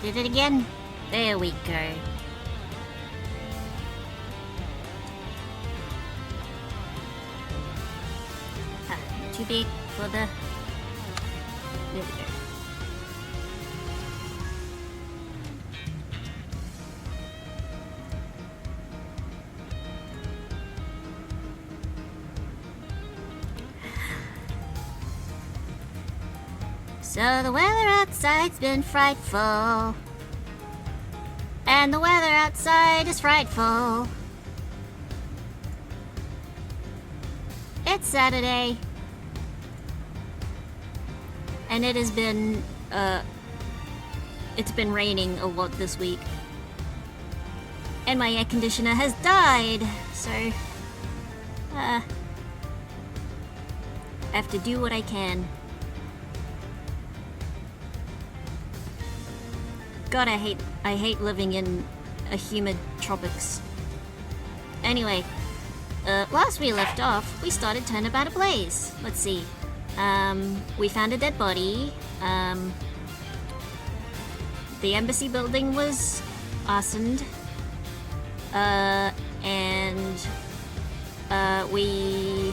did it again. There we go. Too big for the... There we go. So the weather outside's been frightful. And the weather outside is frightful. It's Saturday. And it has been, it's been raining a lot this week. And my air conditioner has died, so, I have to do what I can. God, I hate living in a humid tropics. Anyway, last we left off, we started Turnabout Ablaze. Let's see. We found a dead body. The embassy building was arsoned. And we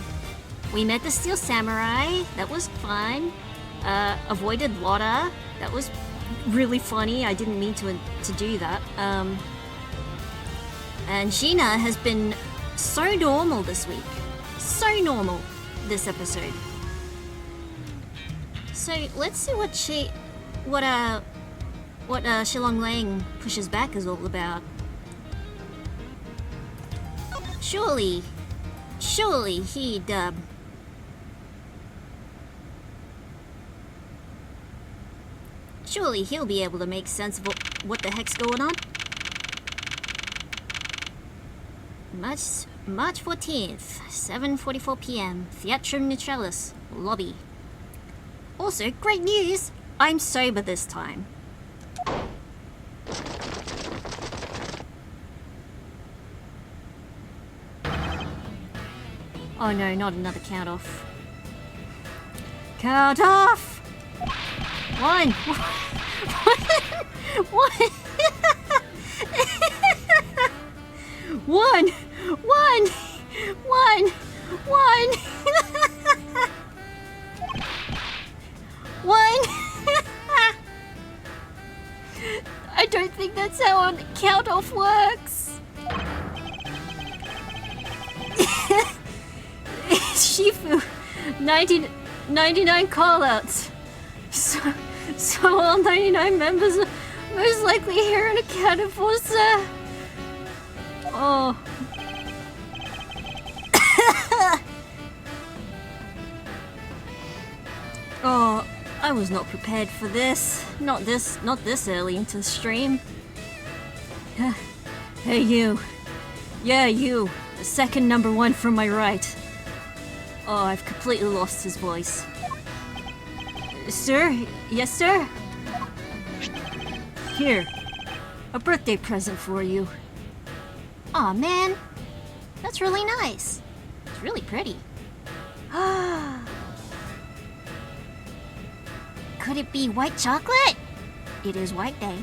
met the Steel Samurai. That was fun. Avoided water. That was really funny. I didn't mean to do that. And Sheena has been so normal this week. So normal this episode. So let's see what Shillong Lang pushes back is all about. Surely he'd surely he'll be able to make sense of what the heck's going on. March 14th, 7:44 p.m. Theatrum Neutralis, lobby. Also, great news! I'm sober this time. Oh no, not another count off. Count off! One! One! I don't think that's how a count off works. Shifu, 99 callouts. So all 99 members are most likely here and accounted for, sir. Oh. Oh, I was not prepared for this. Not this early into the stream. Hey you. Yeah, you. The second number one from my right. Oh, I've completely lost his voice. Sir? Yes, sir? Here. A birthday present for you. Aw, man. That's really nice. It's really pretty. Could it be white chocolate? It is White Day.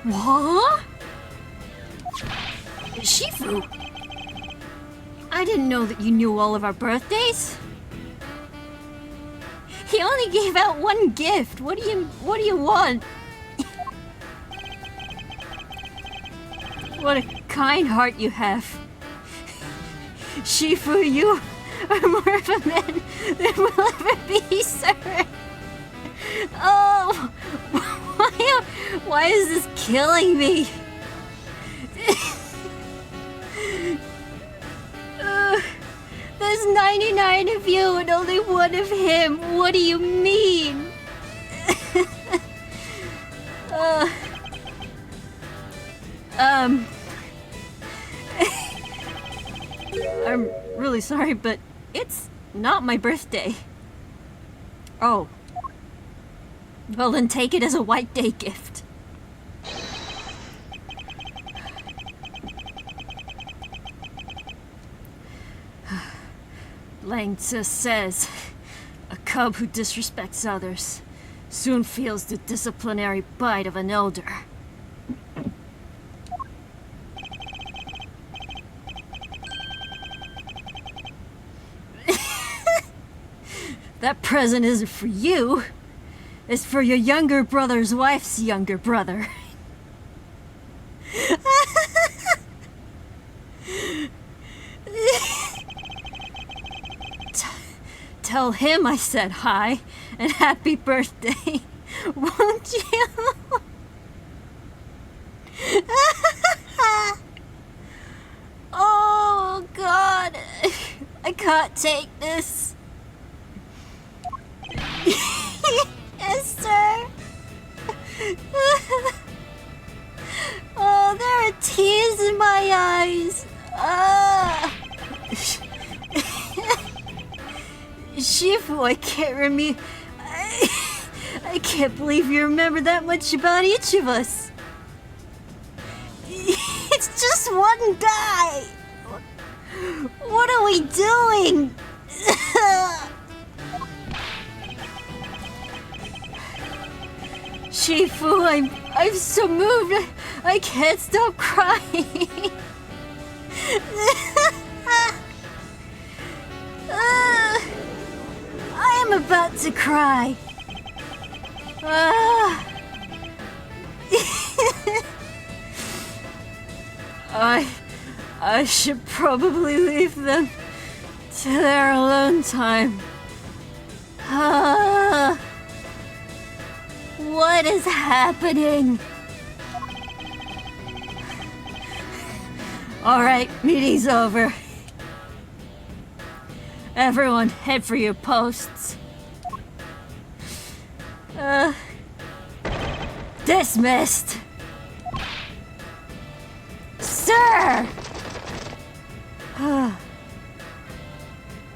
What? Shifu? I didn't know that you knew all of our birthdays. He only gave out one gift. What do you want? What a kind heart you have. Shifu, you are more of a man than will ever be, sir. Oh, why is this killing me? There's 99 of you and only one of him. What do you mean? I'm really sorry, but it's not my birthday. Oh. Well, then take it as a White Day gift. Lang just says, a cub who disrespects others soon feels the disciplinary bite of an elder. That present isn't for you. It's for your younger brother's wife's younger brother. Tell him I said hi and happy birthday, won't you? Oh, God. I can't take this. Yes, sir. Oh, there are tears in my eyes. Shifu, I can't believe you remember that much about each of us. It's just one guy. What are we doing? Shifu, I'm so moved. I can't stop crying. I am about to cry. I should probably leave them to their alone time. What is happening? Alright, meeting's over. Everyone, head for your posts. Dismissed. Sir!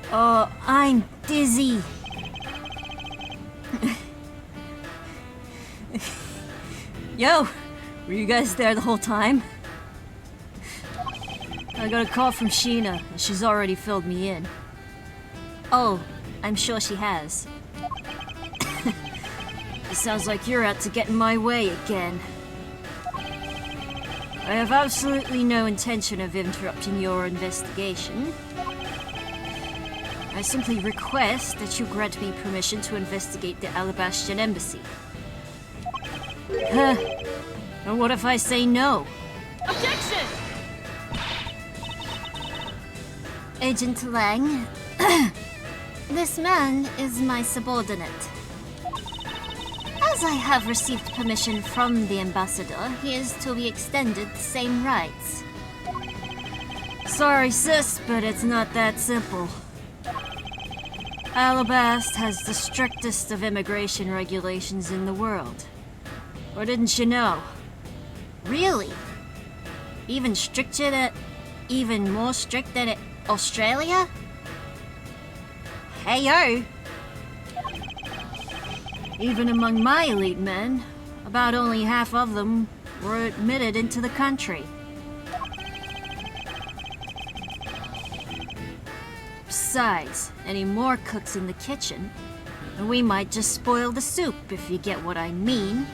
Oh, I'm dizzy. Yo, were you guys there the whole time? I got a call from Sheena, and she's already filled me in. Oh, I'm sure she has. It sounds like you're out to get in my way again. I have absolutely no intention of interrupting your investigation. I simply request that you grant me permission to investigate the Alabastian embassy. And what if I say no? Objection! Agent Lang, this man is my subordinate. As I have received permission from the ambassador, he is to be extended the same rights. Sorry, sis, but it's not that simple. Alabast has the strictest of immigration regulations in the world. Or didn't you know? Really? Even more strict than Australia? Hey-yo! Even among my elite men, about only half of them were admitted into the country. Besides, any more cooks in the kitchen, and we might just spoil the soup, if you get what I mean.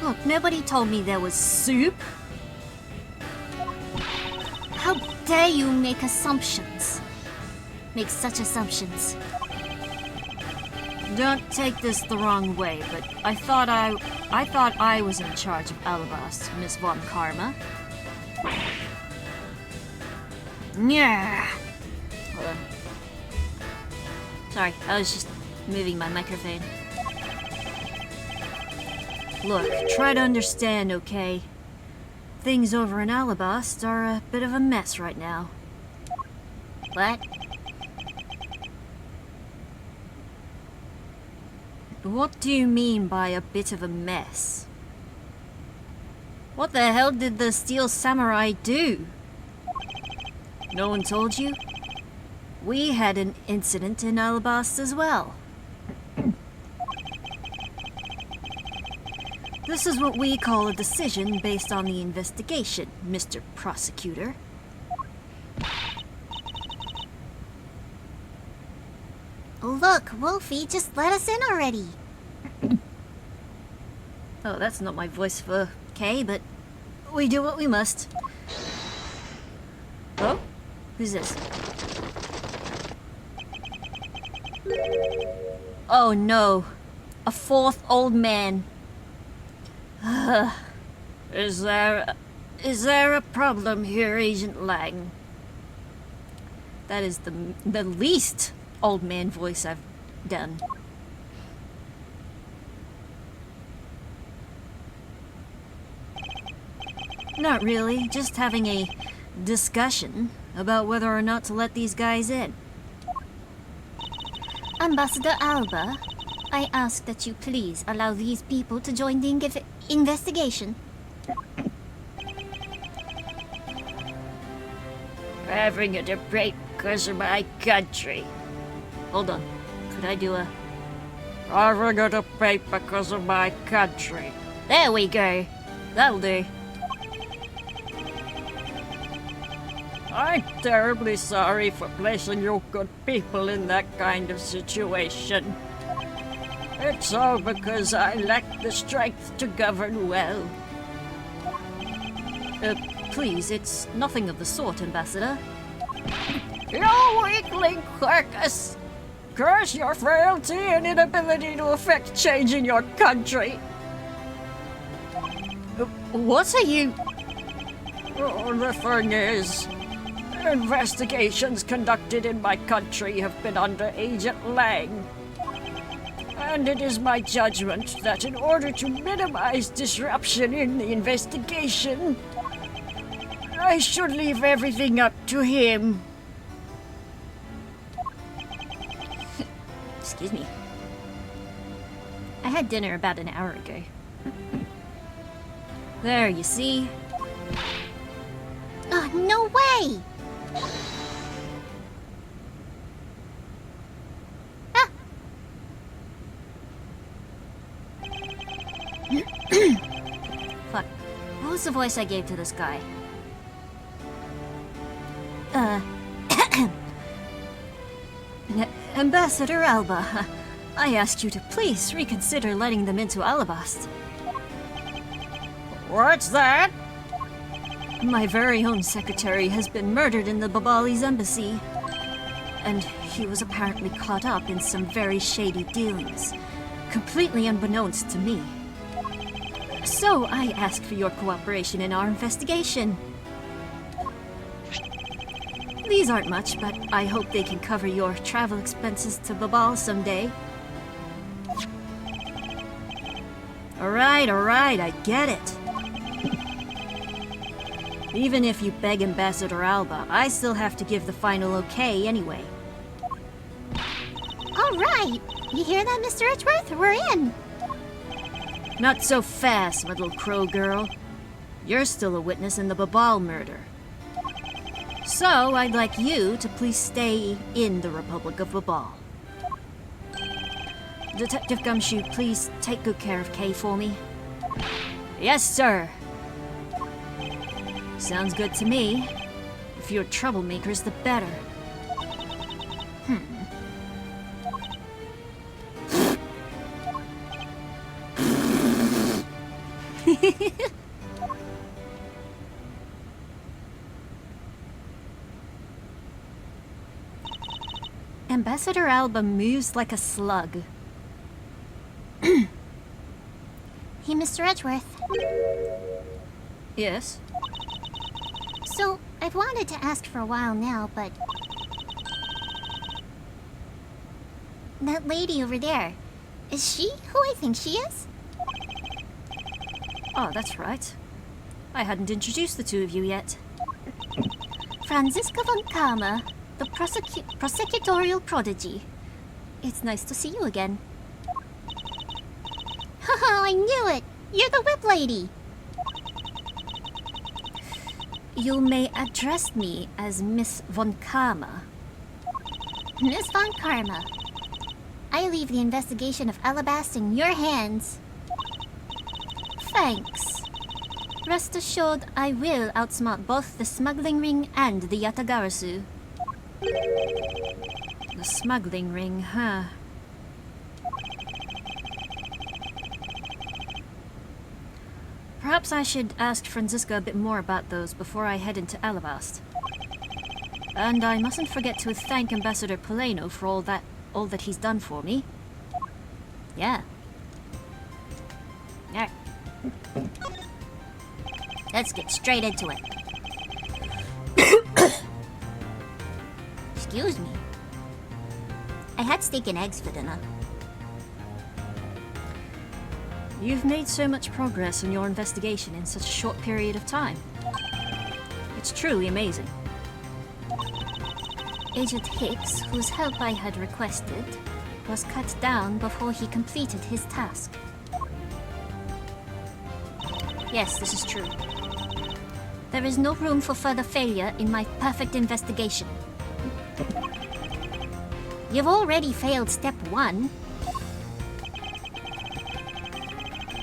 Look, nobody told me there was soup. How dare you make assumptions? Make such assumptions. Don't take this the wrong way, but I thought I was in charge of Alabast, Miss Von Karma. Yeah. Hold on. Sorry, I was just moving my microphone. Look, try to understand, okay? Things over in Alabast are a bit of a mess right now. What? What do you mean by a bit of a mess? What the hell did the Steel Samurai do? No one told you? We had an incident in Alabast as well. This is what we call a decision based on the investigation, Mr. Prosecutor. Look, Wolfie, just let us in already. Oh, that's not my voice for Kay, but we do what we must. Oh? Who's this? Oh no. A fourth old man. Is there a problem here, Agent Lang? That is the least old man voice I've done. Not really, just having a discussion about whether or not to let these guys in. Ambassador Alba, I ask that you please allow these people to join the investigation. Having a debate because of my country. Hold on. Could I do a... Having a debate because of my country. There we go. That'll do. I'm terribly sorry for placing you good people in that kind of situation. It's all because I lack the strength to govern well. Please, it's nothing of the sort, Ambassador. You weakling carcass! Curse your frailty and inability to effect change in your country! What are you... Oh, the thing is, investigations conducted in my country have been under Agent Lang. And it is my judgment that in order to minimize disruption in the investigation, I should leave everything up to him. Excuse me. I had dinner about an hour ago. There, you see? Oh, no way! Ah! Fuck. What was the voice I gave to this guy? Ambassador Alba, I asked you to please reconsider letting them into Alabast. What's that? My very own secretary has been murdered in the Babali's embassy. And he was apparently caught up in some very shady dealings, completely unbeknownst to me. So I asked for your cooperation in our investigation. These aren't much, but I hope they can cover your travel expenses to Babal someday. Alright, I get it. Even if you beg Ambassador Alba, I still have to give the final okay anyway. Alright! You hear that, Mr. Edgeworth? We're in! Not so fast, my little crow girl. You're still a witness in the Babal murder. So, I'd like you to please stay in the Republic of Babal. Detective Gumshoe, please take good care of Kay for me. Yes, sir. Sounds good to me. The fewer troublemakers, the better. Ambassador Alba moves like a slug. Hey, Mr. Edgeworth. Yes? So, I've wanted to ask for a while now, but... that lady over there, is she who I think she is? Oh, that's right. I hadn't introduced the two of you yet. Franziska von Karma, the prosecutorial prodigy. It's nice to see you again. Haha, I knew it! You're the whip lady! You may address me as Miss von Karma. Miss von Karma, I leave the investigation of Alabast in your hands. Thanks. Rest assured, I will outsmart both the smuggling ring and the Yatagarasu. The smuggling ring, huh? Perhaps I should ask Franziska a bit more about those before I head into Alabast. And I mustn't forget to thank Ambassador Poleno for all that he's done for me. Yeah. Alright. Let's get straight into it. Excuse me. I had steak and eggs for dinner. You've made so much progress in your investigation in such a short period of time. It's truly amazing. Agent Hicks, whose help I had requested, was cut down before he completed his task. Yes, this is true. There is no room for further failure in my perfect investigation. You've already failed step 1.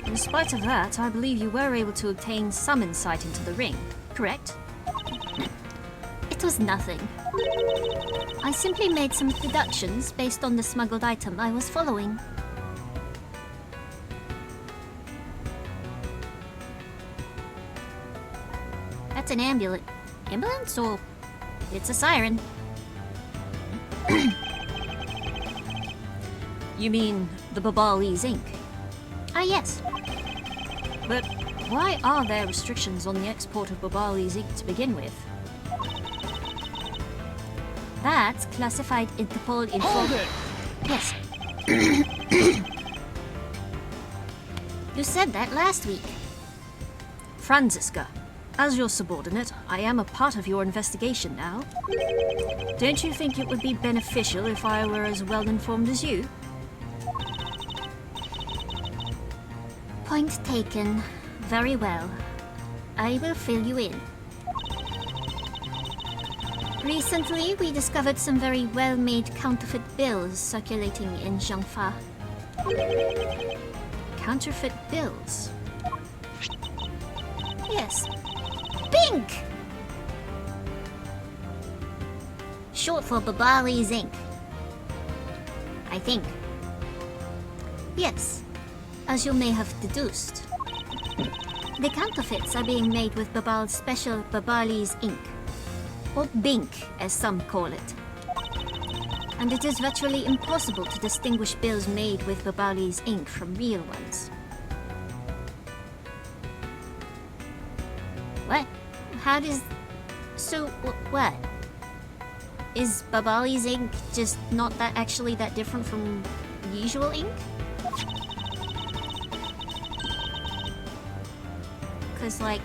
In spite of that, I believe you were able to obtain some insight into the ring, correct? It was nothing. I simply made some deductions based on the smuggled item I was following. That's an ambulance. Ambulance or... It's a siren. You mean the Babalese ink? Ah, yes. But why are there restrictions on the export of Babalese ink to begin with? That's classified Interpol info. Hold it! Yes. You said that last week. Franziska, as your subordinate, I am a part of your investigation now. Don't you think it would be beneficial if I were as well informed as you? Point taken. Very well. I will fill you in. Recently, we discovered some very well-made counterfeit bills circulating in Zhangfa. Counterfeit bills? Yes. Pink! Short for Babalese ink. I think. Yes, as you may have deduced. The counterfeits are being made with Babal's special Babalese ink. Or Bink, as some call it. And it is virtually impossible to distinguish bills made with Babalese ink from real ones. What? How does... So, what? Is Babalese ink just not actually that different from usual ink? Because, like...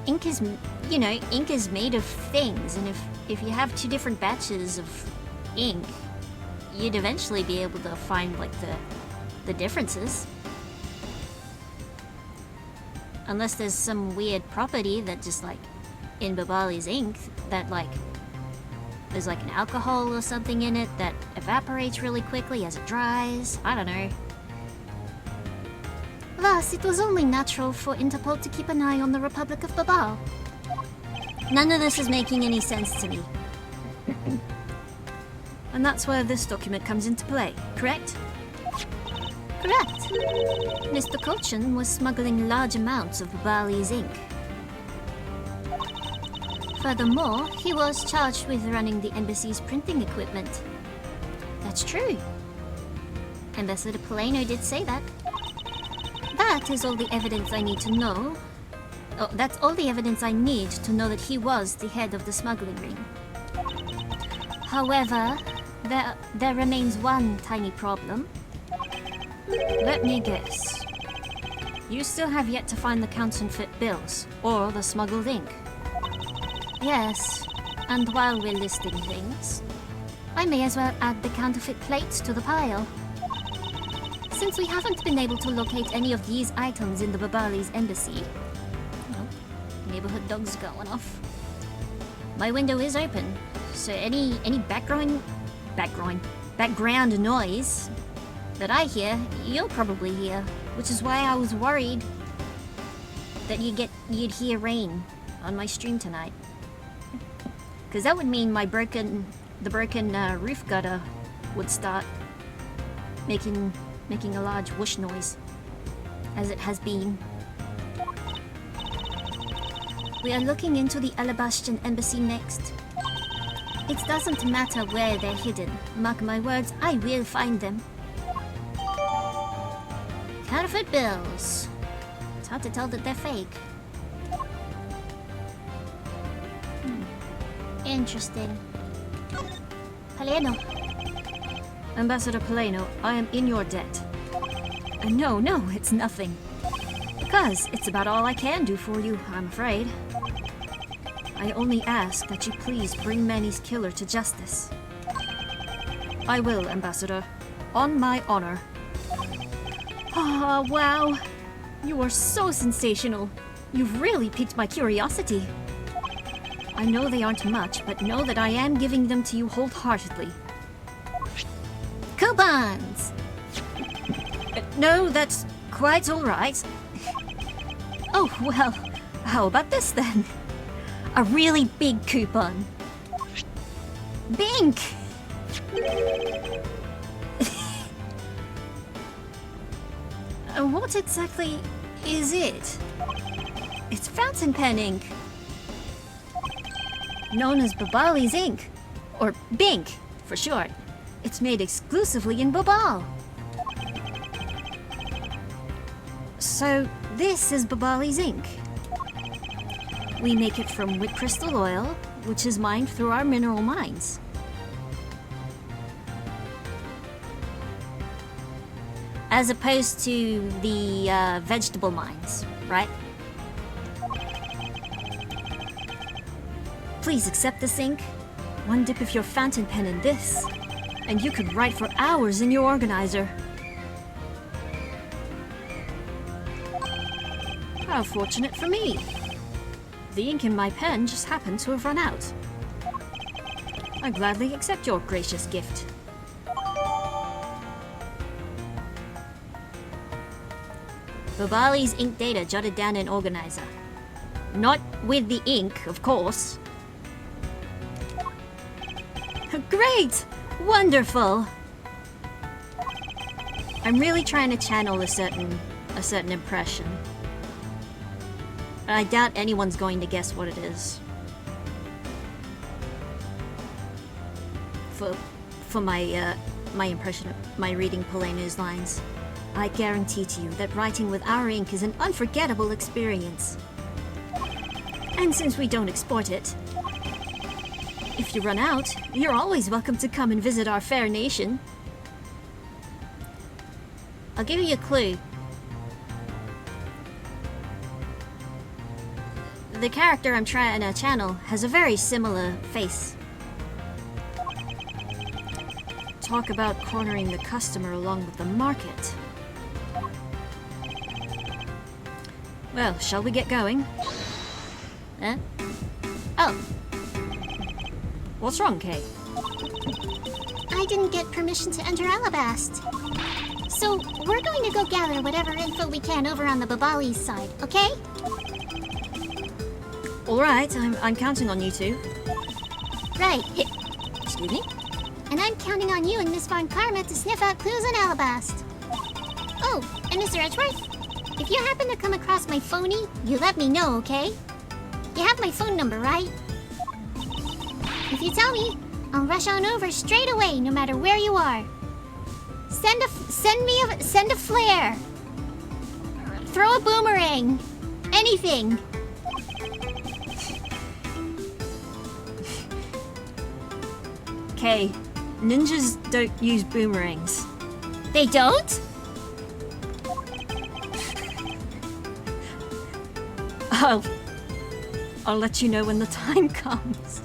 Ink is, you know, ink is made of things, and if you have two different batches of ink, you'd eventually be able to find, like, the differences. Unless there's some weird property that just, like, in Babalese ink, that, like, there's, like, an alcohol or something in it that evaporates really quickly as it dries. I don't know. Thus, it was only natural for Interpol to keep an eye on the Republic of Babal. None of this is making any sense to me. And that's where this document comes into play, correct? Correct. Mr. Cochin was smuggling large amounts of Babalese ink. Furthermore, he was charged with running the embassy's printing equipment. That's true. Ambassador Poleno did say that. That is all the evidence I need to know. Oh, that's all the evidence I need to know that he was the head of the smuggling ring. However, there remains one tiny problem. Let me guess. You still have yet to find the counterfeit bills, or the smuggled ink. Yes, and while we're listing things, I may as well add the counterfeit plates to the pile. Since we haven't been able to locate any of these items in the Babalese embassy... Oh, neighborhood dog's going off. My window is open, so any background noise that I hear, you'll probably hear, which is why I was worried that you'd hear rain on my stream tonight. Because that would mean the broken roof gutter would start making a large whoosh noise, as it has been. We are looking into the Alabastian embassy next. It doesn't matter where they're hidden. Mark my words, I will find them. Counterfeit bills. It's hard to tell that they're fake. Interesting. Paleno. Ambassador Paleno, I am in your debt. No, it's nothing. Because it's about all I can do for you, I'm afraid. I only ask that you please bring Manny's killer to justice. I will, Ambassador. On my honor. Ah, wow. You are so sensational. You've really piqued my curiosity. I know they aren't much, but know that I am giving them to you wholeheartedly. Coupons! No, that's quite all right. Oh, well, how about this then? A really big coupon. Bink! What exactly is it? It's fountain pen ink. Known as Babali's ink. Or Bink, for short. It's made exclusively in Babal. So, this is Babali's ink. We make it from wheat crystal oil, which is mined through our mineral mines. As opposed to the vegetable mines, right? Please accept this ink. One dip of your fountain pen in this, and you could write for hours in your organizer. How fortunate for me. The ink in my pen just happened to have run out. I gladly accept your gracious gift. Babali's ink data jotted down in organizer. Not with the ink, of course. Great! Wonderful! I'm really trying to channel a certain impression. I doubt anyone's going to guess what it is. For my impression of my reading Palena's lines, I guarantee to you that writing with our ink is an unforgettable experience. And since we don't export it, if you run out, you're always welcome to come and visit our fair nation. I'll give you a clue. The character I'm trying to channel has a very similar face. Talk about cornering the customer along with the market. Well, shall we get going? Huh? Oh. What's wrong, Kay? I didn't get permission to enter Alabast. So, we're going to go gather whatever info we can over on the Babali's side, okay? Alright, I'm counting on you two. Right. Excuse me? And I'm counting on you and Miss Von Karma to sniff out clues on Alabast. Oh, and Mr. Edgeworth, if you happen to come across my phony, you let me know, okay? You have my phone number, right? If you tell me, I'll rush on over straight away, no matter where you are. Send a flare. Throw a boomerang. Anything. Kay, ninjas don't use boomerangs. They don't? I'll let you know when the time comes.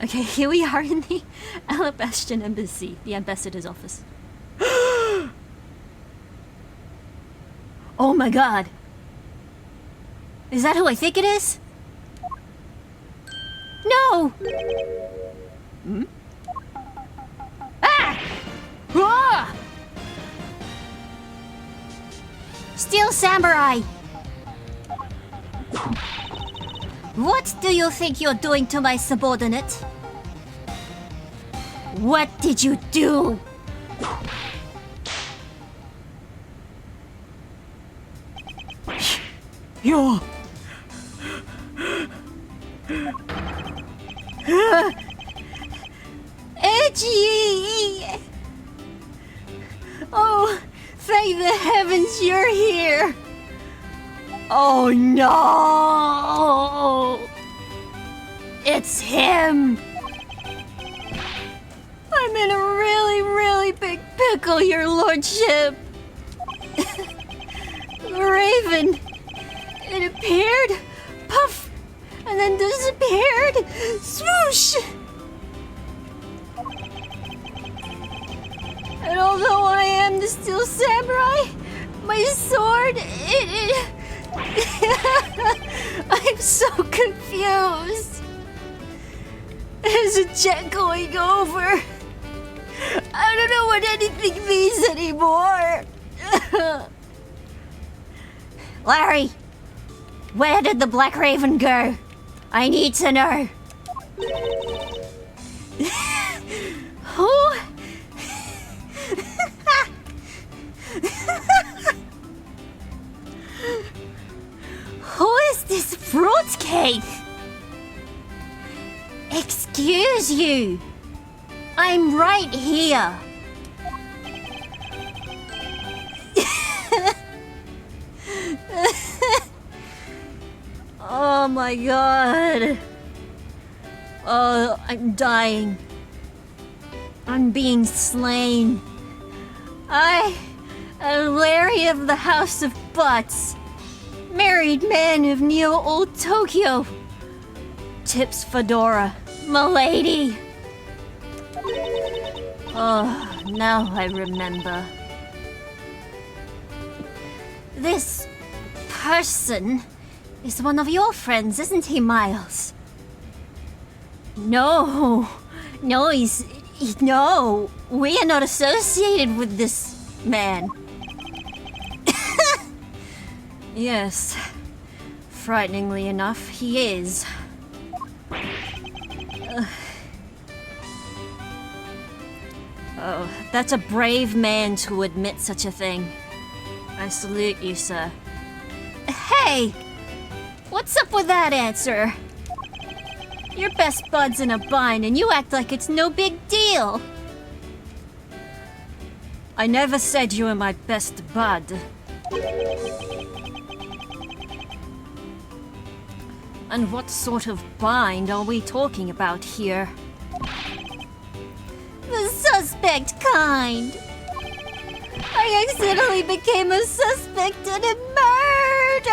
Okay, here we are in the Alabastian embassy, the ambassador's office. Oh my god. Is that who I think it is? No! Hmm? Ah! Ah! Steel Samurai! What do you think you're doing to my subordinate? What did you do? Yo! Edgy! Oh, thank the heavens you're here! Oh no! It's him! I'm in a really, really big pickle, your lordship! The raven! It appeared, puff, and then disappeared, swoosh! And although I am the Steel Samurai, my sword, I'm so confused. There's a jet going over. I don't know what anything means anymore. Larry, where did the Black Raven go? I need to know. Who? Who is this fruitcake? Excuse you. I'm right here. Oh my god. Oh, I'm dying. I'm being slain. I am Larry of the House of Butts. Married man of Neo-Old Tokyo. Tips Fedora. Milady. Oh, now I remember. This person is one of your friends, isn't he, Miles? No, no, no, we are not associated with this man. Yes, frighteningly enough, he is. Oh, that's a brave man to admit such a thing. I salute you, sir. Hey! What's up with that answer? Your best bud's in a bind and you act like it's no big deal. I never said you were my best bud. And what sort of bind are we talking about here? The suspect kind. I accidentally became a suspect in a murder.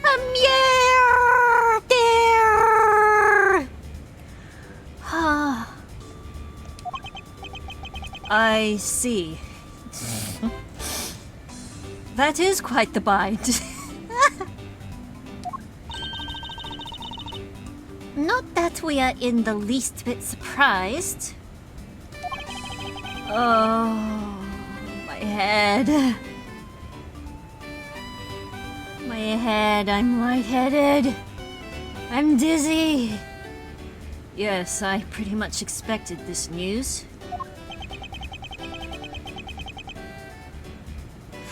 A murder. I see. That is quite the bind. Not that we are in the least bit surprised. Oh, my head. My head, I'm lightheaded. I'm dizzy. Yes, I pretty much expected this news.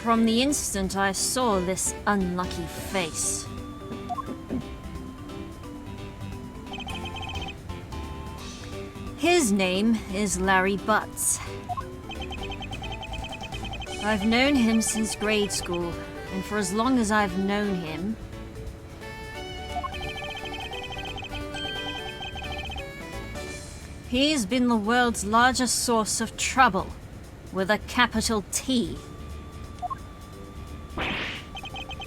From the instant I saw this unlucky face. His name is Larry Butts. I've known him since grade school, and for as long as I've known him, he's been the world's largest source of trouble, with a capital T.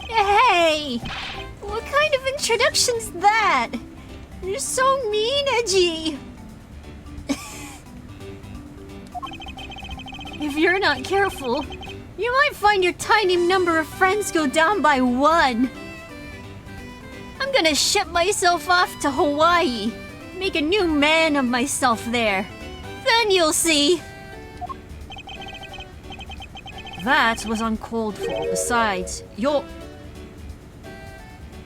Hey! What kind of introduction's that? You're so mean, Edgy! If you're not careful, you might find your tiny number of friends go down by one. I'm gonna ship myself off to Hawaii, make a new man of myself there. Then you'll see. That was uncalled for. Besides, you're...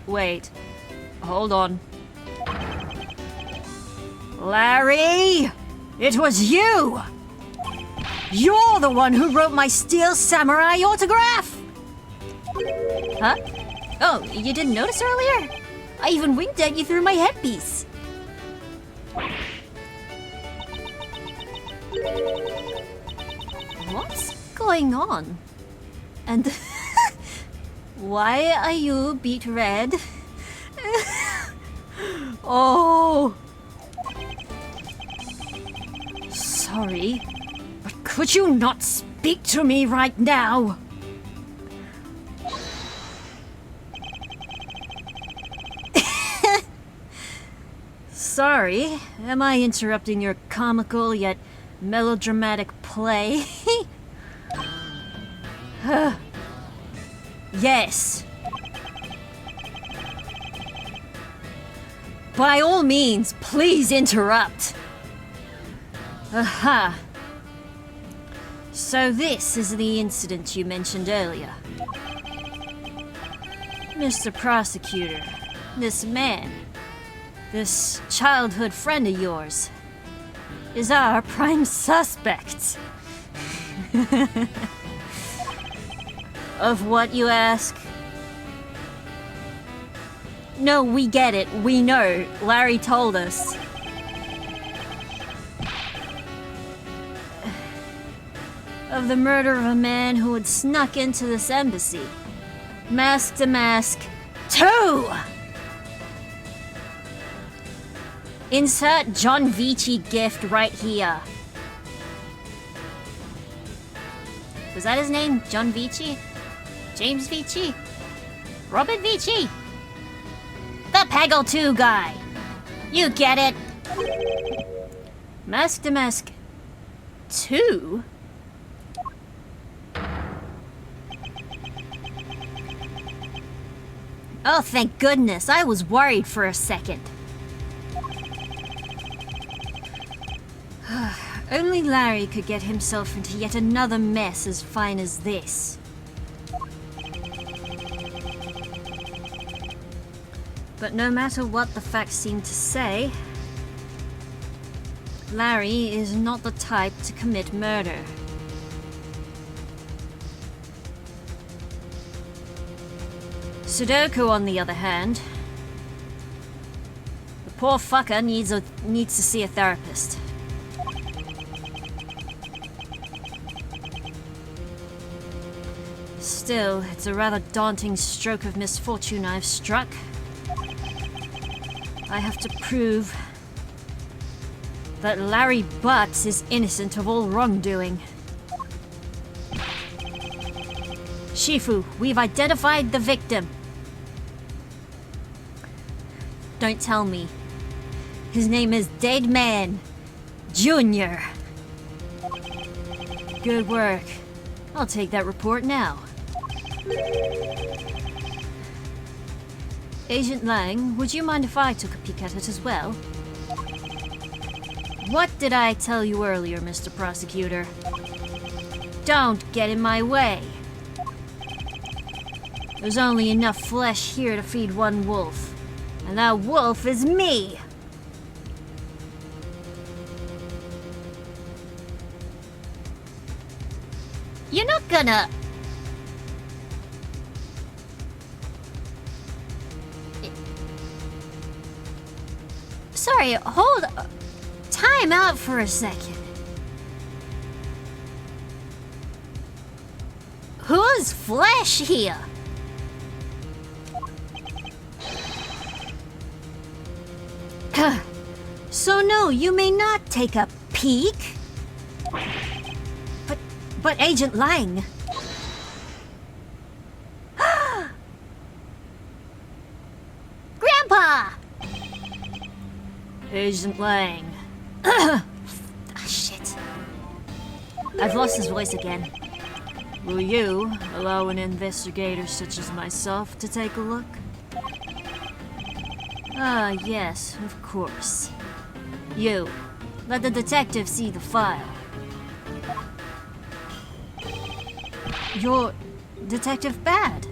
Wait. Hold on. Larry! It was you! You're the one who wrote my Steel Samurai autograph! Huh? Oh, you didn't notice earlier? I even winked at you through my headpiece. What's going on? And why are you beet red? Oh. Sorry, but could you not speak to me right now? Sorry, am I interrupting your comical yet melodramatic play? Yes. By all means, please interrupt. Aha. So this is the incident you mentioned earlier. Mr. Prosecutor, this man, this childhood friend of yours, is our prime suspect. Of what, you ask? No, we get it. We know. Larry told us. Of the murder of a man who had snuck into this embassy. Mask to Mask 2! Insert John Vici gift right here. Was that his name? John Vici? James Vici? Robert Vici? The Peggle 2 guy. You get it? Mask to Mask 2? Oh, thank goodness. I was worried for a second. Only Larry could get himself into yet another mess as fine as this. But no matter what the facts seem to say, Larry is not the type to commit murder. Sudoku, on the other hand, the poor fucker needs to see a therapist. Still, it's a rather daunting stroke of misfortune I've struck. I have to prove that Larry Butts is innocent of all wrongdoing. Shifu, we've identified the victim. Don't tell me. His name is Dead Man Jr. Good work. I'll take that report now. Agent Lang, would you mind if I took a peek at it as well? What did I tell you earlier, Mr. Prosecutor? Don't get in my way. There's only enough flesh here to feed one wolf, and that wolf is me! You're not gonna... Sorry, hold... Time out for a second. Whose flesh here? So no, you may not take a peek. But Agent Lang... Grandpa! Agent Lang. Shit. I've lost his voice again. Will you allow an investigator such as myself to take a look? Ah, yes, of course. You, let the detective see the file. You're Detective Bad.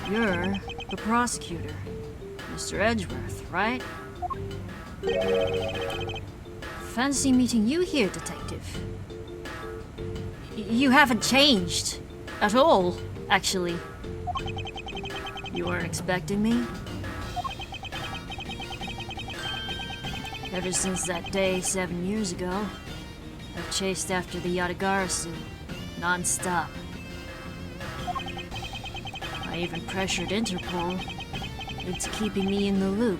You're the prosecutor, Mr. Edgeworth, right? Fancy meeting you here, Detective. You haven't changed. At all, actually. You weren't expecting me? Ever since that day 7 years ago, I've chased after the Yatagarasu, non-stop. I even pressured Interpol into keeping me in the loop,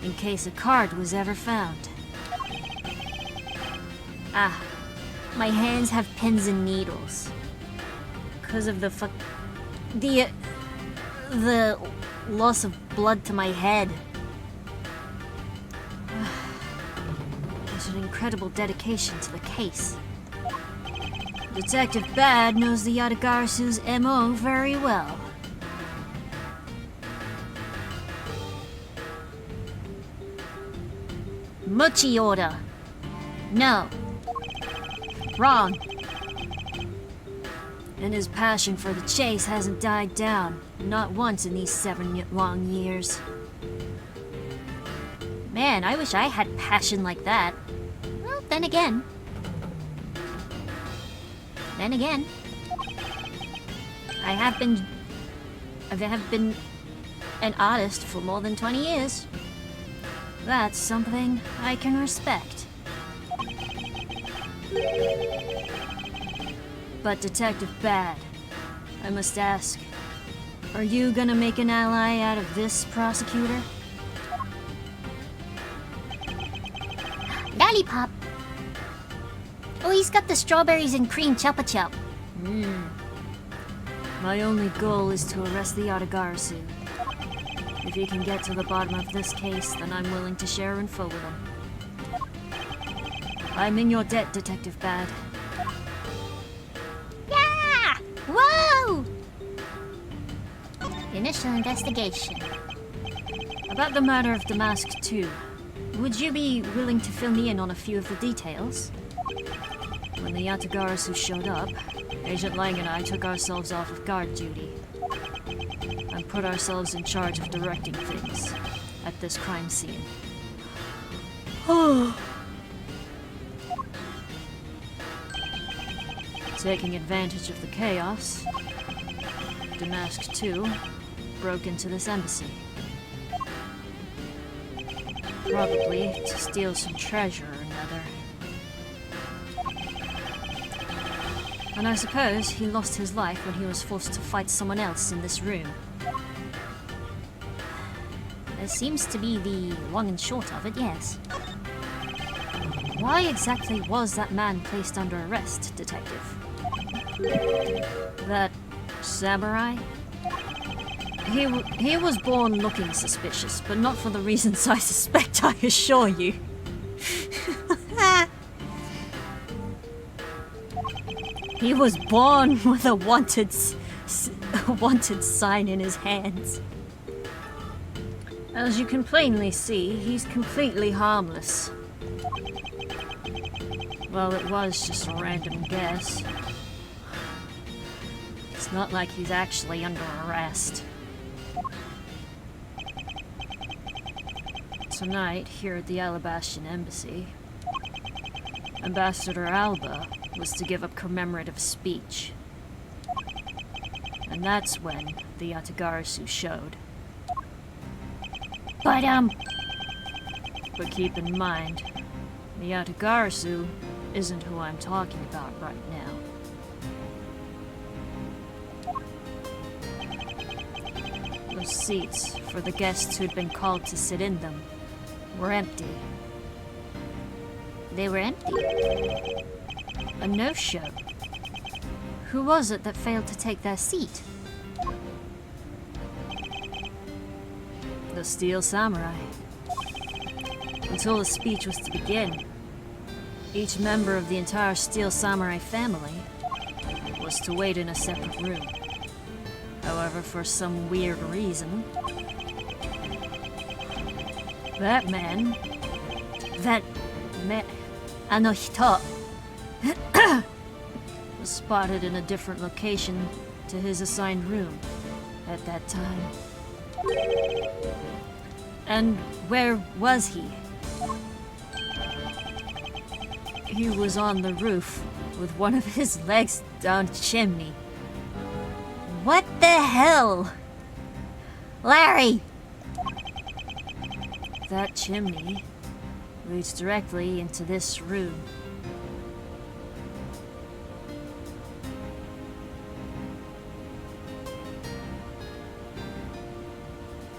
in case a card was ever found. Ah, my hands have pins and needles. Because of the the loss of blood to my head. There's an incredible dedication to the case. Detective Bad knows the Yatagarasu's MO very well. Mochi order. No. Wrong. And his passion for the chase hasn't died down, not once in these 7 long years. Man, I wish I had passion like that. Well, then again. I have been an artist for more than 20 years. That's something I can respect. But Detective Bad, I must ask, are you gonna make an ally out of this prosecutor? Lollipop. Oh, he's got the strawberries and cream chupa chup. My only goal is to arrest the Yatagarasu. If he can get to the bottom of this case, then I'm willing to share info with him. I'm in your debt, Detective Bad. Yeah! Whoa! Initial investigation. About the matter of Damask 2, would you be willing to fill me in on a few of the details? When the Yatagarasu showed up, Agent Lang and I took ourselves off of guard duty and put ourselves in charge of directing things at this crime scene. Taking advantage of the chaos, Damask 2 broke into this embassy. Probably to steal some treasure or another. And I suppose he lost his life when he was forced to fight someone else in this room. There seems to be the long and short of it, yes. Why exactly was that man placed under arrest, Detective? That samurai? He was born looking suspicious, but not for the reasons I suspect, I assure you. He was born with a wanted sign in his hands. As you can plainly see, he's completely harmless. Well, it was just a random guess. It's not like he's actually under arrest. Tonight, here at the Alabastian Embassy, Ambassador Alba was to give a commemorative speech. And that's when the Yatagarasu showed. But keep in mind, the Yatagarasu isn't who I'm talking about right now. Those seats for the guests who'd been called to sit in them were empty. They were empty. A no-show. Who was it that failed to take their seat? The Steel Samurai. Until the speech was to begin, each member of the entire Steel Samurai family was to wait in a separate room. However, for some weird reason, that man, あの人 was was spotted in a different location to his assigned room at that time. And where was he? He was on the roof with one of his legs down chimney. What the hell? Larry! That chimney leads directly into this room.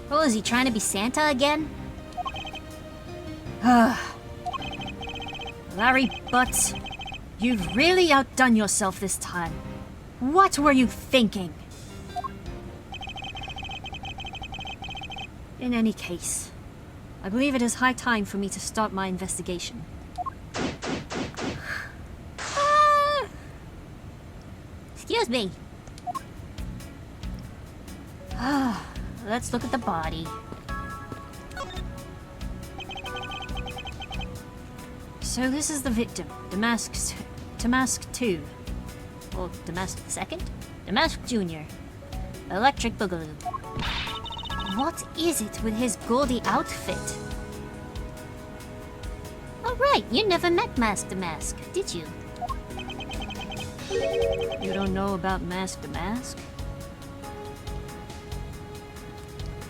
Oh, is he trying to be Santa again? Larry Butts, you've really outdone yourself this time. What were you thinking? In any case, I believe it is high time for me to start my investigation. Excuse me. Let's look at the body. So this is the victim, Damask 2. Or Damask 2nd? Damask Jr. Electric Boogaloo. What is it with his gaudy outfit? Oh right, you never met Mask the Mask, did you? You don't know about Mask the Mask?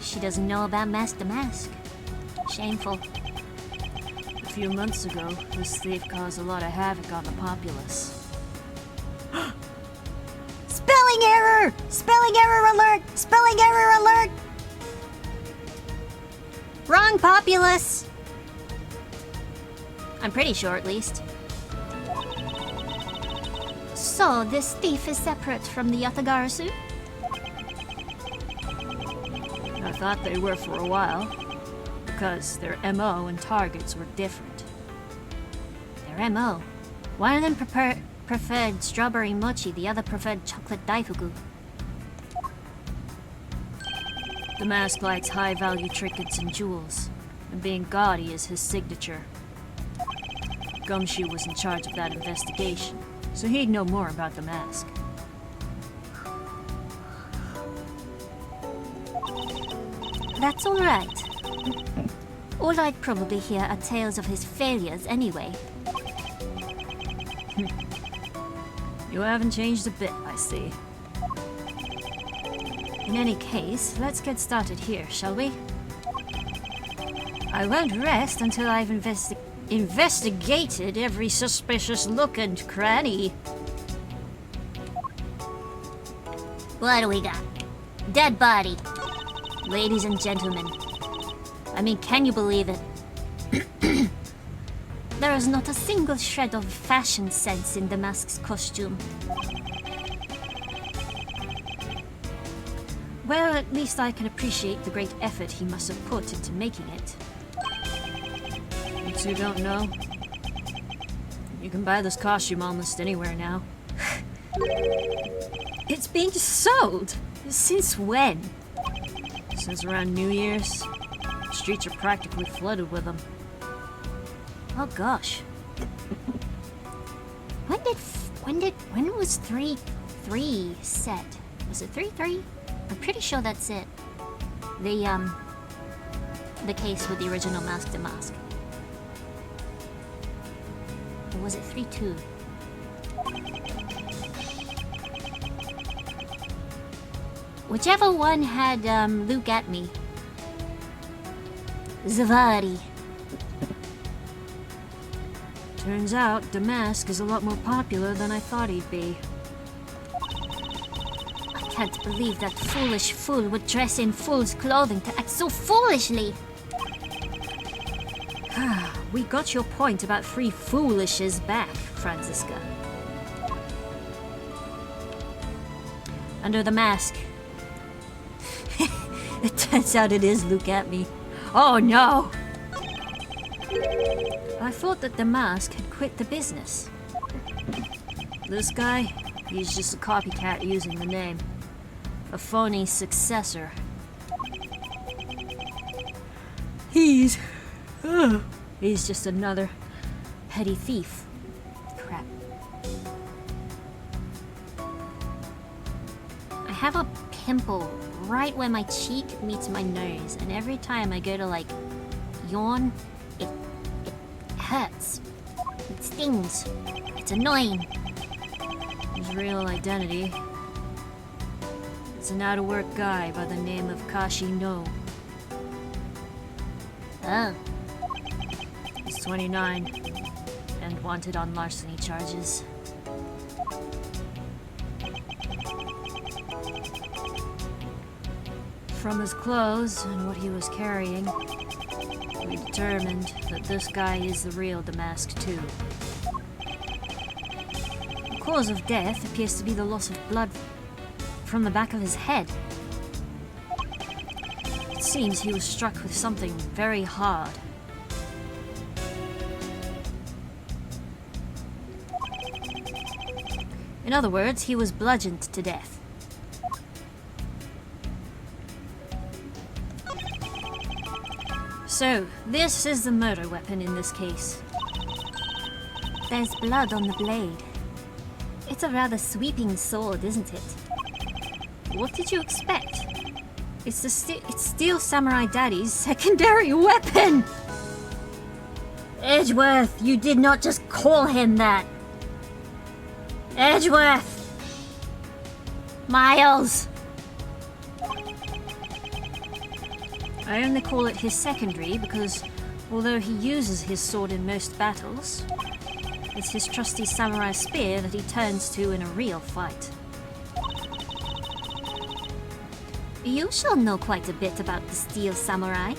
She doesn't know about Mask the Mask. Shameful. A few months ago, this thief caused a lot of havoc on the populace. Spelling error! Spelling error alert! Spelling error alert! Wrong populace! I'm pretty sure, at least. So, this thief is separate from the Yatagarasu? I thought they were for a while, because their MO and targets were different. Their MO? One of them preferred strawberry mochi, the other preferred chocolate daifuku. The mask likes high-value trinkets and jewels, and being gaudy is his signature. Gumshoe was in charge of that investigation, so he'd know more about the mask. That's alright. All I'd probably hear are tales of his failures anyway. You haven't changed a bit, I see. In any case, let's get started here, shall we? I won't rest until I've investigated every suspicious nook and cranny. What do we got? Dead body. Ladies and gentlemen. I mean, can you believe it? There is not a single shred of fashion sense in the mask's costume. Well, at least I can appreciate the great effort he must have put into making it. You two don't know? You can buy this costume almost anywhere now. It's being sold? Since when? Since around New Year's. The streets are practically flooded with them. Oh gosh. When was 3 set? Was it 3-3? I'm pretty sure that's it. The case with the original Mask to Mask. Or was it 3-2? Whichever one had Luke at me. Zavari. Turns out, the mask is a lot more popular than I thought he'd be. I can't believe that foolish fool would dress in fool's clothing to act so foolishly. We got your point about 3 foolishes back, Franziska. Under the mask. It turns out it is Luke at me. Oh no! I thought that the mask had quit the business. This guy, he's just a copycat using the name. A phony successor. He's just another petty thief. Crap. have a pimple right where my cheek meets my nose, and every time I go to like yawn, it hurts. It stings. It's annoying. His real identity is an out-of-work guy by the name of Kashi No. Oh. He's 29 and wanted on larceny charges. From his clothes and what he was carrying, we determined that this guy is the real Damask too. The cause of death appears to be the loss of blood from the back of his head. It seems he was struck with something very hard. In other words, he was bludgeoned to death. So, this is the murder weapon in this case. There's blood on the blade. It's a rather sweeping sword, isn't it? What did you expect? It's Steel Samurai Daddy's secondary weapon! Edgeworth, you did not just call him that. Edgeworth! Miles! I only call it his secondary because, although he uses his sword in most battles, it's his trusty samurai spear that he turns to in a real fight. You shall know quite a bit about the Steel Samurai.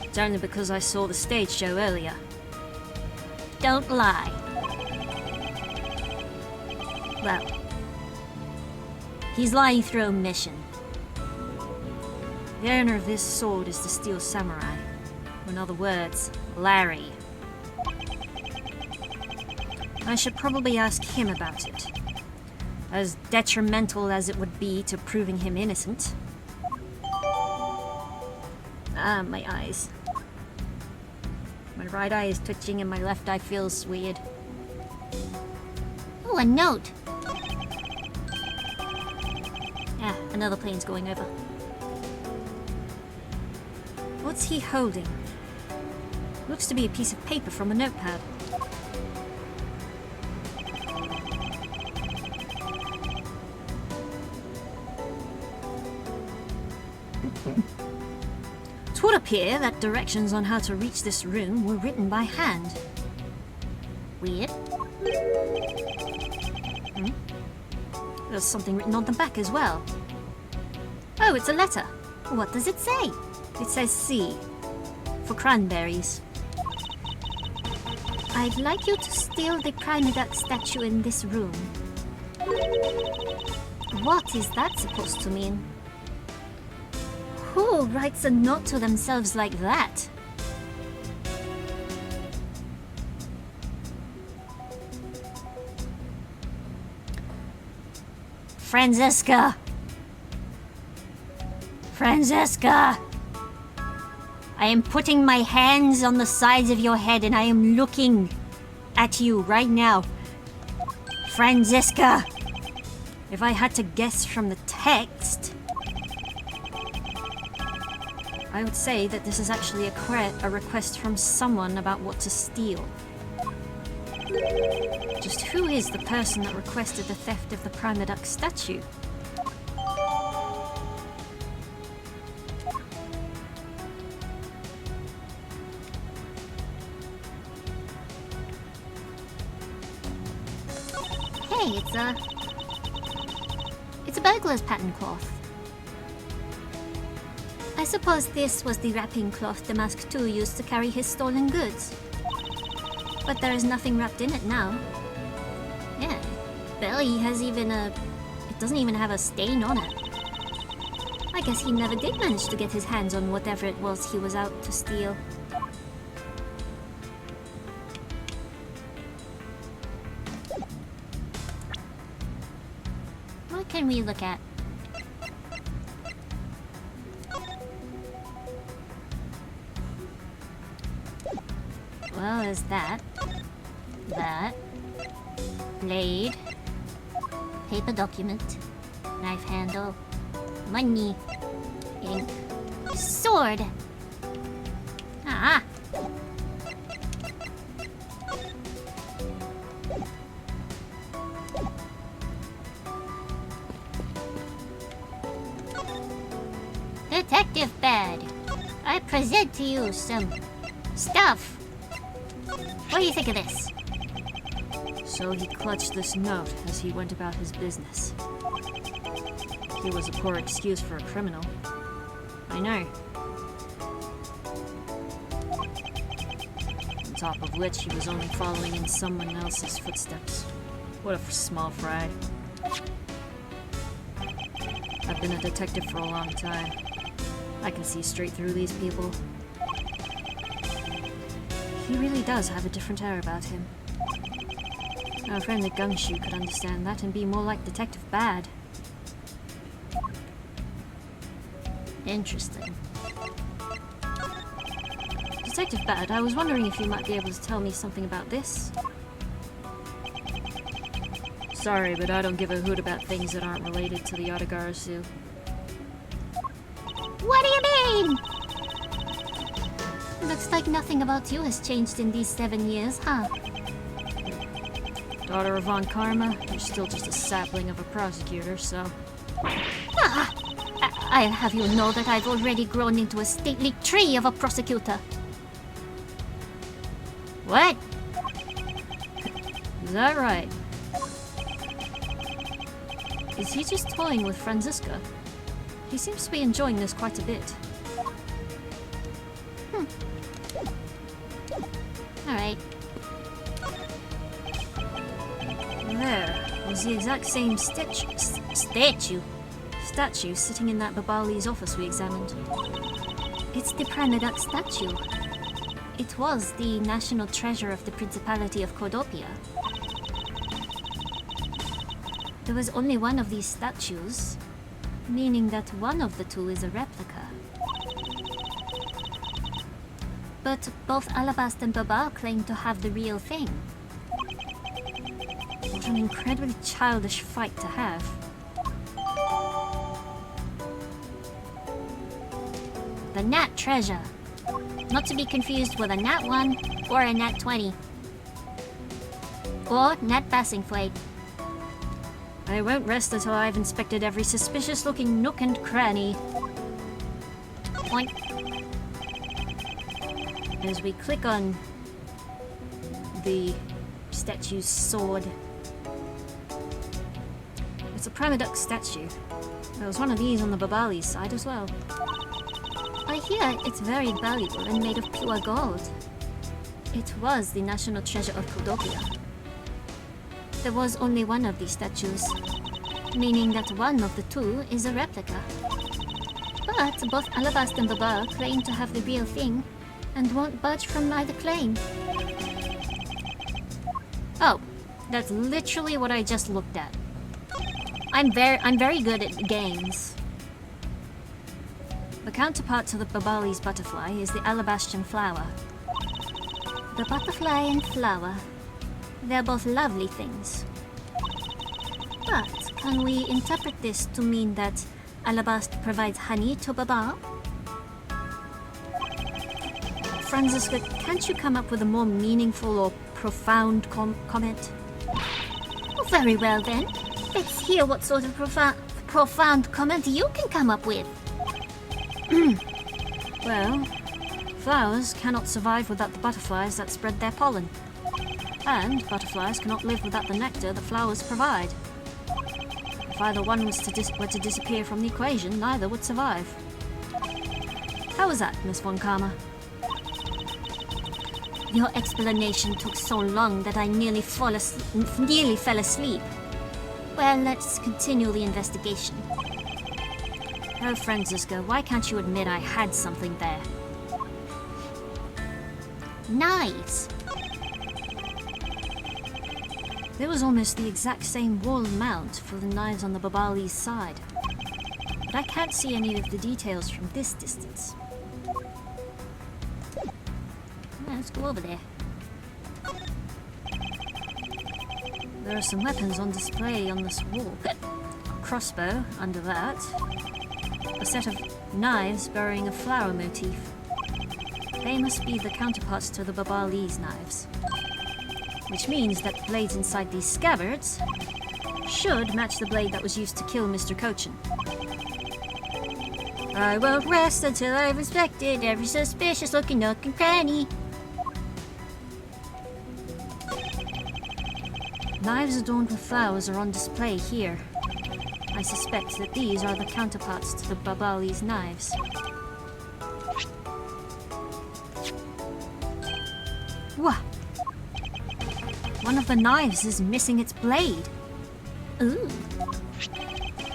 It's only because I saw the stage show earlier. Don't lie. Well, he's lying through omission. The owner of this sword is the Steel Samurai. Or in other words, Larry. I should probably ask him about it. As detrimental as it would be to proving him innocent. Ah, my eyes. My right eye is twitching and my left eye feels weird. Oh, a note! Ah, another plane's going over. What's he holding? Looks to be a piece of paper from a notepad. It would appear that directions on how to reach this room were written by hand. Weird. There's something written on the back as well. Oh, it's a letter. What does it say? It says C, for cranberries. I'd like you to steal the Primaduck statue in this room. What is that supposed to mean? Who writes a note to themselves like that? Francesca! Francesca! I am putting my hands on the sides of your head and I am looking at you right now. Francesca! If I had to guess from the text, I would say that this is actually a request from someone about what to steal. Just who is the person that requested the theft of the Primaduck statue? Hey, it's a burglar's pattern cloth. I suppose this was the wrapping cloth Damask 2 used to carry his stolen goods. But there is nothing wrapped in it now. Yeah, barely has even it doesn't even have a stain on it. I guess he never did manage to get his hands on whatever it was he was out to steal. What can we look at? Well, there's that. Blade. Paper document. Knife handle. Money. Ink. Sword. Ah. Detective Bad, I present to you some stuff. What do you think of this? So he clutched this note as he went about his business. He was a poor excuse for a criminal. I know. On top of which, he was only following in someone else's footsteps. What a small fry. I've been a detective for a long time. I can see straight through these people. He really does have a different air about him. Our friend the gumshoe could understand that and be more like Detective Bad. Interesting. Detective Bad, I was wondering if you might be able to tell me something about this. Sorry, but I don't give a hoot about things that aren't related to the Otagara Zoo. What do you mean? Looks like nothing about you has changed in these 7 years, huh? Daughter of Von Karma, you're still just a sapling of a prosecutor, so... Ah! I'll have you know that I've already grown into a stately tree of a prosecutor. What? Is that right? Is he just toying with Franziska? He seems to be enjoying this quite a bit. Alright. There was the exact same statue sitting in that Babali's office we examined. It's the Turnabout statue. It was the national treasure of the Principality of Cordopia. There was only one of these statues, meaning that one of the two is a replica. But both Alabast and Baba claim to have the real thing. What an incredibly childish fight to have. The Nat treasure. Not to be confused with a Nat 1 or a Nat 20. Or Nat passing flight. I won't rest until I've inspected every suspicious-looking nook and cranny. Point. As we click on the statue's sword. It's a Primaduck statue. There was one of these on the Babali's side as well. I hear it's very valuable and made of pure gold. It was the national treasure of Cordopia. There was only one of these statues, meaning that one of the two is a replica. But both Alabast and Baba claim to have the real thing, and won't budge from either claim. Oh, that's literally what I just looked at. I'm very good at games. The counterpart to the Babali's butterfly is the Alabastian flower. The butterfly and flower. They're both lovely things. But can we interpret this to mean that Alabast provides honey to Baba? Franziska, can't you come up with a more meaningful or profound comment? Oh, very well then. Let's hear what sort of profound comment you can come up with. Well, flowers cannot survive without the butterflies that spread their pollen. And butterflies cannot live without the nectar the flowers provide. If either one were to disappear from the equation, neither would survive. How was that, Miss Von Karma? Your explanation took so long that I nearly fell asleep. Well, let's continue the investigation. Oh, Franziska, why can't you admit I had something there? Knives. There was almost the exact same wall mount for the knives on the Babali's side. But I can't see any of the details from this distance. Let's go over there. There are some weapons on display on this wall. crossbow under that. A set of knives bearing a flower motif. They must be the counterparts to the Babali's knives. Which means that the blades inside these scabbards should match the blade that was used to kill Mr. Cochin. I won't rest until I've inspected every suspicious looking nook and cranny. Knives adorned with flowers are on display here. I suspect that these are the counterparts to the Babali's knives. Wah! One of the knives is missing its blade. Ooh.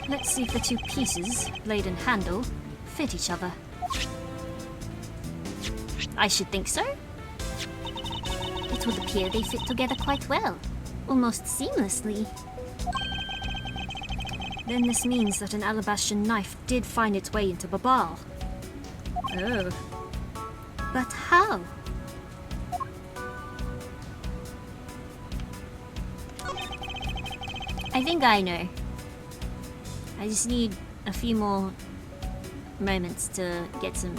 Let's see if the two pieces, blade and handle, fit each other. I should think so. It would appear they fit together quite well. Almost seamlessly. Then this means that an alabaster knife did find its way into Babal. Oh. But how? I think I know. I just need a few more moments to get some...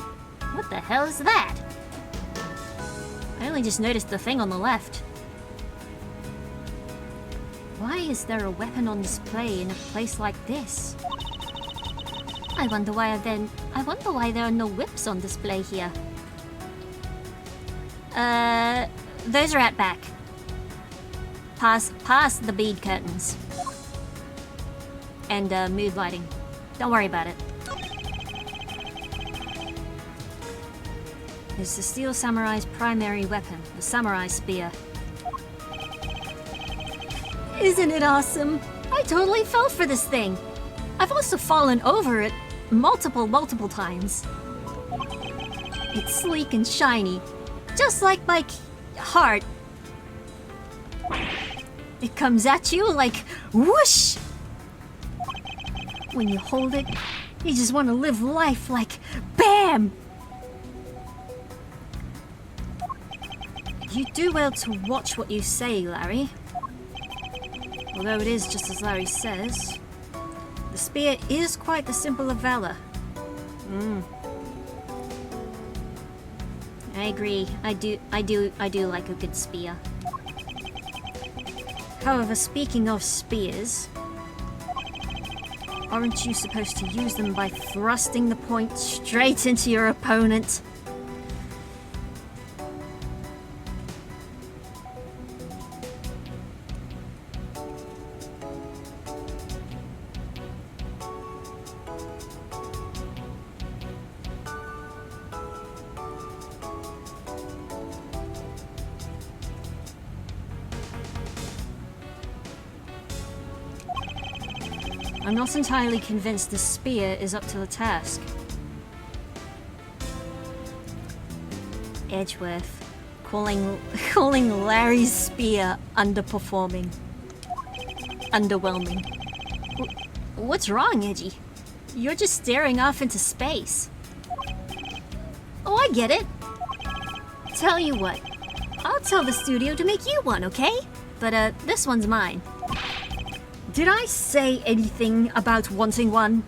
What the hell is that? I only just noticed the thing on the left. Why is there a weapon on display in a place like this? I wonder why there are no whips on display here. Those are at back. Past the bead curtains. And mood lighting. Don't worry about it. It's the Steel Samurai's primary weapon, the samurai spear. Isn't it awesome? I totally fell for this thing. I've also fallen over it multiple times. It's sleek and shiny, just like my heart. It comes at you like whoosh! When you hold it, you just want to live life like BAM! You do well to watch what you say, Larry. Although it is just as Larry says, the spear is quite the symbol of valor. I agree. I do like a good spear. However, speaking of spears, aren't you supposed to use them by thrusting the point straight into your opponent? I'm not entirely convinced the spear is up to the task. Edgeworth, calling Larry's spear underperforming. Underwhelming. What's wrong, Edgy? You're just staring off into space. Oh, I get it. Tell you what, I'll tell the studio to make you one, okay? But this one's mine. Did I say anything about wanting one?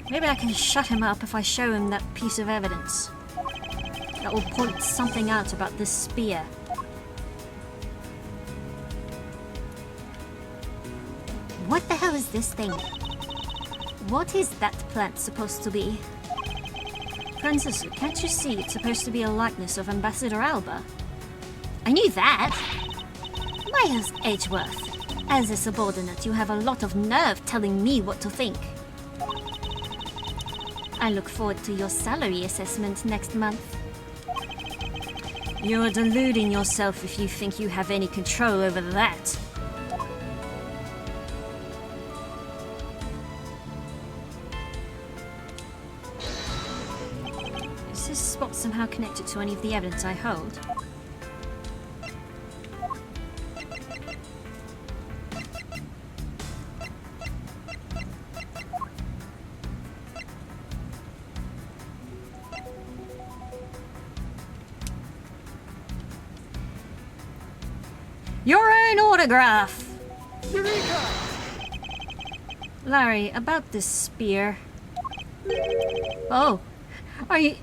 Maybe I can shut him up if I show him that piece of evidence. That will point something out about this spear. What the hell is this thing? What is that plant supposed to be? Princess, can't you see it's supposed to be a likeness of Ambassador Alba? I knew that! Miles Edgeworth. As a subordinate, you have a lot of nerve telling me what to think. I look forward to your salary assessment next month. You're deluding yourself if you think you have any control over that. Is this spot somehow connected to any of the evidence I hold? Your own autograph! Eureka! Larry, about this spear. Oh, are you...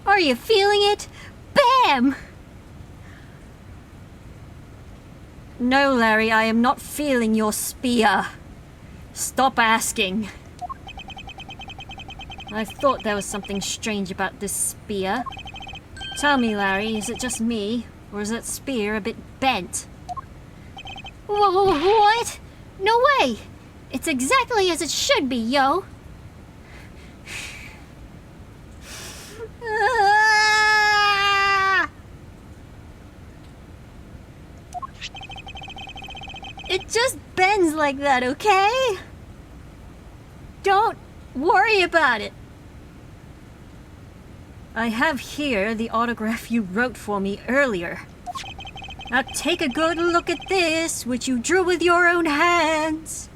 Are you feeling it? Bam! No, Larry, I am not feeling your spear. Stop asking. I thought there was something strange about this spear. Tell me, Larry, is it just me, or is that spear a bit bent? What? No way! It's exactly as it should be, yo! It just bends like that, okay? Don't worry about it. I have here the autograph you wrote for me earlier. Now take a good look at this, which you drew with your own hands.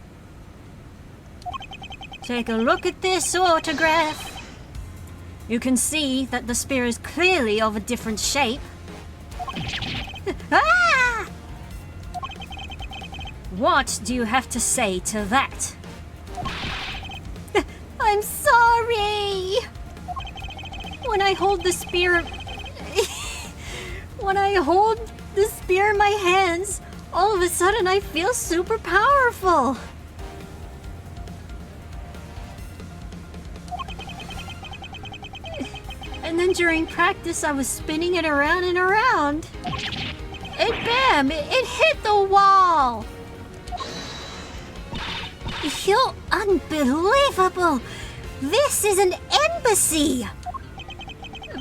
Take a look at this autograph. You can see that the spear is clearly of a different shape. Ah! What do you have to say to that? I'm sorry! When I hold the spear... When I hold the spear in my hands, all of a sudden I feel super powerful. And then during practice I was spinning it around and around. And bam! It hit the wall! You're unbelievable! This is an embassy!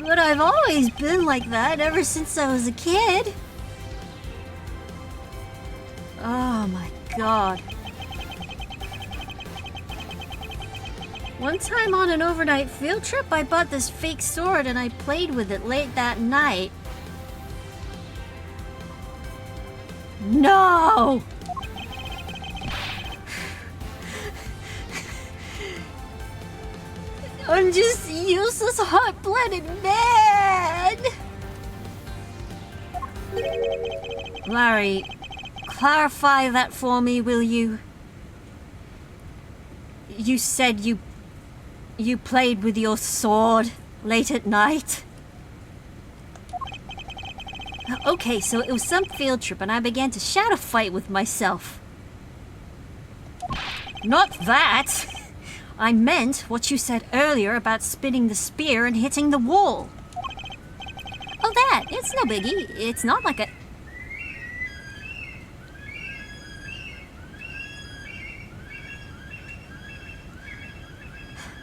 But I've always been like that ever since I was a kid. Oh my god. One time on an overnight field trip, I bought this fake sword and I played with it late that night. No! I'm just useless, hot-blooded man! Larry, clarify that for me, will you? You said you played with your sword late at night? Okay, so it was some field trip and I began to shadow fight with myself. Not that! I meant what you said earlier about spinning the spear and hitting the wall. Oh, that! It's no biggie. It's not like a...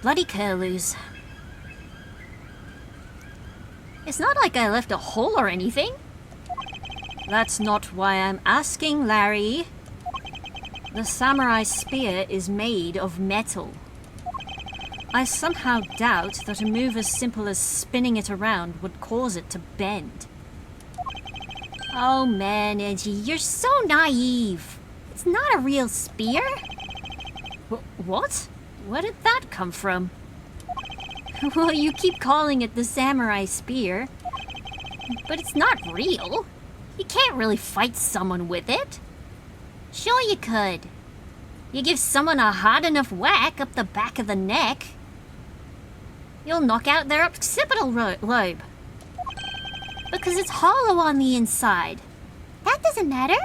Bloody curlews. It's not like I left a hole or anything. That's not why I'm asking, Larry. The samurai spear is made of metal. I somehow doubt that a move as simple as spinning it around would cause it to bend. Oh man, Edgy, you're so naive. It's not a real spear. What? Where did that come from? Well, you keep calling it the samurai spear. But it's not real. You can't really fight someone with it. Sure you could. You give someone a hard enough whack up the back of the neck, you'll knock out their occipital lobe. Because it's hollow on the inside. That doesn't matter.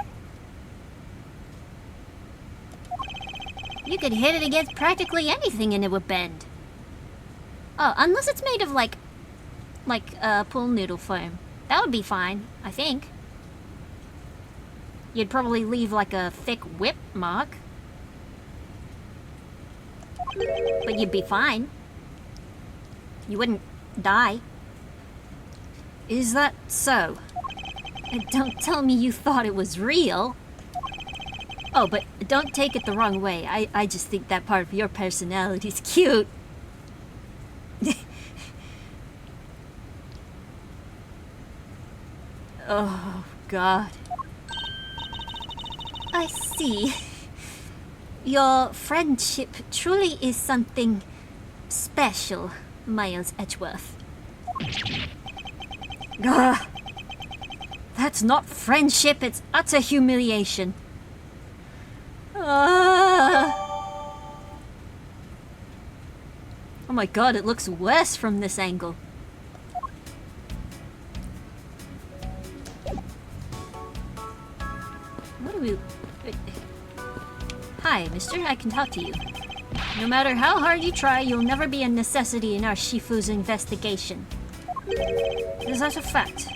You could hit it against practically anything and it would bend. Oh, unless it's made of like pool noodle foam. That would be fine, I think. You'd probably leave like a thick whip mark. But you'd be fine. You wouldn't die. Is that so? And don't tell me you thought it was real. Oh, but don't take it the wrong way. I just think that part of your personality is cute. Oh, God. I see. Your friendship truly is something special, Miles Edgeworth. Gah! That's not friendship, it's utter humiliation. Oh my god, it looks worse from this angle. What do we... Hi, mister, I can talk to you. No matter how hard you try, you'll never be a necessity in our Shifu's investigation. Is that a fact?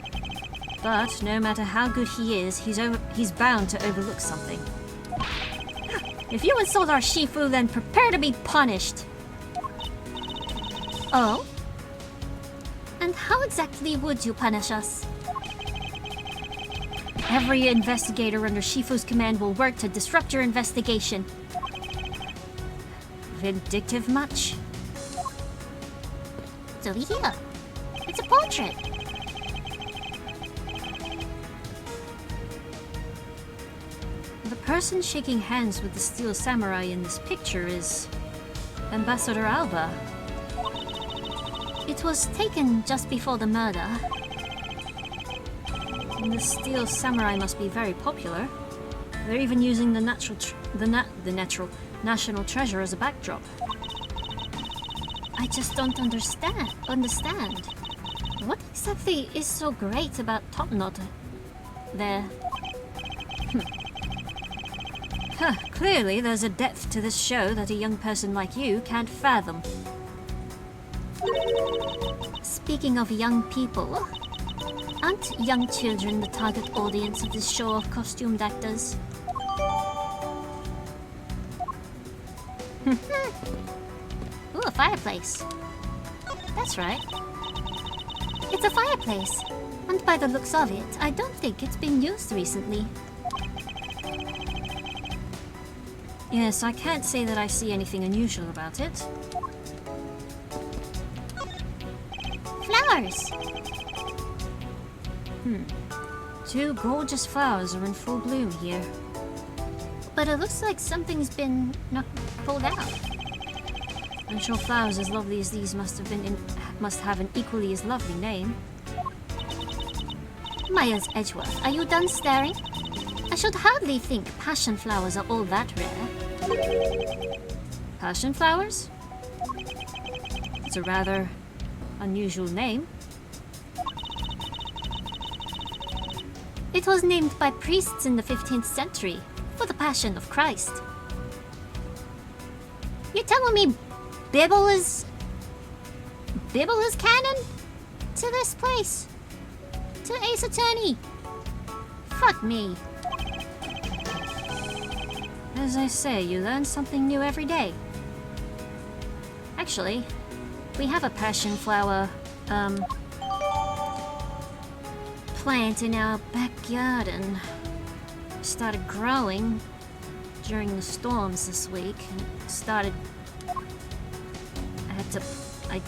But no matter how good he is, he's bound to overlook something. If you insult our Shifu, then prepare to be punished. Oh? And how exactly would you punish us? Every investigator under Shifu's command will work to disrupt your investigation. Vindictive much? It's over here. It's a portrait. The person shaking hands with the steel samurai in this picture is Ambassador Alba. It was taken just before the murder. And the steel samurai must be very popular. They're even using the national treasure as a backdrop. I just don't understand. What exactly is so great about Top Knot there? Huh, clearly there's a depth to this show that a young person like you can't fathom. Speaking of young people, aren't young children the target audience of this show of costumed actors? Ooh, a fireplace. That's right. It's a fireplace. And by the looks of it, I don't think it's been used recently. Yes, I can't say that I see anything unusual about it. Flowers! Two gorgeous flowers are in full bloom here. But it looks like something's been pulled out. I'm sure flowers as lovely as these must have an equally as lovely name. Myers Edgeworth, are you done staring? I should hardly think passion flowers are all that rare. Passion flowers? It's a rather unusual name. It was named by priests in the 15th century for the Passion of Christ. You're telling me Bible is canon to this place? To Ace Attorney? Fuck me. As I say, you learn something new every day. Actually, we have a passion flower, plant in our backyard and started growing during the storms this week and started... I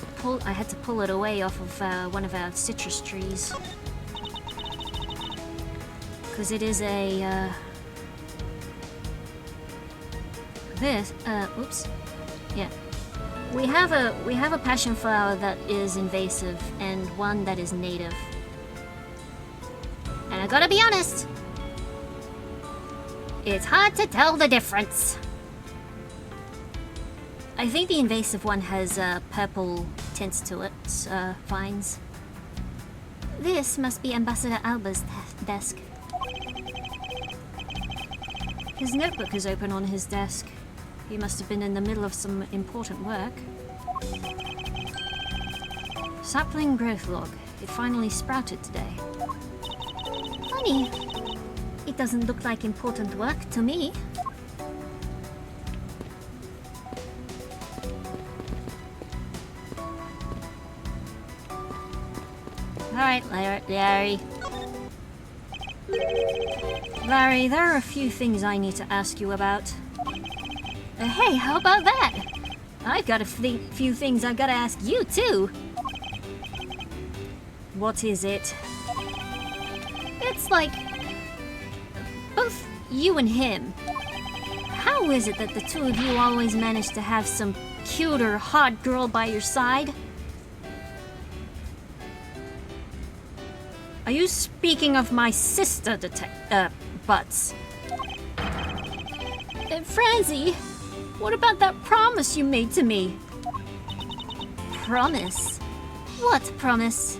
had to pull it away off of one of our citrus trees. Because it is a, oops. Yeah. We have a passion flower that is invasive and one that is native. And I gotta be honest, it's hard to tell the difference. I think the invasive one has purple tints to it, vines. This must be Ambassador Alba's desk. His notebook is open on his desk. He must have been in the middle of some important work. Sapling growth log. It finally sprouted today. Funny. It doesn't look like important work to me. Alright, Larry. Larry, there are a few things I need to ask you about. Hey, how about that? I've got a few things I've got to ask you, too. What is it? It's like... both you and him. How is it that the two of you always manage to have some cute or hot girl by your side? Are you speaking of my sister, Butts? Francie, what about that promise you made to me? promise? What promise?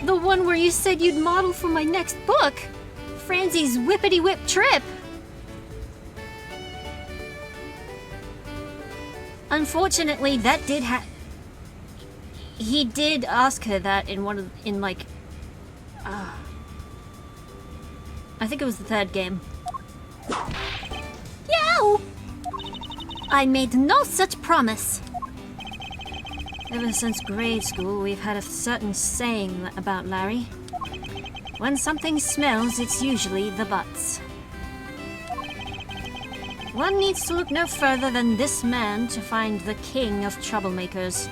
The one where you said you'd model for my next book. Franzie's whippity-whip trip. Unfortunately, that did he did ask her that in I think it was the third game. Yow! I made no such promise. Ever since grade school, we've had a certain saying about Larry. When something smells, it's usually the butts. One needs to look no further than this man to find the king of troublemakers.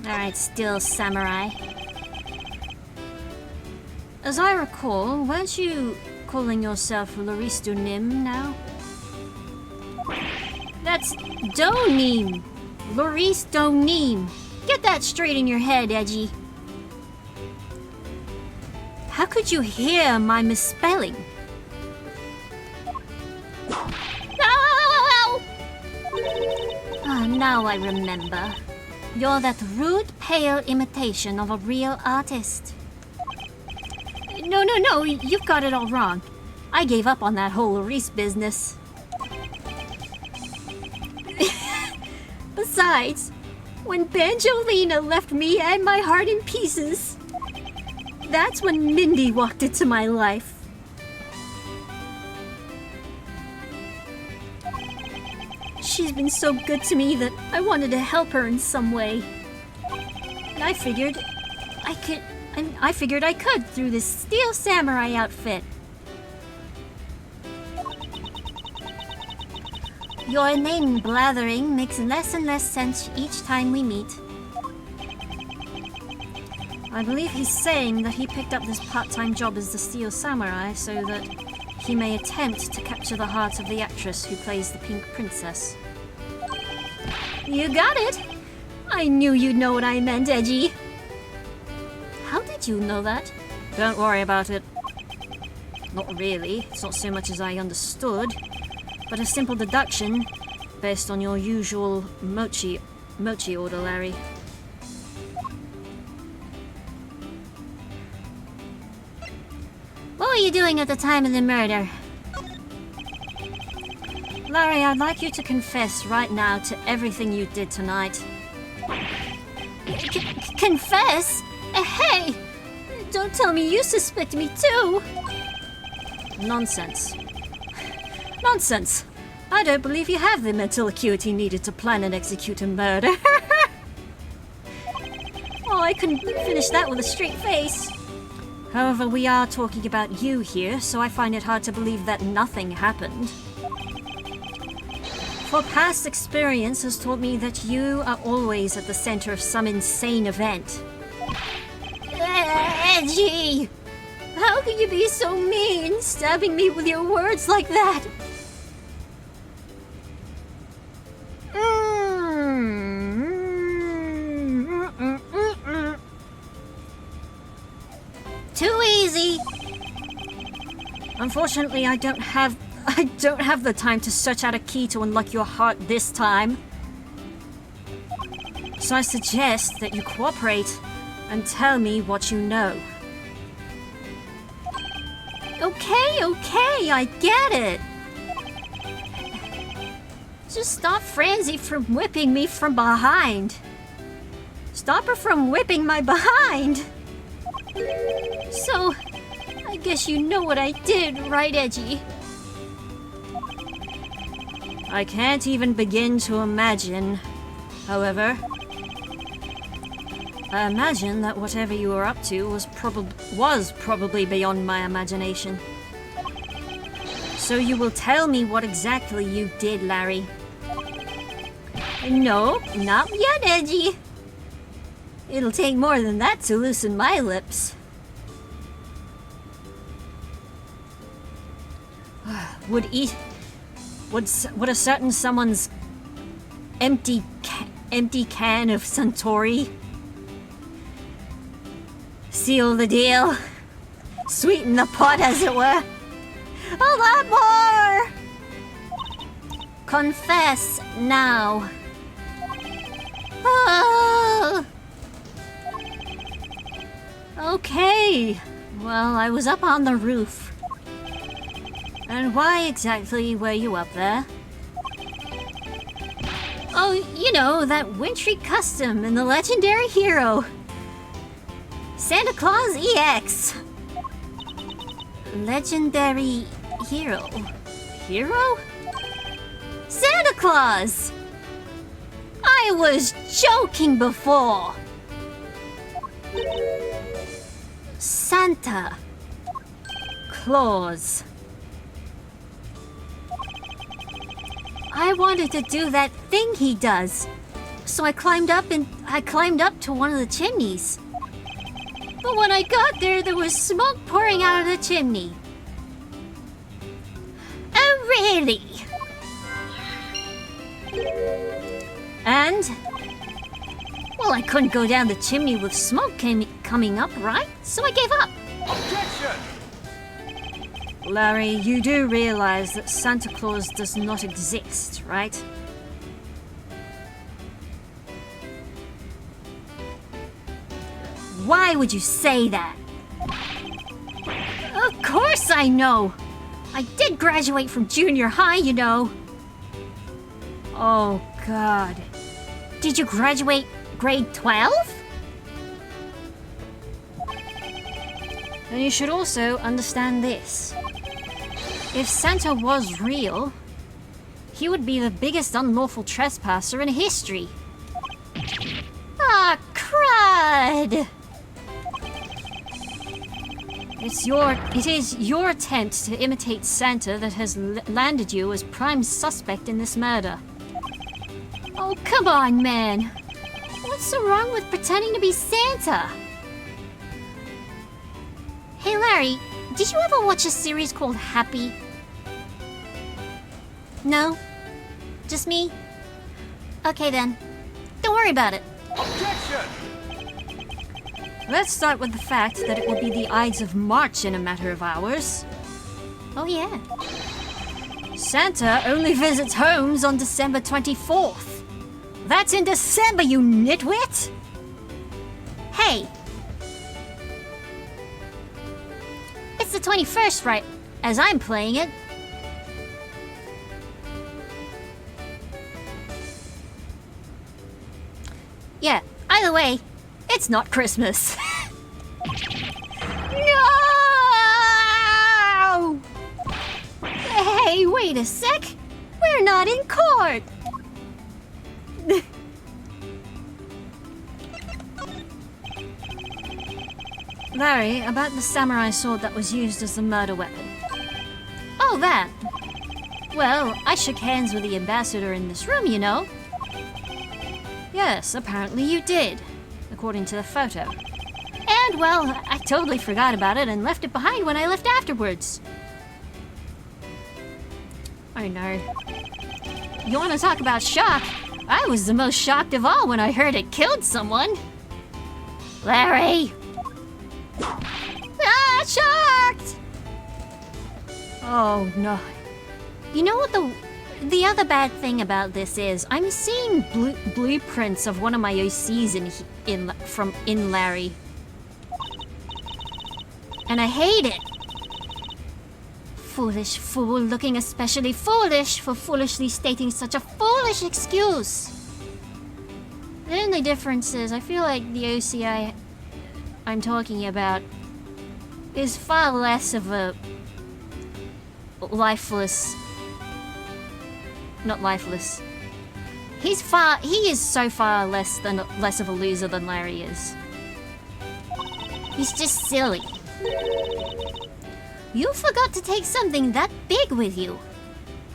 Alright, still samurai. As I recall, weren't you calling yourself Laristo Nim now? That's Donim. Loris Donim. Get that straight in your head, Edgy. How could you hear my misspelling? Ow! Ah, now I remember. You're that rude, pale imitation of a real artist. No, you've got it all wrong. I gave up on that whole Reese business. Besides, when Banjolina left me and my heart in pieces, that's when Mindy walked into my life. She's been so good to me that I wanted to help her in some way. And I figured I could through this steel samurai outfit. Your name blathering makes less and less sense each time we meet. I believe he's saying that he picked up this part-time job as the steel samurai so that he may attempt to capture the heart of the actress who plays the Pink Princess. You got it! I knew you'd know what I meant, Edgy. How did you know that? Don't worry about it. Not really. It's not so much as I understood, but a simple deduction based on your usual mochi order, Larry. What were you doing at the time of the murder? Larry, I'd like you to confess right now to everything you did tonight. Confess? Hey! Don't tell me you suspect me too! Nonsense. Nonsense! I don't believe you have the mental acuity needed to plan and execute a murder. Oh, I couldn't finish that with a straight face. However, we are talking about you here, so I find it hard to believe that nothing happened. For past experience has taught me that you are always at the center of some insane event. Edgy! How can you be so mean, stabbing me with your words like that? Too easy. Unfortunately, I don't have the time to search out a key to unlock your heart this time. So I suggest that you cooperate and tell me what you know. Okay, I get it. Just stop Francie from whipping me from behind. Stop her from whipping my behind. So, I guess you know what I did, right, Edgy? I can't even begin to imagine. However, I imagine that whatever you were up to was probably beyond my imagination. So you will tell me what exactly you did, Larry. No, not yet, Edgy. It'll take more than that to loosen my lips. Would a certain someone's empty can of Suntory seal the deal? Sweeten the pot, as it were? A lot more! Confess now. Oh. Okay. Well, I was up on the roof. And why exactly were you up there? Oh, you know, that wintry custom in the legendary hero. Santa Claus EX. Legendary hero. Hero? Santa Claus! I was joking before. Santa Claus. I wanted to do that thing he does. So I climbed up to one of the chimneys. But when I got there, there was smoke pouring out of the chimney. Oh, really? And? Well, I couldn't go down the chimney with smoke coming up, right? So I gave up. Objection! Larry, you do realize that Santa Claus does not exist, right? Why would you say that? Of course I know! I did graduate from junior high, you know. Oh, God. Did you graduate grade 12? And you should also understand this. If Santa was real, he would be the biggest unlawful trespasser in history. Ah, crud! It is your attempt to imitate Santa that has landed you as prime suspect in this murder. Oh, come on, man. What's so wrong with pretending to be Santa? Hey, Larry, did you ever watch a series called Happy? No? Just me? Okay then. Don't worry about it. Objection! Let's start with the fact that it will be the Ides of March in a matter of hours. Oh yeah. Santa only visits homes on December 24th. That's in December, you nitwit! Hey! It's the 21st, right? As I'm playing it. Yeah, either way, it's not Christmas. No! Hey, wait a sec. We're not in court. Larry, about the samurai sword that was used as the murder weapon. Oh, that. Well, I shook hands with the ambassador in this room, you know. Yes, apparently you did, according to the photo. And, well, I totally forgot about it and left it behind when I left afterwards. Oh no. You want to talk about shock? I was the most shocked of all when I heard it killed someone. Larry! Ah, shocked! Oh no. You know what the other bad thing about this is? I'm seeing blueprints of one of my OCs in Larry. And I hate it. Foolish fool, looking especially foolish for foolishly stating such a foolish excuse. The only difference is I feel like the OCI I'm talking about is far less of a lifeless. Not lifeless. He is so far less of a loser than Larry is. He's just silly. You forgot to take something that big with you.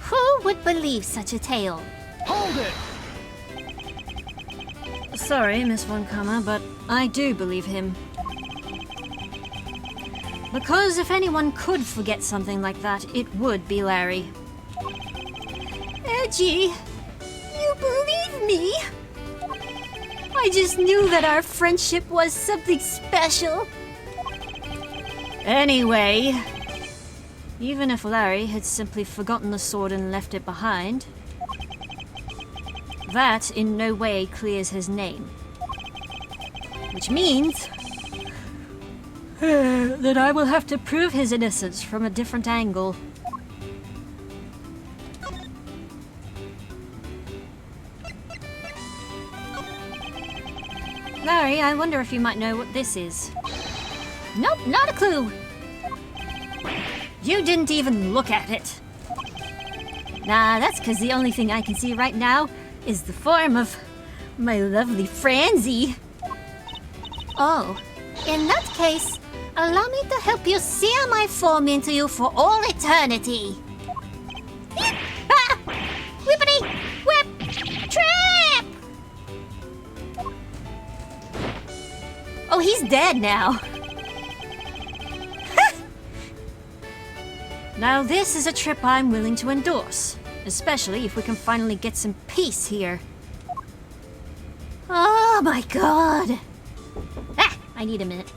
Who would believe such a tale? Hold it! Sorry, Miss Von Kammer, but I do believe him. Because if anyone could forget something like that, it would be Larry. Edgy, you believe me? I just knew that our friendship was something special. Anyway, even if Larry had simply forgotten the sword and left it behind, that in no way clears his name. Which means that I will have to prove his innocence from a different angle. Larry, I wonder if you might know what this is. Nope, not a clue. You didn't even look at it. Nah, that's because the only thing I can see right now is the form of my lovely Franzi. Oh, in that case, allow me to help you sear my form into you for all eternity. Ah! Whippity! Whip! Trap! Oh, he's dead now. Now this is a trip I'm willing to endorse, especially if we can finally get some peace here. Oh my god! Ah! I need a minute.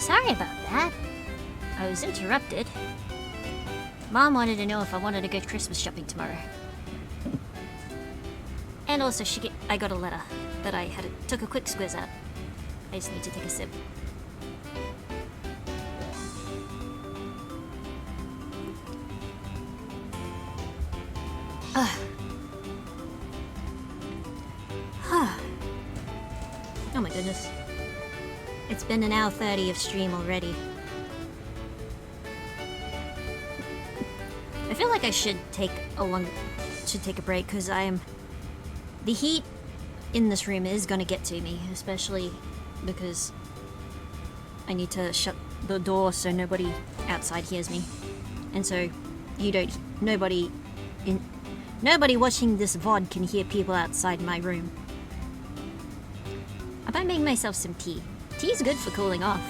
Sorry about that. I was interrupted. Mom wanted to know if I wanted to go Christmas shopping tomorrow. And also, I got a letter that I took a quick squiz at. I just need to take a sip. Oh my goodness. It's been an hour 30 of stream already. I feel like I should take a break because the heat in this room is gonna get to me, especially because I need to shut the door so nobody outside hears me. And so nobody watching this VOD can hear people outside my room. I might make myself some tea. Tea's good for cooling off.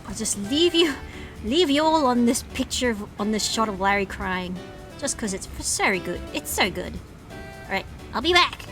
I'll just leave you all on this picture on this shot of Larry crying, just because it's so good. It's so good. All right, I'll be back.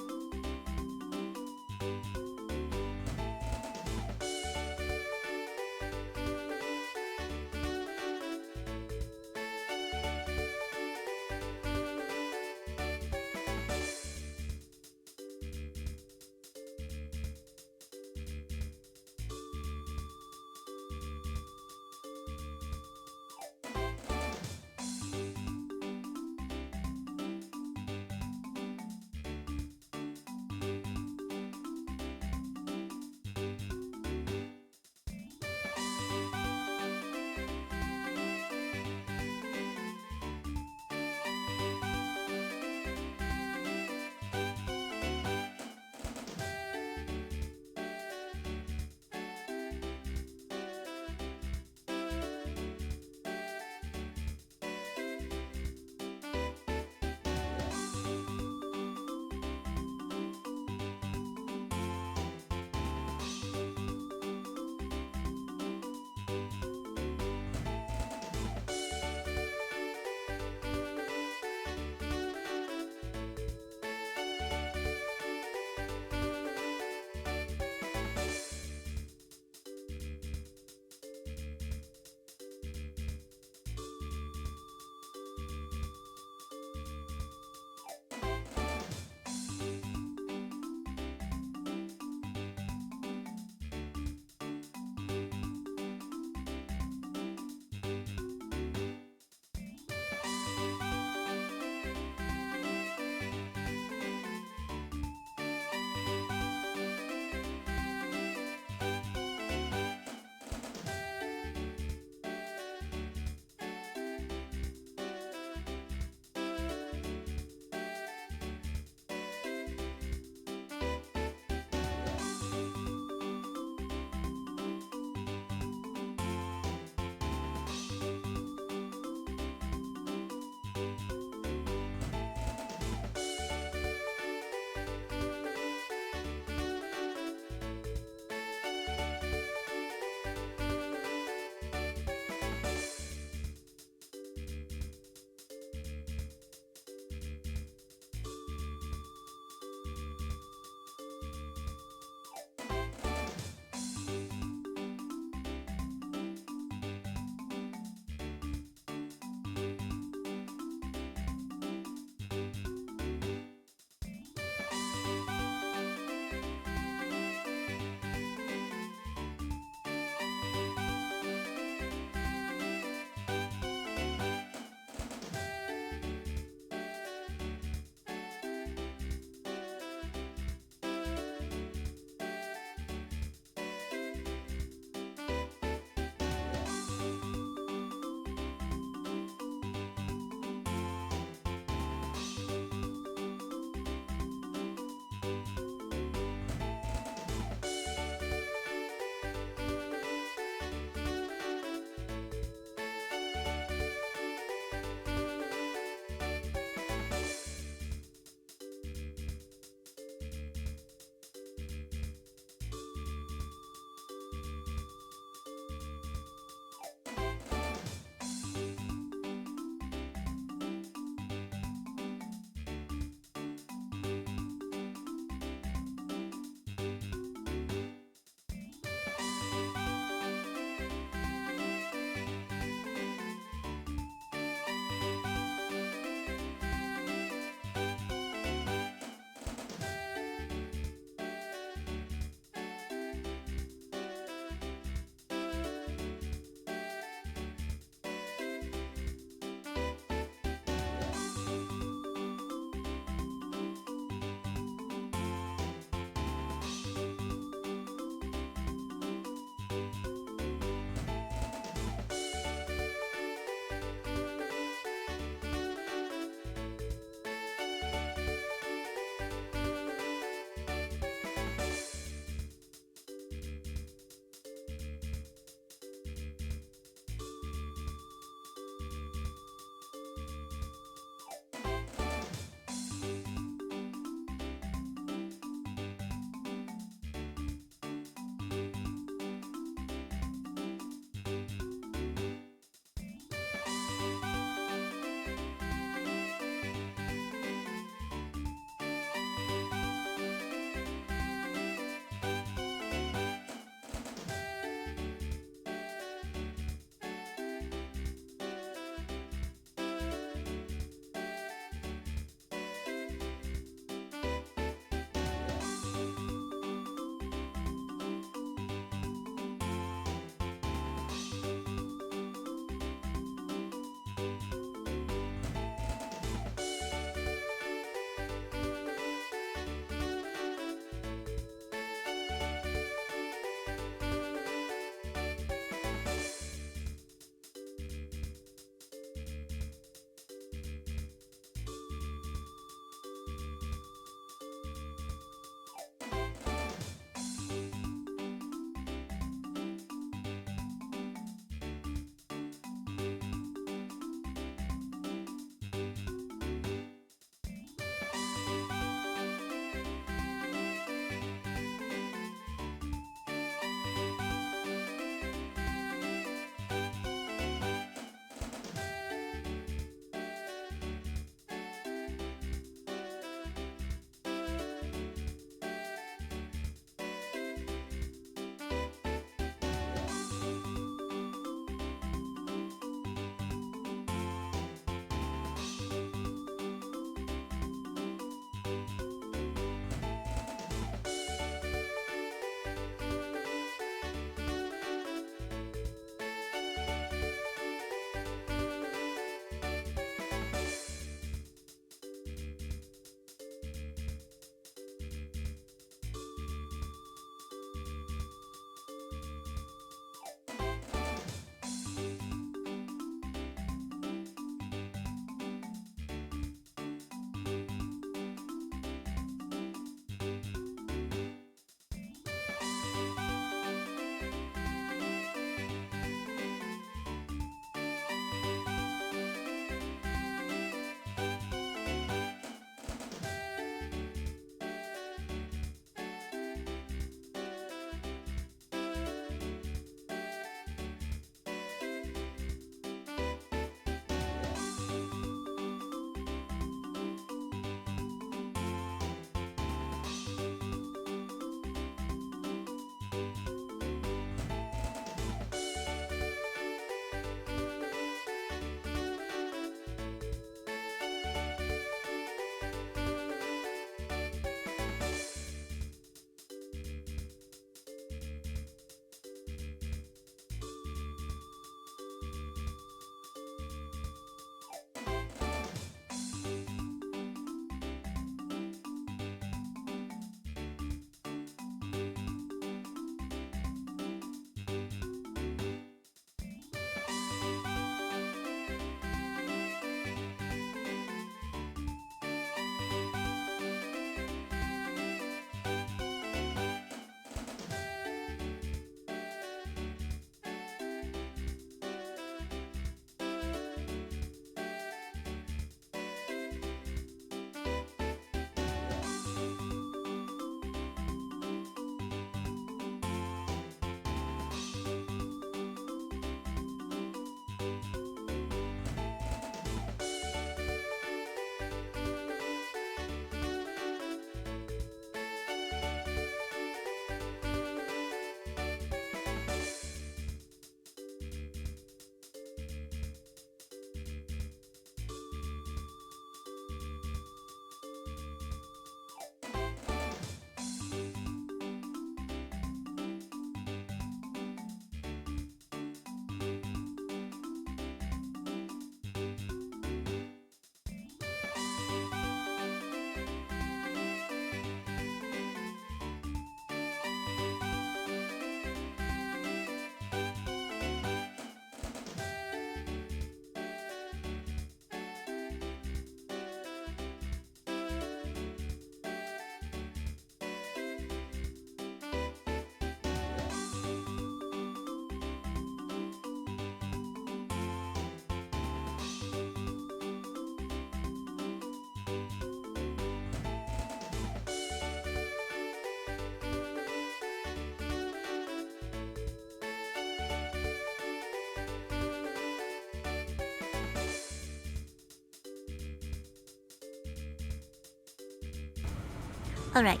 Alright.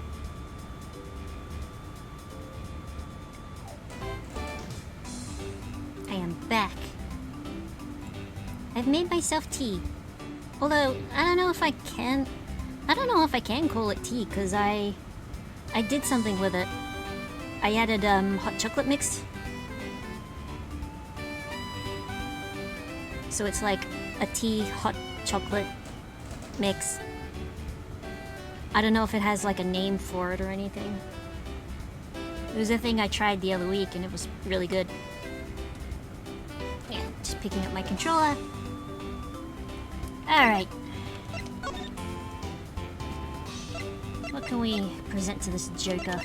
I am back. I've made myself tea. Although, I don't know if I can call it tea, because I did something with it. I added hot chocolate mix. So it's like a tea hot chocolate mix. I don't know if it has like a name for it or anything. It was a thing I tried the other week and it was really good. Yeah, just picking up my controller. Alright. What can we present to this joker?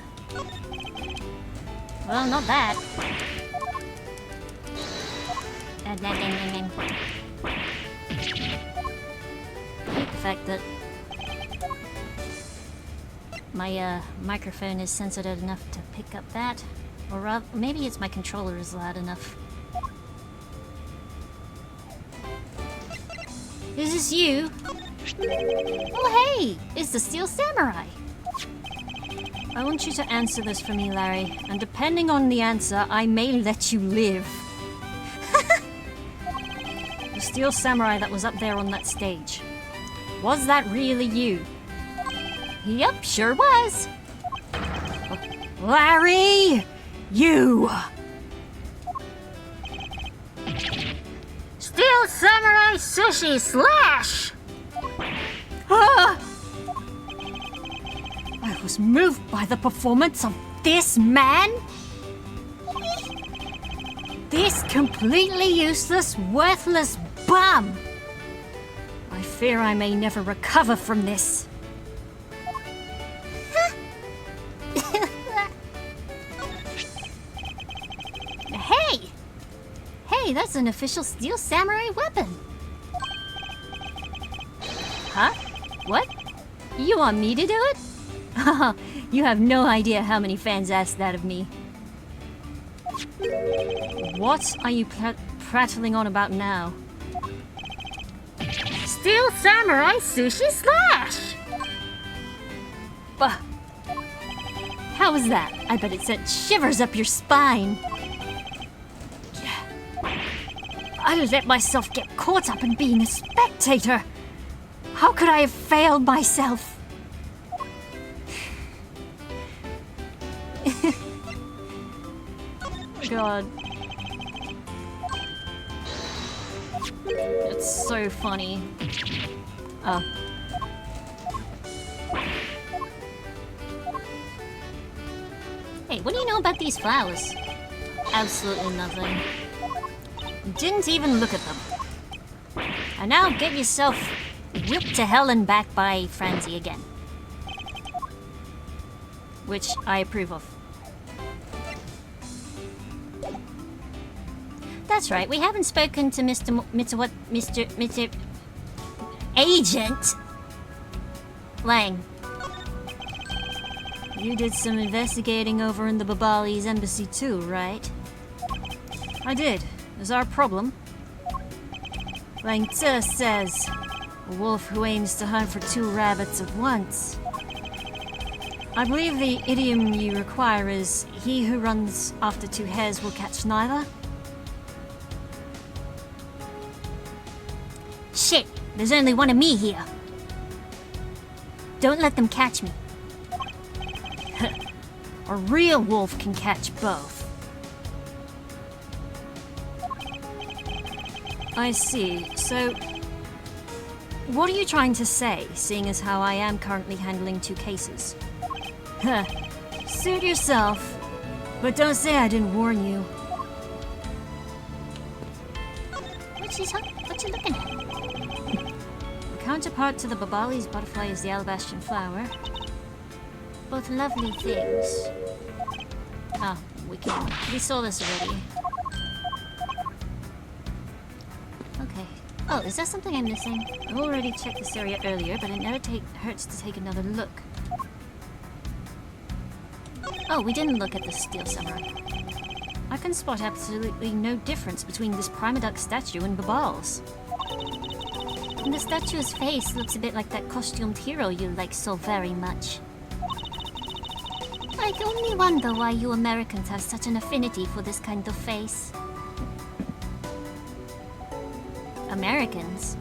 Well, not that. I hate the fact that my microphone is sensitive enough to pick up that. Or rather, maybe it's my controller is loud enough. Is this you? Oh hey! It's the Steel Samurai! I want you to answer this for me, Larry, and depending on the answer, I may let you live. The Steel Samurai that was up there on that stage. Was that really you? Yep, sure was. Larry! You! Steel Samurai Sushi Slash! Ah! I was moved by the performance of this man? This completely useless, worthless bum! I fear I may never recover from this. Hey! Hey, that's an official Steel Samurai weapon! Huh? What? You want me to do it? You have no idea how many fans asked that of me. What are you prattling on about now? Steel Samurai Sushi Slash! Bah! How was that? I bet it sent shivers up your spine. I let myself get caught up in being a spectator. How could I have failed myself? God. It's so funny. Oh. Hey, what do you know about these flowers? Absolutely nothing. Didn't even look at them. And now get yourself whipped to hell and back by Franzi again. Which I approve of. That's right, we haven't spoken to Mr. Agent Lang. You did some investigating over in the Babali's embassy too, right? I did. Is our problem? Lang Tse says, a wolf who aims to hunt for 2 rabbits at once. I believe the idiom you require is, he who runs after 2 hares will catch neither? Shit, there's only one of me here. Don't let them catch me. A real wolf can catch both. I see. So, what are you trying to say, seeing as how I am currently handling 2 cases? Suit yourself, but don't say I didn't warn you. What you looking at? The counterpart to the Babali's butterfly is the alabaster flower. Both lovely things. Ah, we saw this already. Okay. Oh, is there something I'm missing? I've already checked this area earlier, but it never hurts to take another look. Oh, we didn't look at the Steel Samurai. I can spot absolutely no difference between this Primaduck statue and Babal's. And the statue's face looks a bit like that costumed hero you like so very much. I only wonder why you Americans have such an affinity for this kind of face. Americans?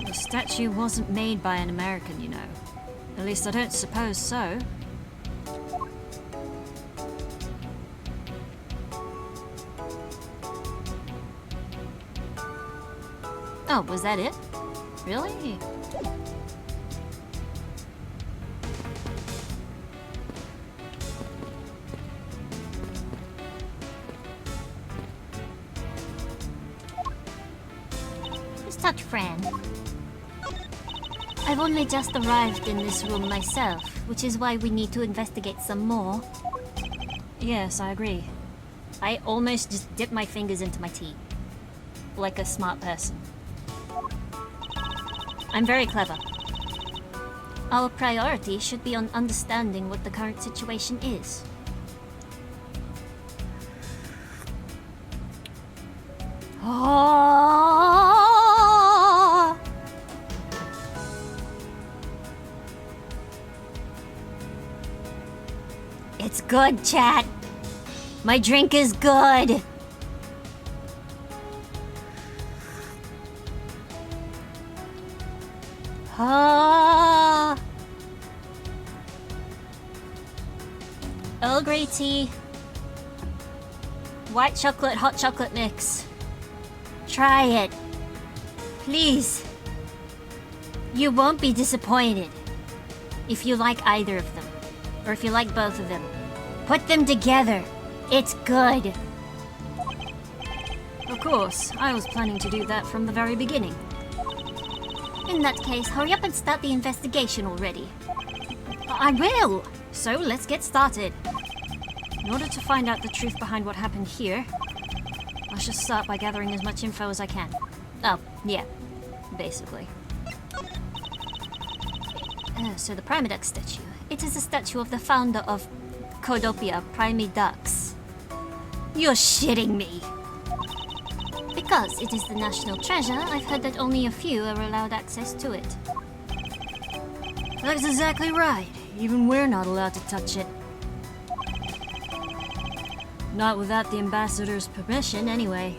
The statue wasn't made by an American, you know. At least I don't suppose so. Oh, was that it? Really? Just touch Fran. I've only just arrived in this room myself, which is why we need to investigate some more. Yes, I agree. I almost just dipped my fingers into my tea. Like a smart person. I'm very clever. Our priority should be on understanding what the current situation is. Oh! It's good, chat. My drink is good. Ah. Earl Grey tea. White chocolate, hot chocolate mix. Try it. Please. You won't be disappointed. If you like either of them. Or if you like both of them. Put them together. It's good. Of course, I was planning to do that from the very beginning. In that case, hurry up and start the investigation already. I will! So let's get started. In order to find out the truth behind what happened here, I should start by gathering as much info as I can. Oh, yeah. Basically. So the Primaduck statue. It is a statue of the founder of Codopia, Primidux. You're shitting me! Because it is the national treasure, I've heard that only a few are allowed access to it. That's exactly right. Even we're not allowed to touch it. Not without the ambassador's permission, anyway.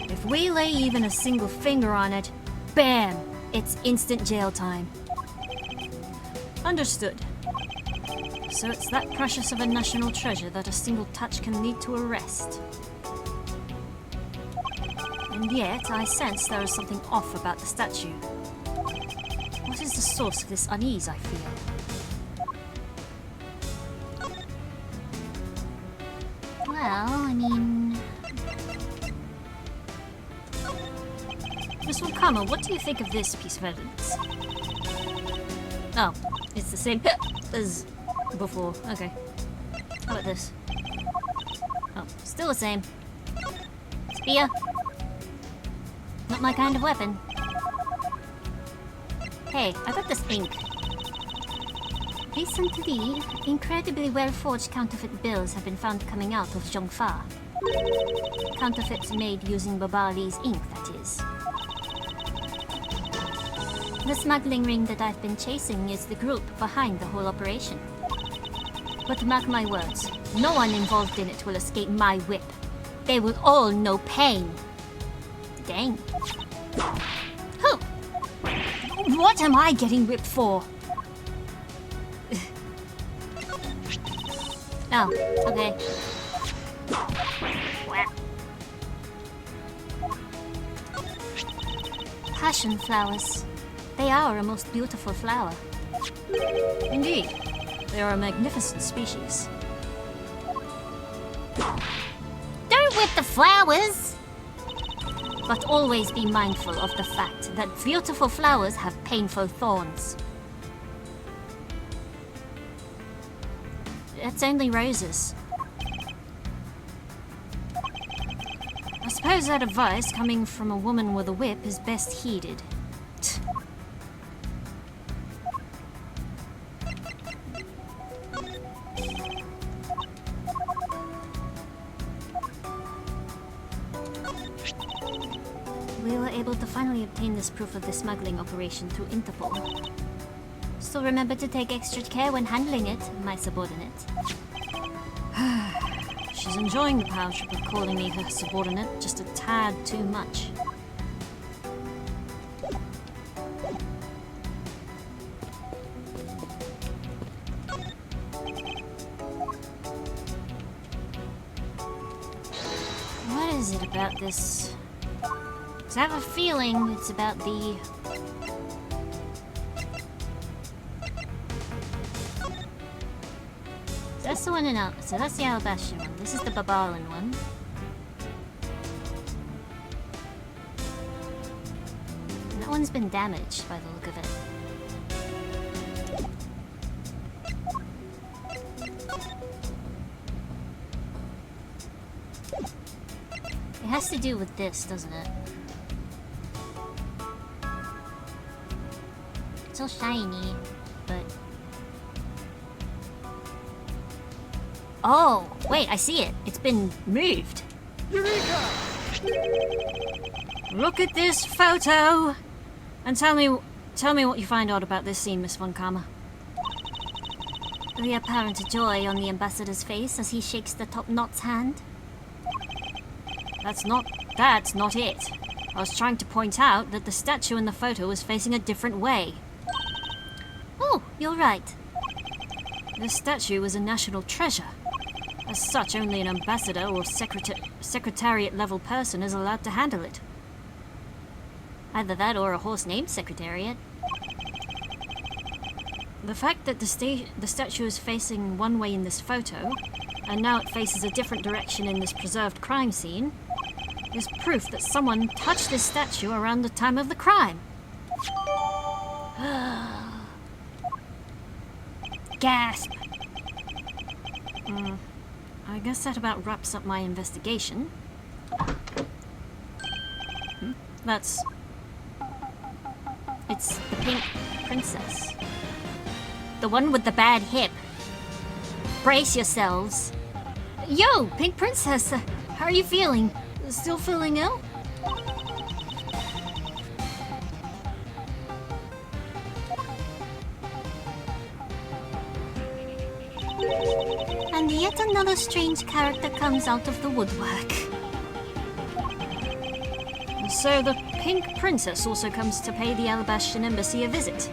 If we lay even a single finger on it, bam! It's instant jail time. Understood. So it's that precious of a national treasure that a single touch can lead to arrest. And yet, I sense there is something off about the statue. What is the source of this unease I feel? Well, I mean... Miss Wakama, what do you think of this piece of evidence? Oh, it's the same as before. Okay. How about this? Oh, still the same. Spear. Not my kind of weapon. Hey, I got this ink. Recently, incredibly well-forged counterfeit bills have been found coming out of Zhongfa. Counterfeits made using Babali's ink, that is. The smuggling ring that I've been chasing is the group behind the whole operation. But mark my words, no one involved in it will escape my whip. They will all know pain. Dang. Huh. What am I getting whipped for? Oh, okay. Passion flowers. They are a most beautiful flower. Indeed. They are a magnificent species. Don't whip the flowers! But always be mindful of the fact that beautiful flowers have painful thorns. It's only roses. I suppose that advice coming from a woman with a whip is best heeded. We were able to finally obtain this proof of the smuggling operation through Interpol. So remember to take extra care when handling it, my subordinate. She's enjoying the power trip of calling me her subordinate just a tad too much. What is it about this So I have a feeling it's about the... So that's the one in so that's the alabaster one. This is the Babalan one. And that one's been damaged by the look of it. It has to do with this, doesn't it? It's all shiny, but... Oh, wait, I see it. It's been moved. Eureka! Look at this photo! And tell me what you find out about this scene, Miss Von Karma. The apparent joy on the ambassador's face as he shakes the top knot's hand. That's not it. I was trying to point out that the statue in the photo was facing a different way. Oh, you're right. This statue was a national treasure. As such, only an ambassador or secretariat-level person is allowed to handle it. Either that or a horse named Secretariat. The fact that the statue is facing one way in this photo, and now it faces a different direction in this preserved crime scene, is proof that someone touched this statue around the time of the crime. Gasp! I guess that about wraps up my investigation. It's the Pink Princess. The one with the bad hip. Brace yourselves. Yo, Pink Princess! How are you feeling? Still feeling ill? And yet another strange character comes out of the woodwork. So the Pink Princess also comes to pay the Alabastian Embassy a visit.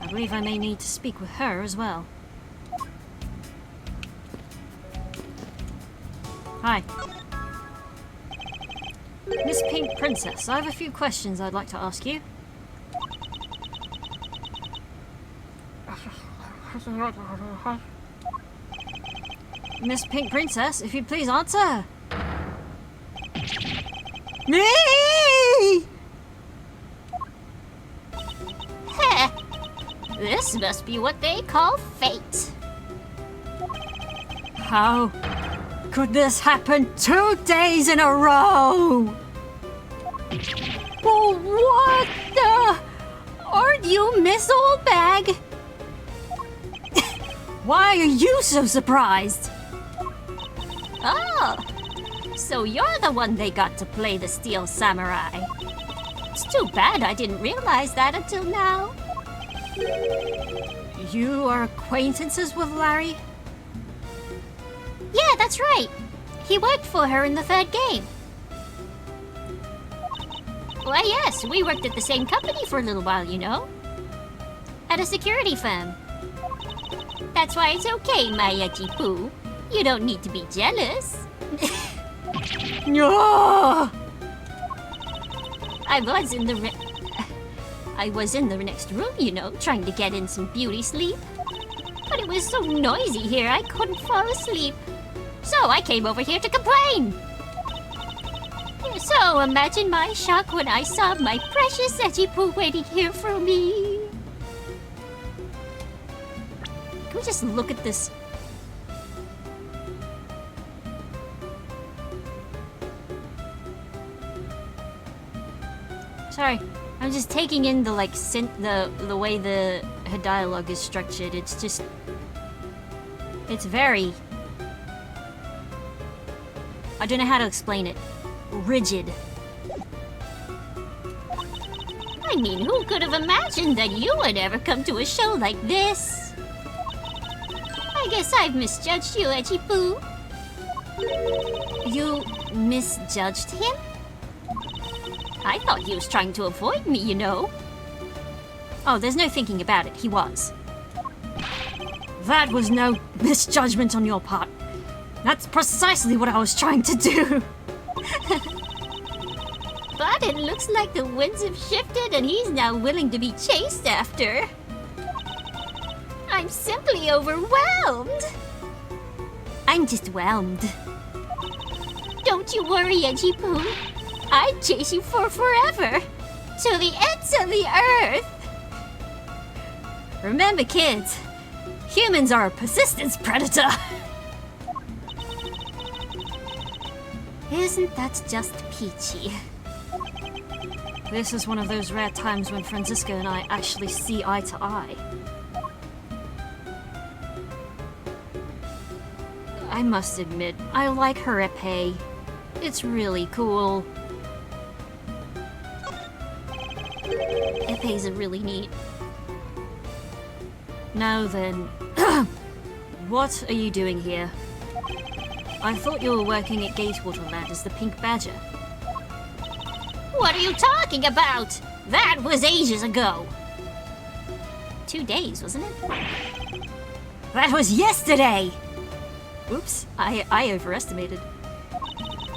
I believe I may need to speak with her as well. Hi. Miss Pink Princess, I have a few questions I'd like to ask you. Miss Pink Princess, if you'd please answer. Me! Heh! This must be what they call fate. How could this happen 2 days in a row? Oh, what the? Aren't you Miss Oldbag? Why are you so surprised? Oh, so you're the one they got to play the Steel Samurai. It's too bad I didn't realize that until now. You are acquaintances with Larry? Yeah, that's right. He worked for her in the third game. Why, yes, we worked at the same company for a little while, you know. At a security firm. That's why it's okay, my Yachi Poo. You don't need to be jealous. No! I was in the next room, you know, trying to get in some beauty sleep. But it was so noisy here, I couldn't fall asleep. So I came over here to complain. So imagine my shock when I saw my precious Echipu waiting here for me. Can we just look at this? Sorry, I'm just taking in the the way her dialogue is structured. It's just, it's very, I don't know how to explain it. Rigid. I mean, who could have imagined that you would ever come to a show like this? I guess I've misjudged you, Echipu. You misjudged him? I thought he was trying to avoid me, you know. Oh, there's no thinking about it. He was. That was no misjudgment on your part. That's precisely what I was trying to do. But it looks like the winds have shifted and he's now willing to be chased after. I'm simply overwhelmed. I'm just whelmed. Don't you worry, Edgy Poo. I'd chase you for forever. To the ends of the earth. Remember, kids, humans are a persistence predator. Isn't that just peachy? This is one of those rare times when Franziska and I actually see eye to eye. I must admit, I like her epee. It's really cool. Epees are really neat. Now then, what are you doing here? I thought you were working at Gatewaterland as the Pink Badger. What are you talking about? That was ages ago. 2 days, wasn't it? That was yesterday! Oops, I overestimated.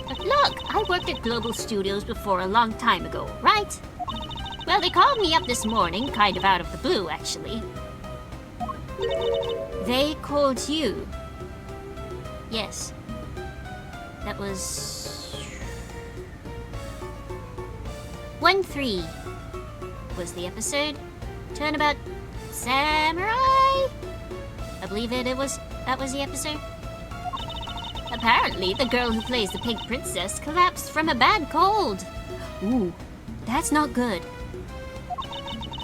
Look, I worked at Global Studios before a long time ago, right? Well, they called me up this morning, kind of out of the blue, actually. They called you? Yes. That was... 1-3 was the episode. Turnabout Samurai? I believe that was the episode. Apparently, the girl who plays the Pink Princess collapsed from a bad cold. Ooh, that's not good.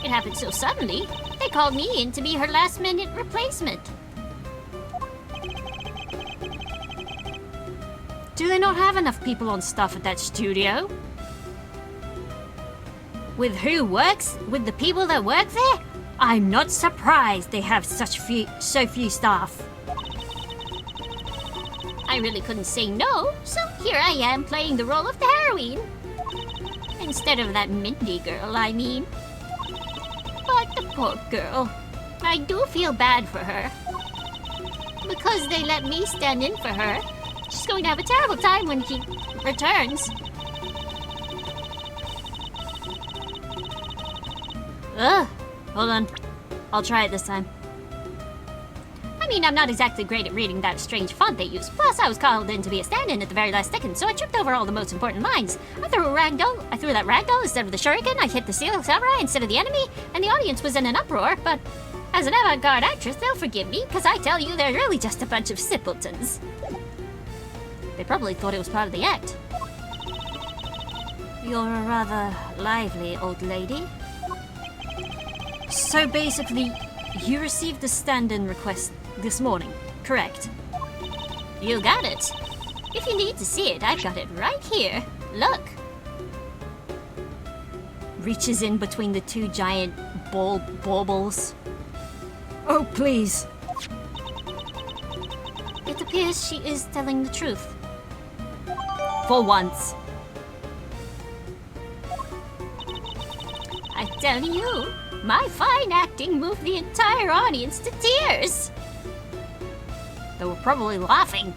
It happened so suddenly, they called me in to be her last-minute replacement. Do they not have enough people on staff at that studio? With who works? With the people that work there? I'm not surprised they have so few staff. I really couldn't say no, so here I am playing the role of the heroine. Instead of that Mindy girl, I mean. But the poor girl. I do feel bad for her. Because they let me stand in for her, she's going to have a terrible time when she returns. Ugh, hold on. I'll try it this time. I mean, I'm not exactly great at reading that strange font they use. Plus, I was called in to be a stand-in at the very last second, so I tripped over all the most important lines. I threw that ragdoll instead of the shuriken, I hit the seal samurai instead of the enemy, and the audience was in an uproar, but as an avant-garde actress, they'll forgive me, because I tell you, they're really just a bunch of simpletons. They probably thought it was part of the act. You're a rather lively old lady. So basically, you received the stand-in request this morning, correct? You got it. If you need to see it, I've got it right here. Look. Reaches in between the two giant baubles. Oh, please. It appears she is telling the truth. For once. I tell you, my fine acting moved the entire audience to tears. They were probably laughing.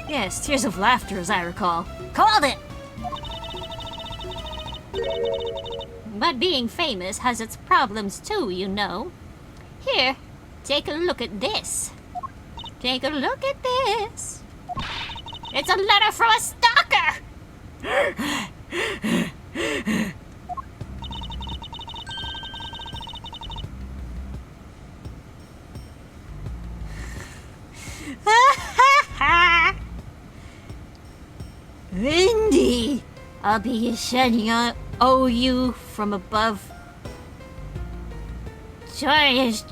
Yes, tears of laughter, as I recall. Called it! But being famous has its problems too, you know. Here, take a look at this. Take a look at this. It's a letter from a stalker! Vindy! I'll be shedding you from above. Joyous.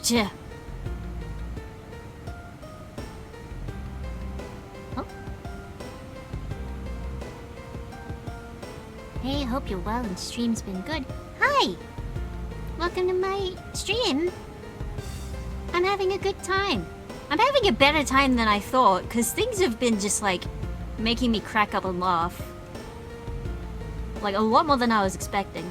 Hey, hope you're well and stream's been good. Hi! Welcome to my stream. I'm having a good time. I'm having a better time than I thought, because things have been just like making me crack up and laugh. Like a lot more than I was expecting.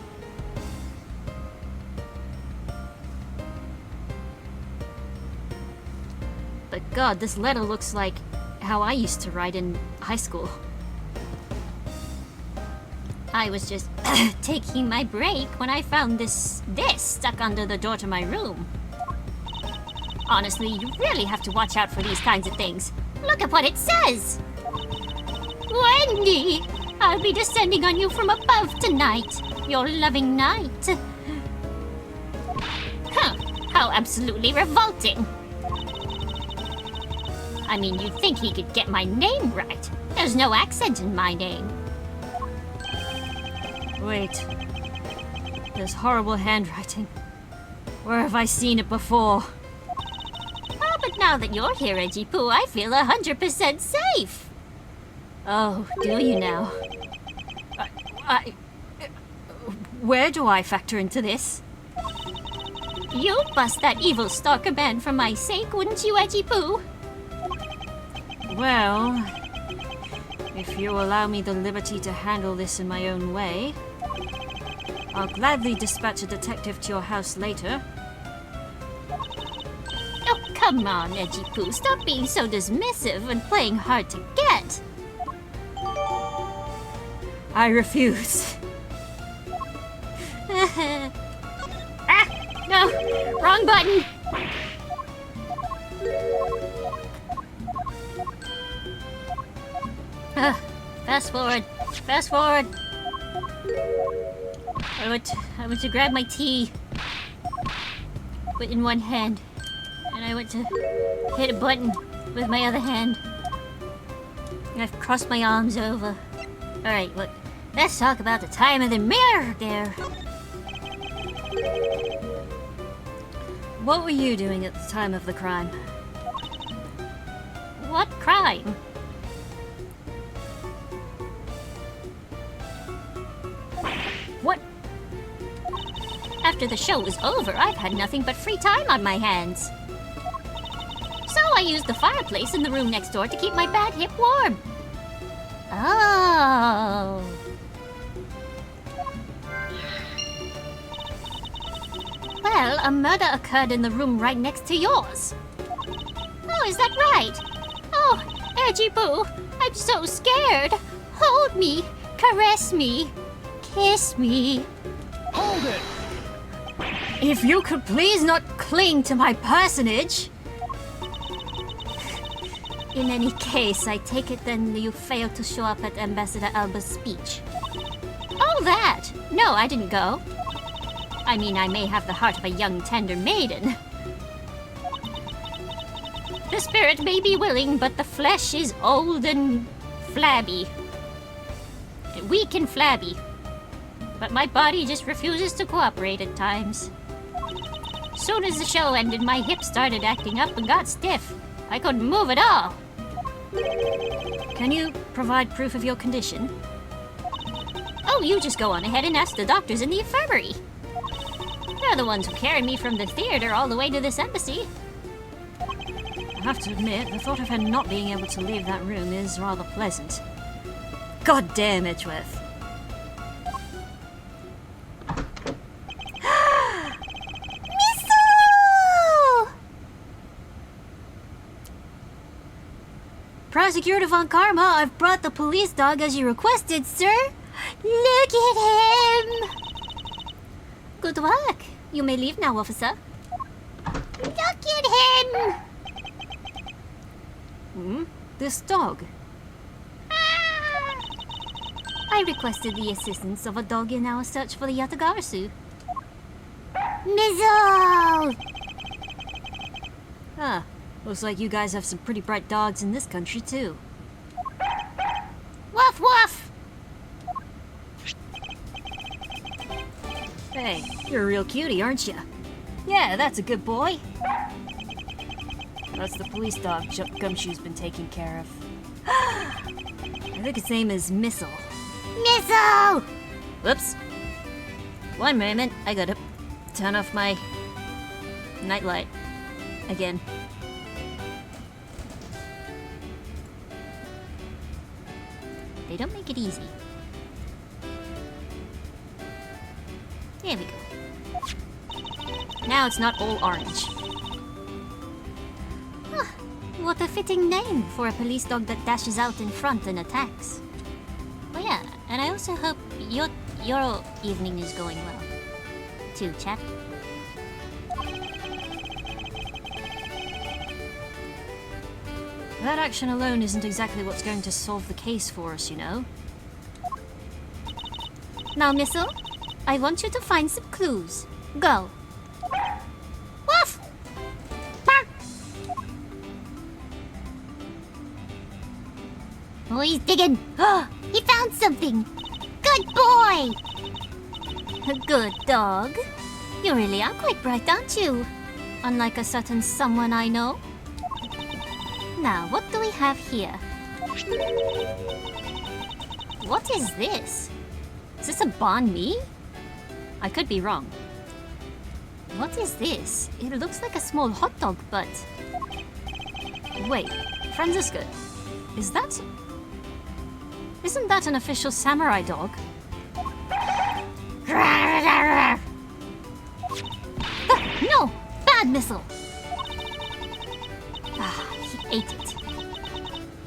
But God, this letter looks like how I used to write in high school. I was just taking my break when I found this stuck under the door to my room. Honestly, you really have to watch out for these kinds of things. Look at what it says! Wendy! I'll be descending on you from above tonight. Your loving knight. Huh, how absolutely revolting. I mean, you'd think he could get my name right. There's no accent in my name. Wait. There's horrible handwriting. Where have I seen it before? Oh, but now that you're here, Edgy Poo, I feel 100% safe. Oh, do you now? Where do I factor into this? You'd bust that evil stalker man for my sake, wouldn't you, Edgy Poo? Well, if you allow me the liberty to handle this in my own way, I'll gladly dispatch a detective to your house later. Oh, come on, Edgy Poo. Stop being so dismissive and playing hard to get. I refuse. Ah! No! Wrong button! Fast forward. Fast forward. I went to grab my tea in one hand, and I went to hit a button with my other hand. And I've crossed my arms over. Alright, look. Let's talk about the time of the mirror there. What were you doing at the time of the crime? What crime? What? After the show was over, I've had nothing but free time on my hands. So I used the fireplace in the room next door to keep my bad hip warm. Oh. Well, a murder occurred in the room right next to yours. Oh, is that right? Oh, Edgy Boo, I'm so scared. Hold me, caress me, kiss me. Hold it! If you could please not cling to my personage. In any case, I take it then you failed to show up at Ambassador Alba's speech. Oh, that! No, I didn't go. I mean, I may have the heart of a young, tender maiden. The spirit may be willing, but the flesh is old and flabby. Weak and flabby. But my body just refuses to cooperate at times. Soon as the show ended, my hips started acting up and got stiff. I couldn't move at all. Can you provide proof of your condition? Oh, you just go on ahead and ask the doctors in the infirmary. They're the ones who carried me from the theater all the way to this embassy. I have to admit, the thought of her not being able to leave that room is rather pleasant. God damn, Edgeworth. Prosecutor Von Karma, I've brought the police dog as you requested, sir. Look at him! Good work. You may leave now, officer. Look at him! This dog. I requested the assistance of a dog in our search for the Yatagarasu. Mizzle! Ah, looks like you guys have some pretty bright dogs in this country, too. Woof woof! Hey, you're a real cutie, aren't you? Yeah, that's a good boy. That's the police dog Gumshoe's been taking care of. I think its name is Missile. Mizzle! Whoops. One moment, I gotta turn off my nightlight again. They don't make it easy. There we go. Now it's not all orange. Huh, what a fitting name for a police dog that dashes out in front and attacks. Oh yeah, And I also hope your evening is going well. Too, chat. That action alone isn't exactly what's going to solve the case for us, you know. Now, Missile, I want you to find some clues. Go. Woof! Bark! Oh, he's digging. He found something. Good boy! A good dog. You really are quite bright, aren't you? Unlike a certain someone I know. Now, what do we have here? What is this? Is this a banh mi? I could be wrong. What is this? It looks like a small hot dog, but... Wait, Franziska, isn't that an official samurai dog? No! Bad Missile! Ah, he ate it.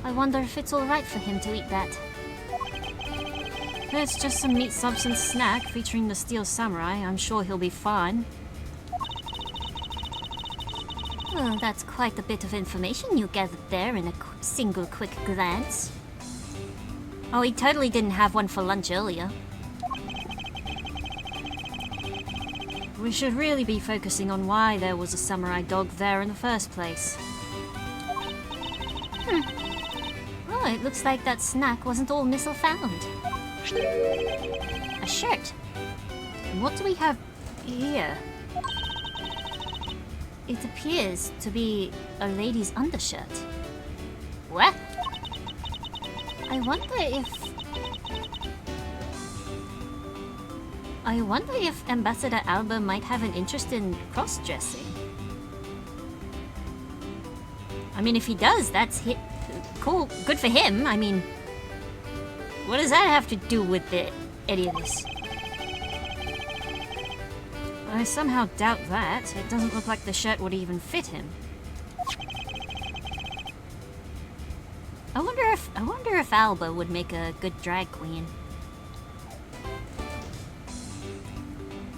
I wonder if it's alright for him to eat that. It's just some meat substance snack featuring the Steel Samurai. I'm sure he'll be fine. Well, that's quite a bit of information you gathered there in a single quick glance. Oh, he totally didn't have one for lunch earlier. We should really be focusing on why there was a samurai dog there in the first place. Oh, it looks like that snack wasn't all Missile found. A shirt. And what do we have here? It appears to be a lady's undershirt. What? I wonder if Ambassador Alba might have an interest in cross-dressing. I mean, if he does, that's cool. Good for him. I mean, what does that have to do with any of this? I somehow doubt that. It doesn't look like the shirt would even fit him. I wonder if Alba would make a good drag queen.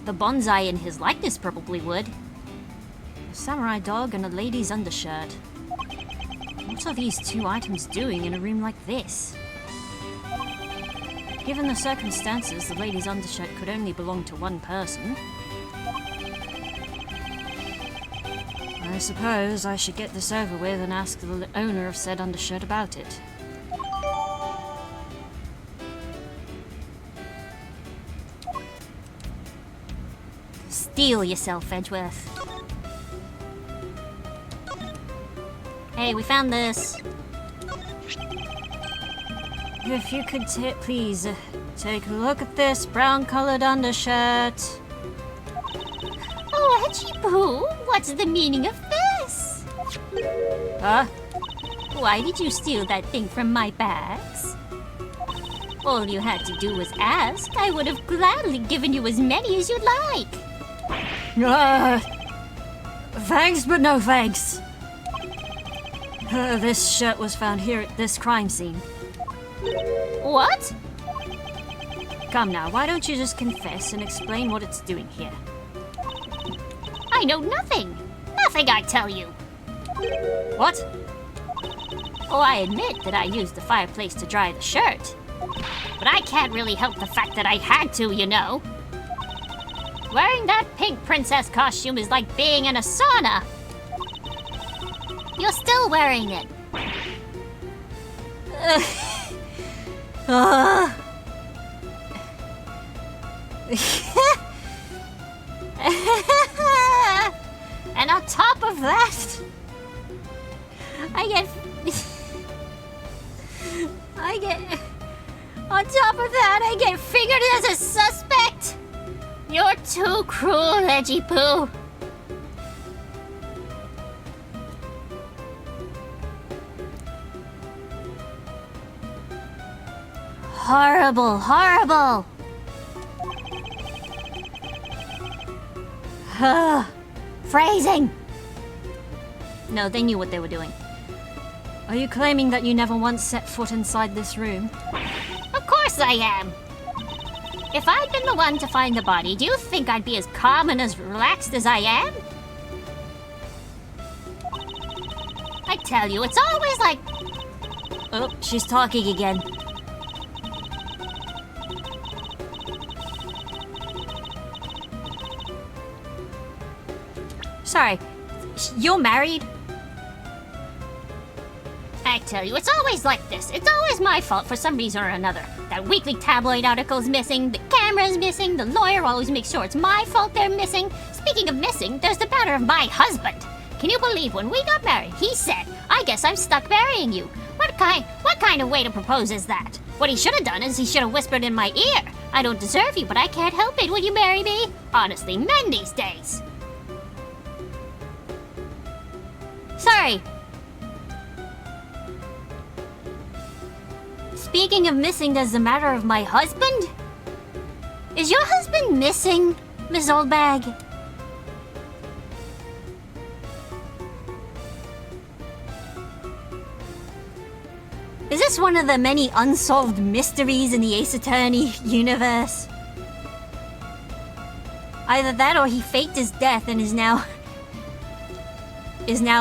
The bonsai in his likeness probably would. A samurai dog and a lady's undershirt. What are these two items doing in a room like this? Given the circumstances, the lady's undershirt could only belong to one person. I suppose I should get this over with and ask the owner of said undershirt about it. Steel yourself, Edgeworth. Hey, we found this. If you could please take a look at this brown-colored undershirt. Oh, Edgy Boo, what's the meaning of this? Huh? Why did you steal that thing from my bags? All you had to do was ask. I would have gladly given you as many as you'd like. Thanks, but no thanks. This shirt was found here at this crime scene. What? Come now, why don't you just confess and explain what it's doing here? I know nothing. Nothing, I tell you. What? Oh, I admit that I used the fireplace to dry the shirt. But I can't really help the fact that I had to, you know. Wearing that pink princess costume is like being in a sauna. You're still wearing it. And on top of that, on top of that, I get figured as a suspect. You're too cruel, Edgy Poo. Horrible, horrible. Phrasing. No, they knew what they were doing. Are you claiming that you never once set foot inside this room? Of course course I am! If I'd been the one to find the body, do you think I'd be as calm and as relaxed as I am? I tell you, it's always like... Oh, she's talking again. Sorry, you're married? I tell you, it's always like this. It's always my fault for some reason or another. That weekly tabloid article's missing, the camera's missing, the lawyer always makes sure it's my fault they're missing. Speaking of missing, there's the matter of my husband. Can you believe when we got married, he said, I guess I'm stuck marrying you. What kind of way to propose is that? What he should have done is he should have whispered in my ear, I don't deserve you, but I can't help it. Will you marry me? Honestly, men these days. Sorry. Speaking of missing, there's the matter of my husband? Is your husband missing, Miss Oldbag? Is this one of the many unsolved mysteries in the Ace Attorney universe? Either that or he faked his death and is now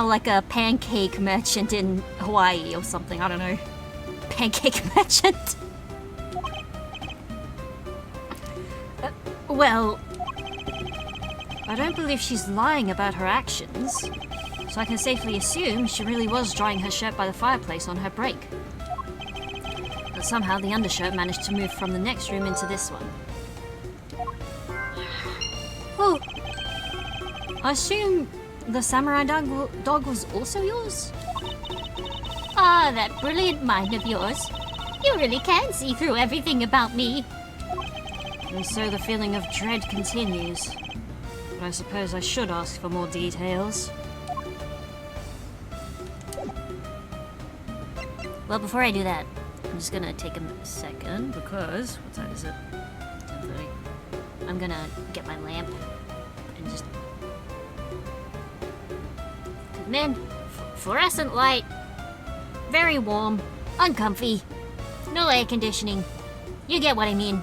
like a pancake merchant in Hawaii or something, I don't know. Pancake merchant? Well, I don't believe she's lying about her actions, so I can safely assume she really was drying her shirt by the fireplace on her break. But somehow the undershirt managed to move from the next room into this one. Oh, I assume the samurai dog was also yours? Ah, that brilliant mind of yours. You really can see through everything about me. And so the feeling of dread continues. But I suppose I should ask for more details. Well, before I do that, I'm just gonna take a second because... What time is it? 10:30. I'm gonna get my lamp and just... Man, fluorescent light. Very warm, uncomfy, no air conditioning. You get what I mean.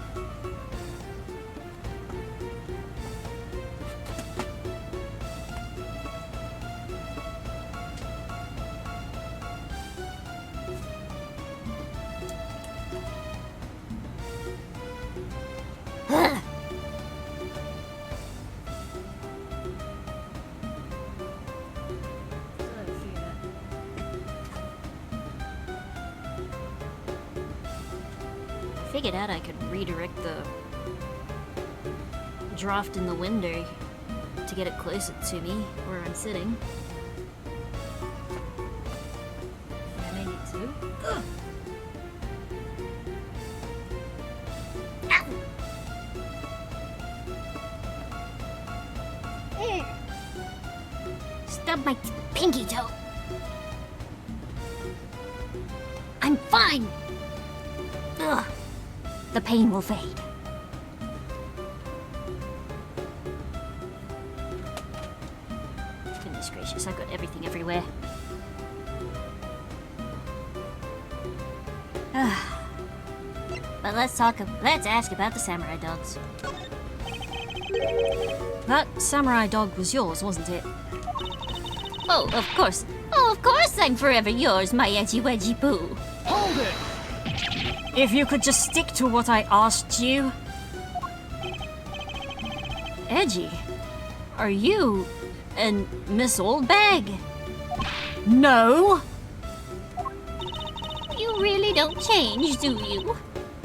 Figured out I could redirect the draft in the window to get it closer to me where I'm sitting. I may need to. Ugh. Ow! Stub my pinky toe. I'm fine. Ugh. The pain will fade. Goodness gracious, I've got everything everywhere. But let's ask about the samurai dogs. That samurai dog was yours, wasn't it? Oh, of course. Oh, of course I'm forever yours, my edgy wedgy boo. Hold it! If you could just stick to what I asked you. Edgy, are you and Miss Oldbag? No! You really don't change, do you?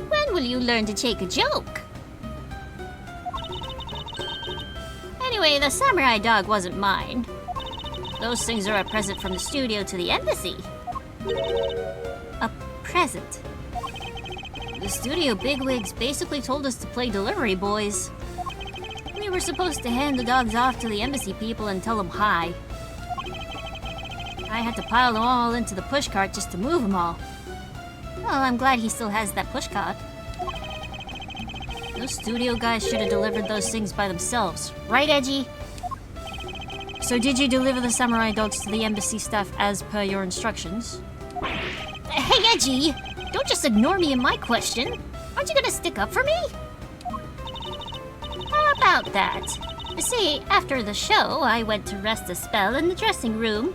When will you learn to take a joke? Anyway, the samurai dog wasn't mine. Those things are a present from the studio to the embassy. A present? The studio bigwigs basically told us to play delivery boys. We were supposed to hand the dogs off to the embassy people and tell them hi. I had to pile them all into the pushcart just to move them all. Well, I'm glad he still has that pushcart. Those studio guys should have delivered those things by themselves. Right, Edgy? So did you deliver the samurai dogs to the embassy staff as per your instructions? Hey, Edgy! Don't just ignore me and my question. Aren't you gonna stick up for me? How about that? You see, after the show, I went to rest a spell in the dressing room.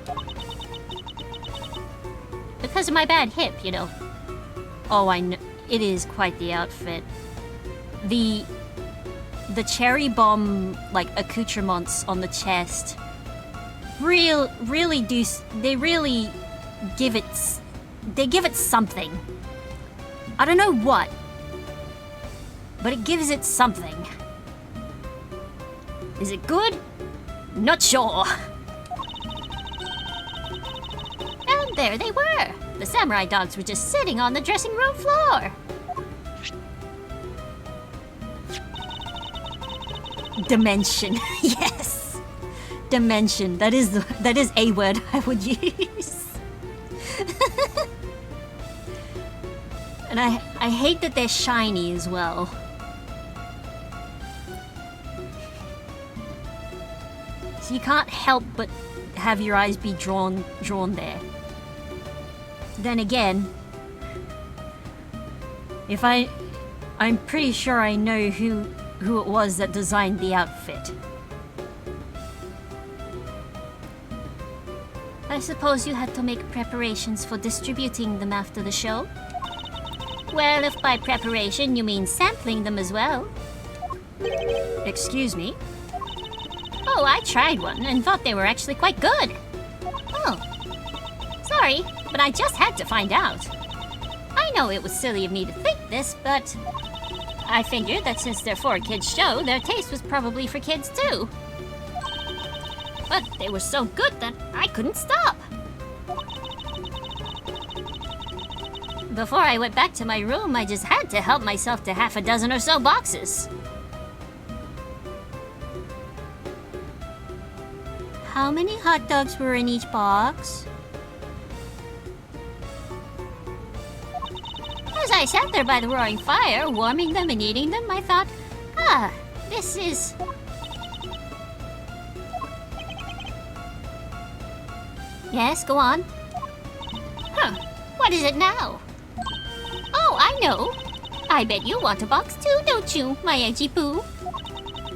Because of my bad hip, you know. Oh, I know. It is quite the outfit. The cherry bomb, like, accoutrements on the chest really give it something. I don't know what, but it gives it something. Is it good? Not sure. And there they were. The samurai dogs were just sitting on the dressing room floor. Dimension. Yes. Dimension. That is a word I would use. And I hate that they're shiny as well. So you can't help but have your eyes be drawn there. Then again, I'm pretty sure I know who it was that designed the outfit. I suppose you had to make preparations for distributing them after the show? Well, if by preparation you mean sampling them as well. Excuse me? Oh, I tried one and thought they were actually quite good. Oh. Sorry, but I just had to find out. I know it was silly of me to think this, but I figured that since they're for a kids' show, their taste was probably for kids too. But they were so good that I couldn't stop. Before I went back to my room, I just had to help myself to half a dozen or so boxes. How many hot dogs were in each box? As I sat there by the roaring fire, warming them and eating them, I thought, this is... Yes, go on. What is it now? Oh, I know. I bet you want a box too, don't you, my edgy poo?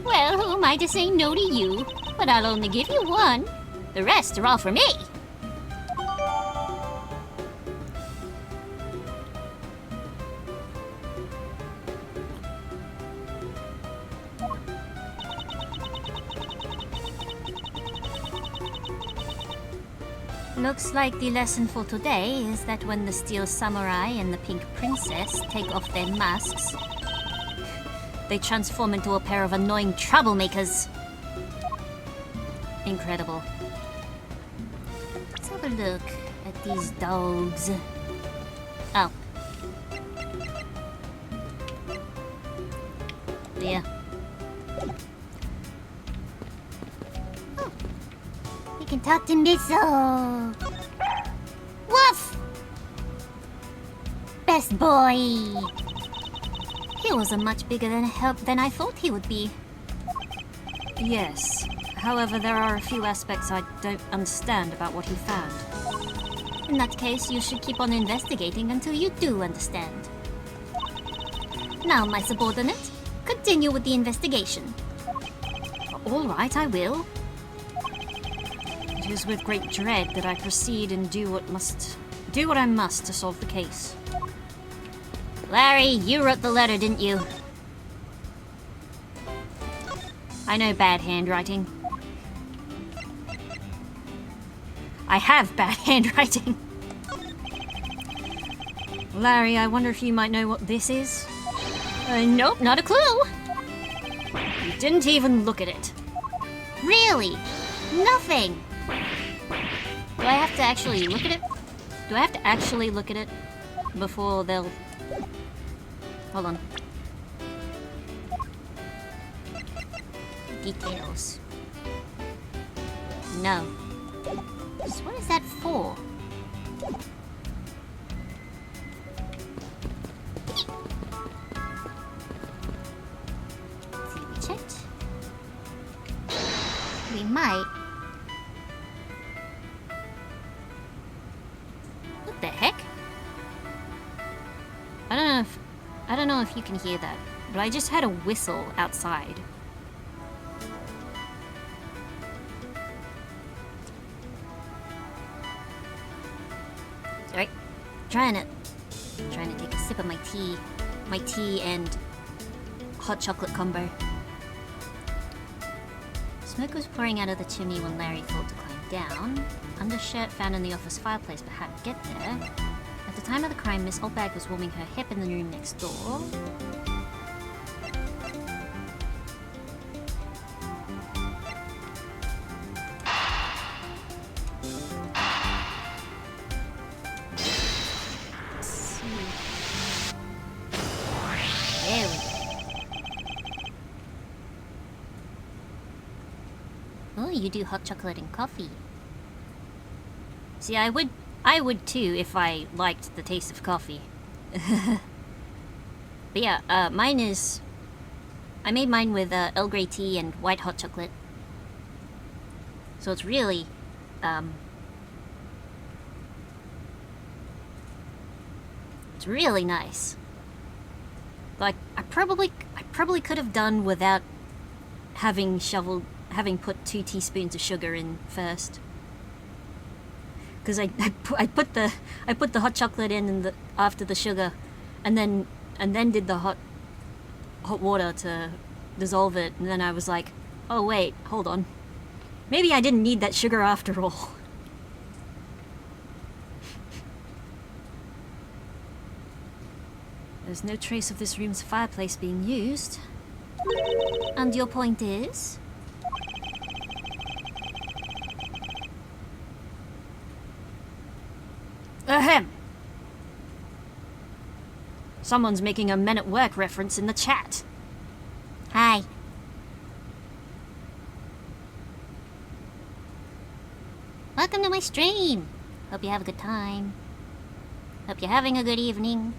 Well, who am I to say no to you? But I'll only give you one. The rest are all for me. Looks like the lesson for today is that when the Steel Samurai and the Pink Princess take off their masks, they transform into a pair of annoying troublemakers. Incredible. Let's have a look at these dogs. Oh. Yeah. Oh. You can talk to Missile. Woof! Best boy. He was a much bigger than I thought he would be. Yes. However, there are a few aspects I don't understand about what he found. In that case, you should keep on investigating until you do understand. Now, my subordinate, continue with the investigation. All right, I will. It is with great dread that I proceed and do what I must to solve the case. Larry, you wrote the letter, didn't you? I know bad handwriting. I have bad handwriting. Larry, I wonder if you might know what this is? Nope, not a clue. You didn't even look at it. Really? Nothing. Do I have to actually look at it? Do I have to actually look at it before they'll... Hold on. Details. No. So what is that for? Let's see, we checked. We might. What the heck? I don't know if you can hear that, but I just had a whistle outside. Alright, trying to take a sip of my tea and hot chocolate combo. Smoke was pouring out of the chimney when Larry thought to climb down. Undershirt found in the office fireplace, but how to get there. At the time of the crime, Miss Oldbag was warming her hip in the room next door. Let's see. There we go. Oh, you do hot chocolate and coffee. See, I would too if I liked the taste of coffee. But yeah, mine is... I made mine with Earl Grey tea and white hot chocolate. So it's really... it's really nice. Like, I probably could have done without having put 2 teaspoons of sugar in first. Because I put the hot chocolate in after the sugar, and then did the hot water to dissolve it, and then I was like, oh wait, hold on, maybe I didn't need that sugar after all. There's no trace of this room's fireplace being used. And your point is? Ahem. Someone's making a Men at Work reference in the chat. Hi. Welcome to my stream. Hope you have a good time. Hope you're having a good evening.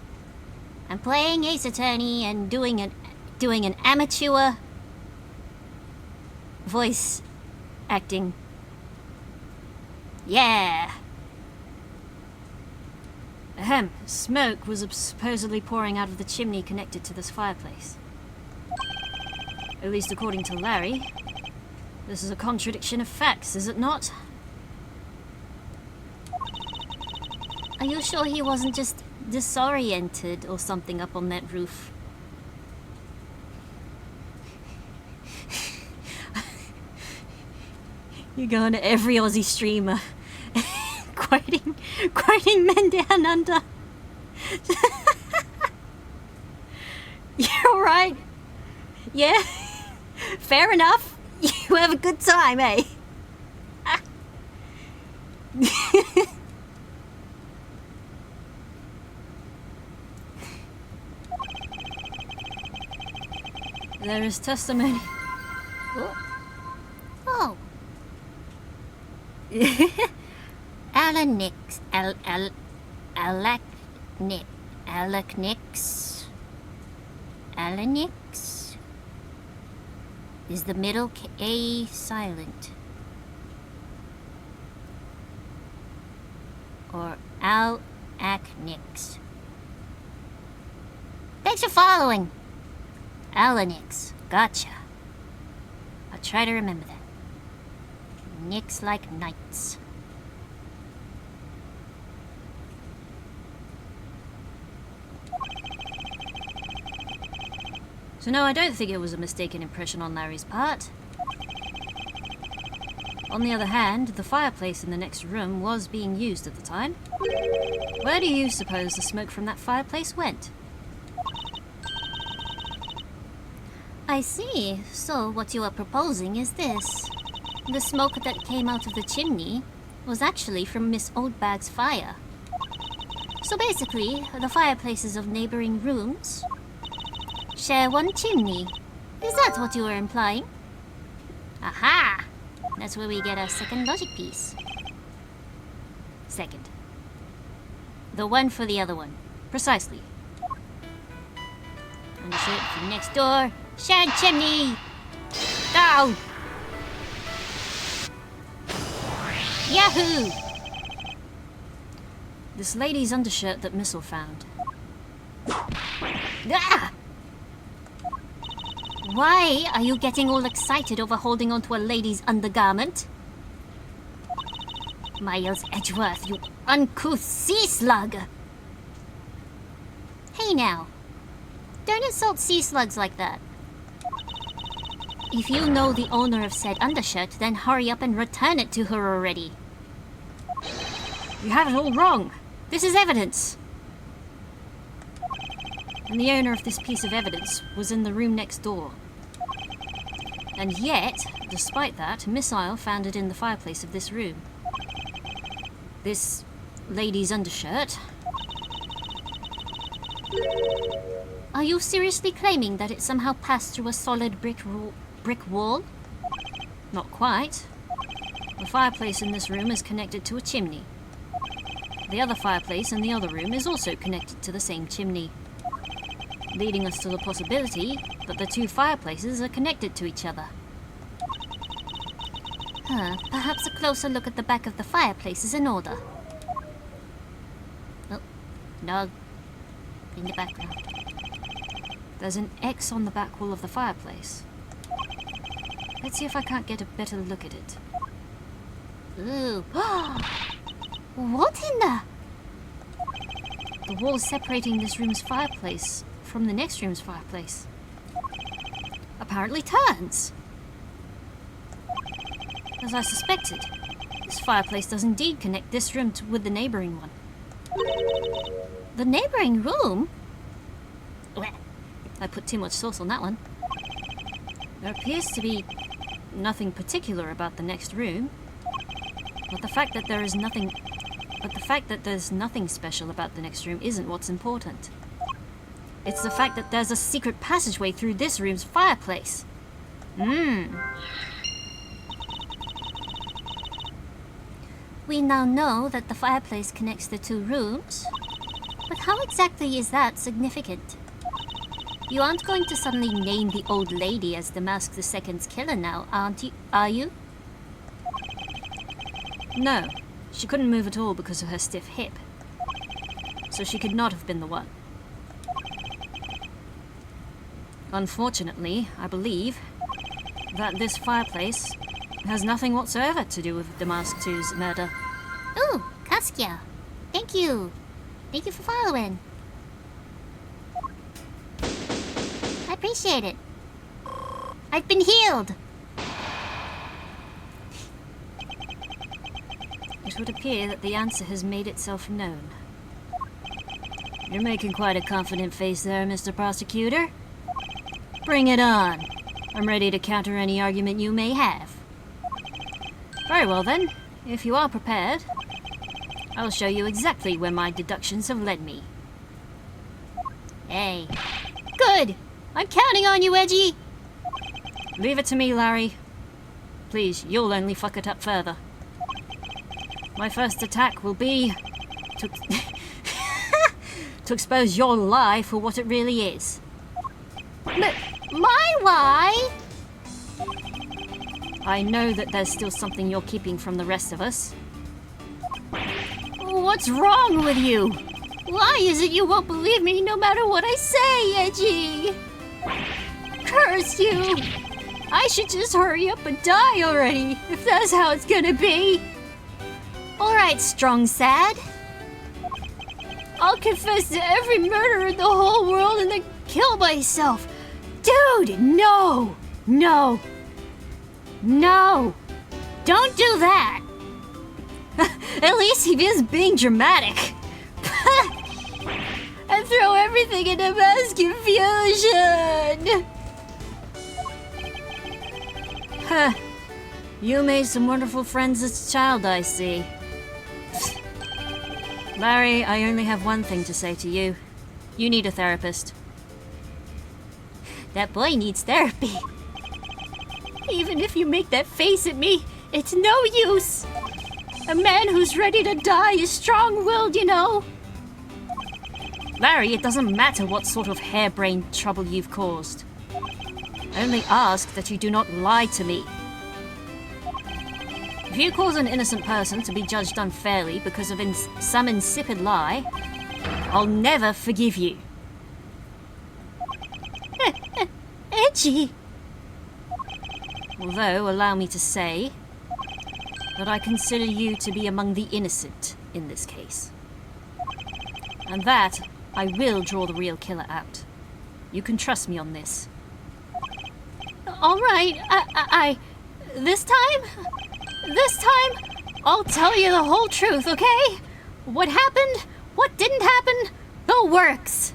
I'm playing Ace Attorney and doing an amateur voice acting. Yeah. Ahem. Smoke was supposedly pouring out of the chimney connected to this fireplace. At least according to Larry. This is a contradiction of facts, is it not? Are you sure he wasn't just disoriented or something up on that roof? You're going to every Aussie streamer. Quoting Men Down Under. You're alright. Yeah. Fair enough. You have a good time, eh? There is testimony. Oh. Alanix. Alanix. Is the middle A silent? Or Al-Acnix? Thanks for following! Alanix. Gotcha. I'll try to remember that. Nix like knights. So no, I don't think it was a mistaken impression on Larry's part. On the other hand, the fireplace in the next room was being used at the time. Where do you suppose the smoke from that fireplace went? I see. So what you are proposing is this. The smoke that came out of the chimney was actually from Miss Oldbag's fire. So basically, the fireplaces of neighboring rooms share one chimney. Is that what you were implying? Aha! That's where we get our second logic piece. Second. The one for the other one. Precisely. Understood. From next door. Shared chimney! Go! Yahoo! This lady's undershirt that Missile found. Ah! Why are you getting all excited over holding onto a lady's undergarment? Miles Edgeworth, you uncouth sea slug! Hey now, don't insult sea slugs like that. If you know the owner of said undershirt, then hurry up and return it to her already. You have it all wrong. This is evidence. And the owner of this piece of evidence was in the room next door. And yet, despite that, Missile found it in the fireplace of this room. This lady's undershirt. Are you seriously claiming that it somehow passed through a solid brick wall? Not quite. The fireplace in this room is connected to a chimney. The other fireplace in the other room is also connected to the same chimney, leading us to the possibility that the two fireplaces are connected to each other. Perhaps a closer look at the back of the fireplace is in order. Oh, dog in the background. There's an X on the back wall of the fireplace. Let's see if I can't get a better look at it. Ooh. What in the... The wall separating this room's fireplace from the next room's fireplace apparently turns. As I suspected, this fireplace does indeed connect this room with the neighboring one. The neighboring room? I put too much sauce on that one. There appears to be nothing particular about the next room, but the fact that there's nothing special about the next room isn't what's important. It's the fact that there's a secret passageway through this room's fireplace. We now know that the fireplace connects the two rooms, but how exactly is that significant? You aren't going to suddenly name the old lady as the Mask II's killer now, are you? No, she couldn't move at all because of her stiff hip, so she could not have been the one. Unfortunately, I believe that this fireplace has nothing whatsoever to do with the Mask II's murder. Ooh, Kaskia. Thank you. Thank you for following. I appreciate it. I've been healed. It would appear that the answer has made itself known. You're making quite a confident face there, Mr. Prosecutor. Bring it on. I'm ready to counter any argument you may have. Very well then, if you are prepared, I'll show you exactly where my deductions have led me. Hey. Good! I'm counting on you, Edgy! Leave it to me, Larry. Please, you'll only fuck it up further. My first attack will be to, to expose your lie for what it really is. My lie? I know that there's still something you're keeping from the rest of us. What's wrong with you? Why is it you won't believe me no matter what I say, Edgy? Curse you! I should just hurry up and die already, if that's how it's gonna be. Alright, Strong Sad. I'll confess to every murder in the whole world and then kill myself. Dude, no! No! No! Don't do that! At least he is being dramatic. And throw everything into mass confusion! Huh. You made some wonderful friends as a child, I see. Larry, I only have one thing to say to you. You need a therapist. That boy needs therapy. Even if you make that face at me, it's no use. A man who's ready to die is strong-willed, you know. Larry, it doesn't matter what sort of harebrained trouble you've caused. I only ask that you do not lie to me. If you cause an innocent person to be judged unfairly because of some insipid lie, I'll never forgive you. Edgy, Although, allow me to say that I consider you to be among the innocent in this case. And that I will draw the real killer out. You can trust me on this. All right, this time, I'll tell you the whole truth, okay? What happened, what didn't happen, the works.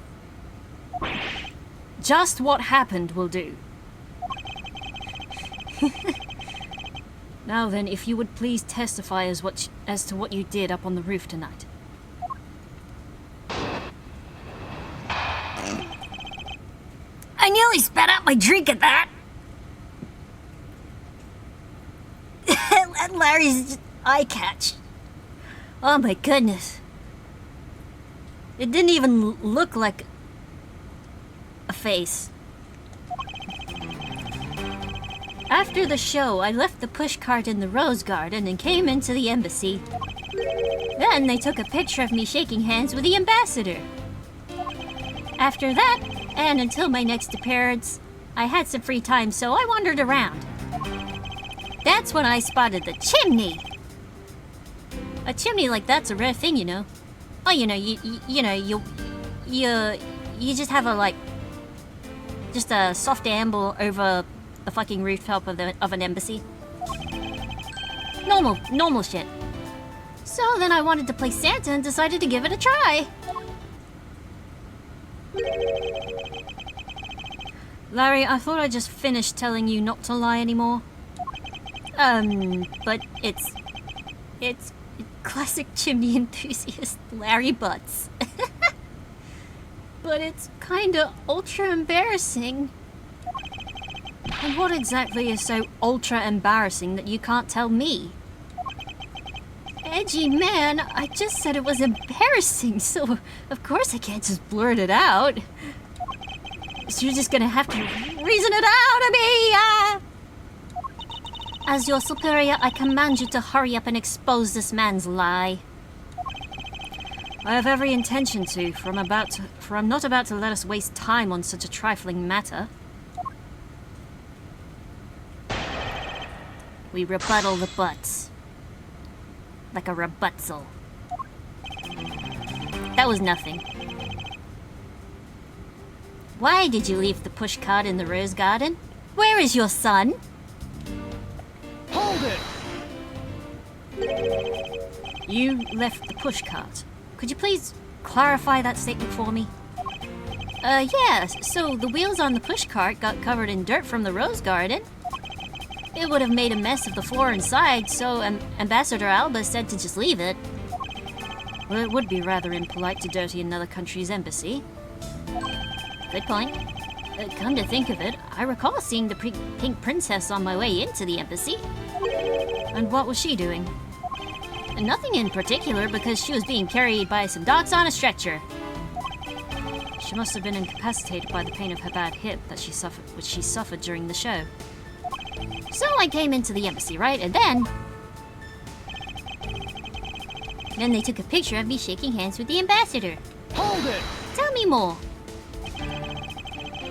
Just what happened will do. Now then, if you would please testify as to what you did up on the roof tonight. I nearly spat out my drink at that. Larry's eye catch. Oh my goodness. It didn't even look like a face. After the show, I left the pushcart in the rose garden and came into the embassy. Then they took a picture of me shaking hands with the ambassador. After that, and until my next appearance, I had some free time, so I wandered around. That's when I spotted the chimney. A chimney like that's a rare thing, you know. Oh, you just have just a soft amble over the fucking rooftop of an embassy. Normal shit. So then I wanted to play Santa and decided to give it a try. Larry, I thought I just finished telling you not to lie anymore. But it's classic chimney enthusiast Larry Butts. But it's kinda ultra embarrassing. And what exactly is so ultra embarrassing that you can't tell me? Edgy man, I just said it was embarrassing, so of course I can't just blurt it out. So you're just gonna have to reason it out of me, As your superior, I command you to hurry up and expose this man's lie. I have every intention to, for I'm not about to let us waste time on such a trifling matter. We rebuttal the butts. Like a rebuttal. That was nothing. Why did you leave the pushcart in the rose garden? Where is your son? Hold it! You left the pushcart. Could you please clarify that statement for me? Yeah, so the wheels on the pushcart got covered in dirt from the rose garden. It would have made a mess of the floor inside, so Ambassador Alba said to just leave it. Well, it would be rather impolite to dirty another country's embassy. Good point. Come to think of it, I recall seeing the pink princess on my way into the embassy. And what was she doing? Nothing in particular, because she was being carried by some dogs on a stretcher. She must have been incapacitated by the pain of her bad hip which she suffered during the show. So I came into the embassy, right? And then they took a picture of me shaking hands with the ambassador. Hold it! Tell me more.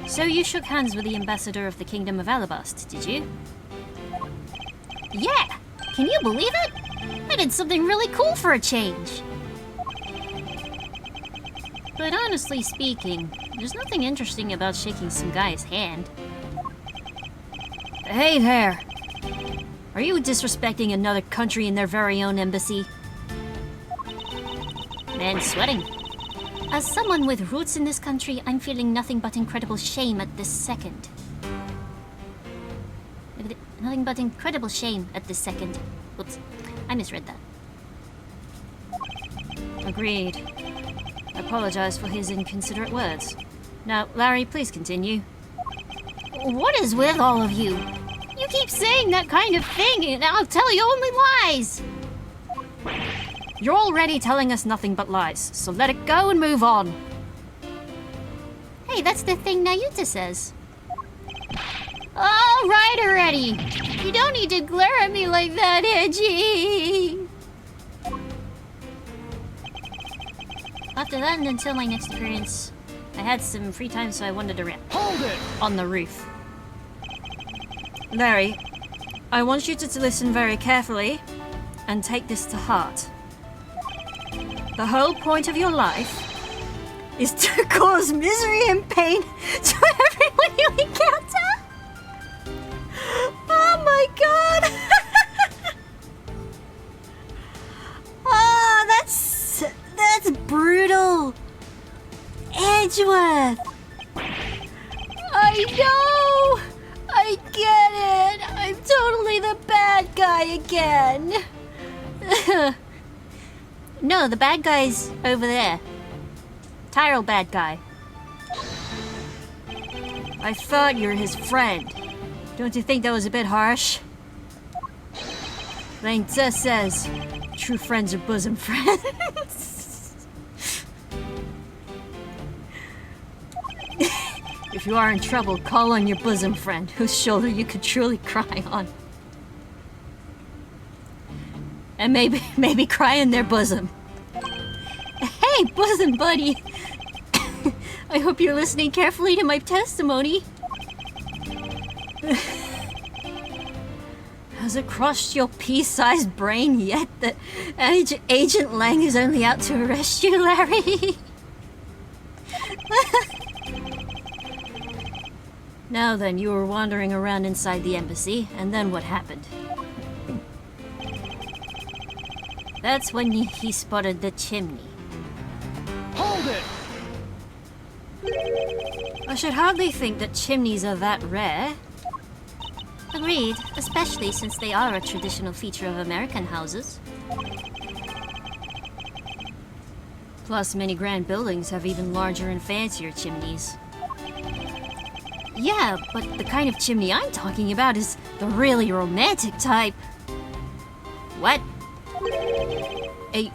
So you shook hands with the ambassador of the Kingdom of Alabast, did you? Yeah! Can you believe it? I did something really cool for a change. But honestly speaking, there's nothing interesting about shaking some guy's hand. Hey there! Are you disrespecting another country in their very own embassy? Man's sweating. As someone with roots in this country, I'm feeling nothing but incredible shame at this second. Nothing but incredible shame at this second. Oops, I misread that. Agreed. I apologize for his inconsiderate words. Now, Larry, please continue. What is with all of you? You keep saying that kind of thing, and I'll tell you only lies. You're already telling us nothing but lies, so let it go and move on. Hey, that's the thing Nayuta says. All right already. You don't need to glare at me like that, Edgy. After that and until my next appearance, I had some free time, so I wandered around. Hold it! On the roof. Larry, I want you to listen very carefully and take this to heart. The whole point of your life is to cause misery and pain to everyone you encounter. Oh my god! Oh, that's brutal. Edgeworth. I know. I get it. I'm totally the bad guy again. No, the bad guy's over there. Tyrell bad guy. I thought you were his friend. Don't you think that was a bit harsh? Lane just says true friends are bosom friends. If you are in trouble, call on your bosom friend, whose shoulder you could truly cry on. And maybe cry in their bosom. Hey, bosom buddy! I hope you're listening carefully to my testimony. Has it crossed your pea-sized brain yet that Agent Lang is only out to arrest you, Larry? Now then, you were wandering around inside the embassy, and then what happened? That's when he spotted the chimney. Hold it! I should hardly think that chimneys are that rare. Agreed, especially since they are a traditional feature of American houses. Plus, many grand buildings have even larger and fancier chimneys. Yeah, but the kind of chimney I'm talking about is the really romantic type. What? A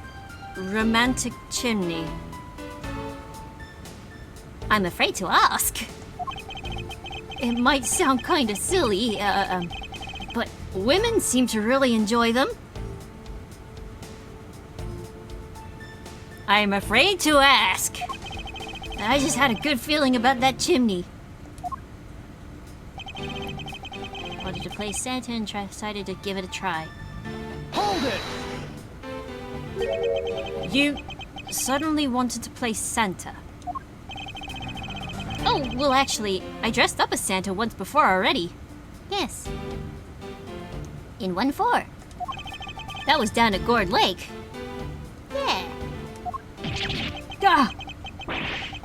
romantic chimney. I'm afraid to ask. It might sound kinda silly, but women seem to really enjoy them. I'm afraid to ask. I just had a good feeling about that chimney. Wanted to play Santa and decided to give it a try. Hold it! You suddenly wanted to play Santa. Oh, well actually, I dressed up as Santa once before already. Yes. In 1-4. That was down at Gourd Lake. Yeah. Ah!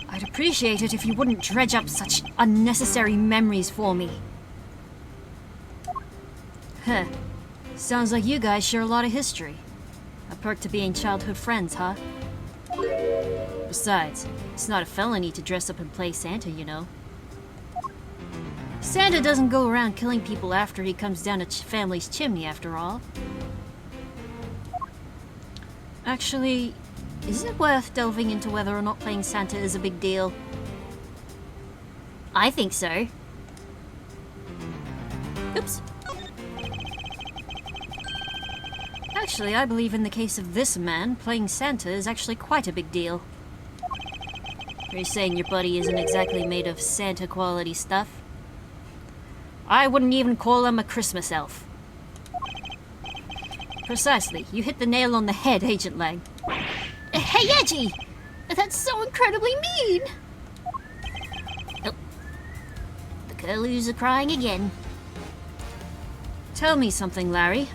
I'd appreciate it if you wouldn't dredge up such unnecessary memories for me. Huh. Sounds like you guys share a lot of history. A perk to being childhood friends, huh? Besides, it's not a felony to dress up and play Santa, you know. Santa doesn't go around killing people after he comes down a family's chimney, after all. Actually, is it worth delving into whether or not playing Santa is a big deal? I think so. Oops. Actually, I believe in the case of this man, playing Santa is actually quite a big deal. Are you saying your buddy isn't exactly made of Santa quality stuff? I wouldn't even call him a Christmas elf. Precisely. You hit the nail on the head, Agent Lang. Hey, Edgy! That's so incredibly mean! Oh. The curlews are crying again. Tell me something, Larry.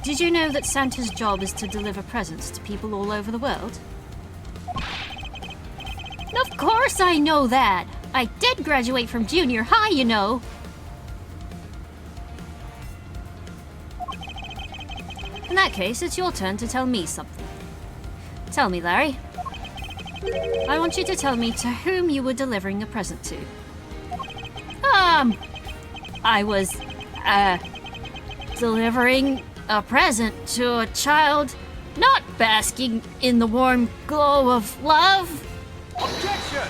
Did you know that Santa's job is to deliver presents to people all over the world? Of course I know that! I did graduate from junior high, you know. In that case, it's your turn to tell me something. Tell me, Larry. I want you to tell me to whom you were delivering a present to. I was, delivering a present to a child not basking in the warm glow of love. Objection!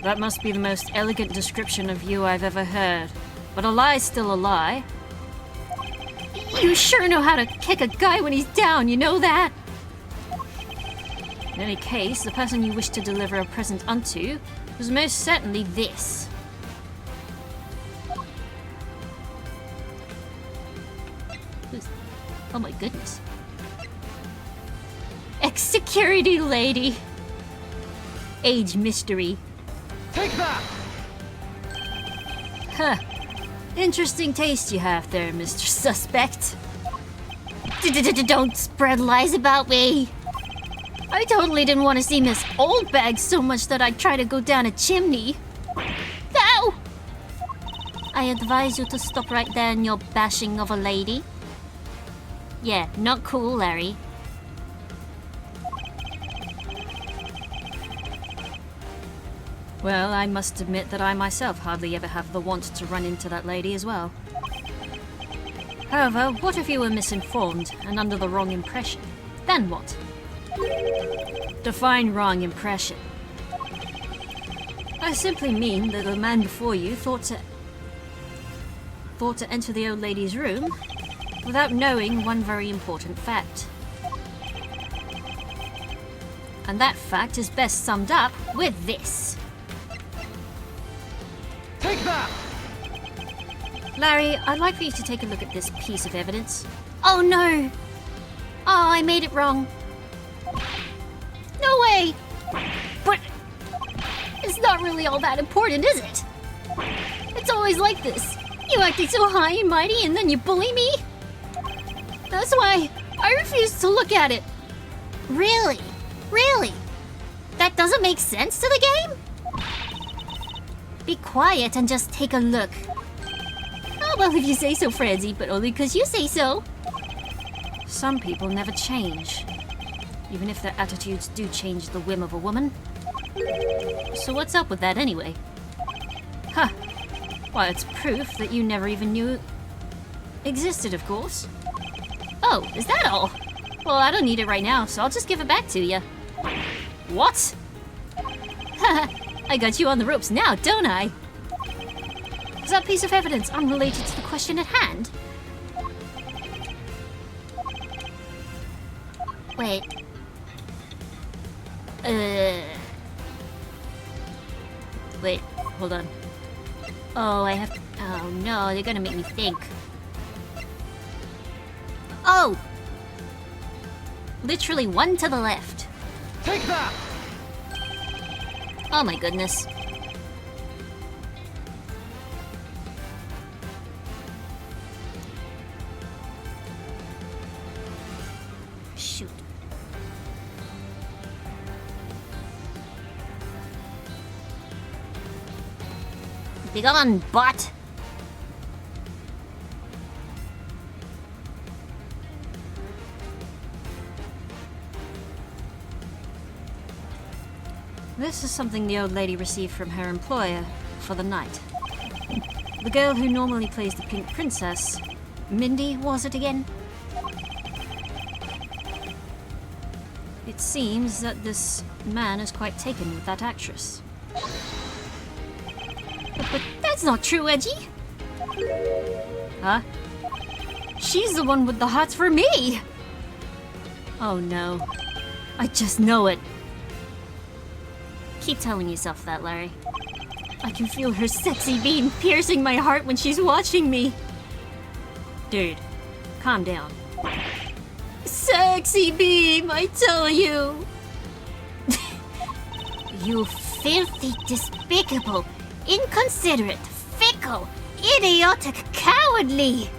That must be the most elegant description of you I've ever heard. But a lie's still a lie. You sure know how to kick a guy when he's down, you know that? In any case, the person you wish to deliver a present unto was most certainly this. Oh my goodness. Ex-security lady. Age mystery. Take that! Huh. Interesting taste you have there, Mr. Suspect. Don't spread lies about me. I totally didn't want to see Miss Oldbag so much that I'd try to go down a chimney. Ow! I advise you to stop right there in your bashing of a lady. Yeah, not cool, Larry. Well, I must admit that I myself hardly ever have the want to run into that lady as well. However, what if you were misinformed and under the wrong impression? Then what? Define wrong impression. I simply mean that the man before you thought to enter the old lady's room without knowing one very important fact. And that fact is best summed up with this. Take that! Larry, I'd like for you to take a look at this piece of evidence. Oh no! Oh, I made it wrong. No way! But it's not really all that important, is it? It's always like this. You acting so high and mighty and then you bully me? That's why I refuse to look at it. Really? Really? That doesn't make sense to the game? Be quiet and just take a look. Oh, well, if you say so, Francie, but only because you say so. Some people never change, even if their attitudes do change the whim of a woman. So what's up with that anyway? Huh. Why, it's proof that you never even knew it existed, of course. Oh, is that all? Well, I don't need it right now, so I'll just give it back to you. What? I got you on the ropes now, don't I? Is that piece of evidence unrelated to the question at hand? Wait. Wait, hold on. Oh, I have to... Oh no, they're gonna make me think. Oh! Literally one to the left. Take that! Oh my goodness. Shoot. Be gone, bot! This is something the old lady received from her employer for the night. The girl who normally plays the Pink Princess, Mindy, was it again? It seems that this man is quite taken with that actress. But that's not true, Edgy! Huh? She's the one with the hearts for me! Oh no. I just know it. Keep telling yourself that, Larry. I can feel her sexy beam piercing my heart when she's watching me. Dude, calm down. Sexy beam, I tell you! You filthy, despicable, inconsiderate, fickle, idiotic, cowardly!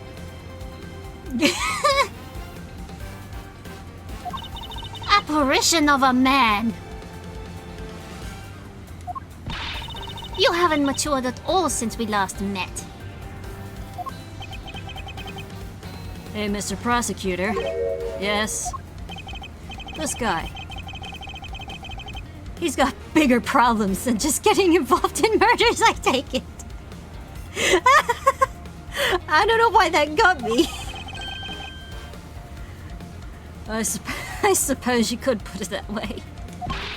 Apparition of a man! You haven't matured at all since we last met. Hey, Mr. Prosecutor. Yes? This guy. He's got bigger problems than just getting involved in murders, I take it. I don't know why that got me. I suppose you could put it that way.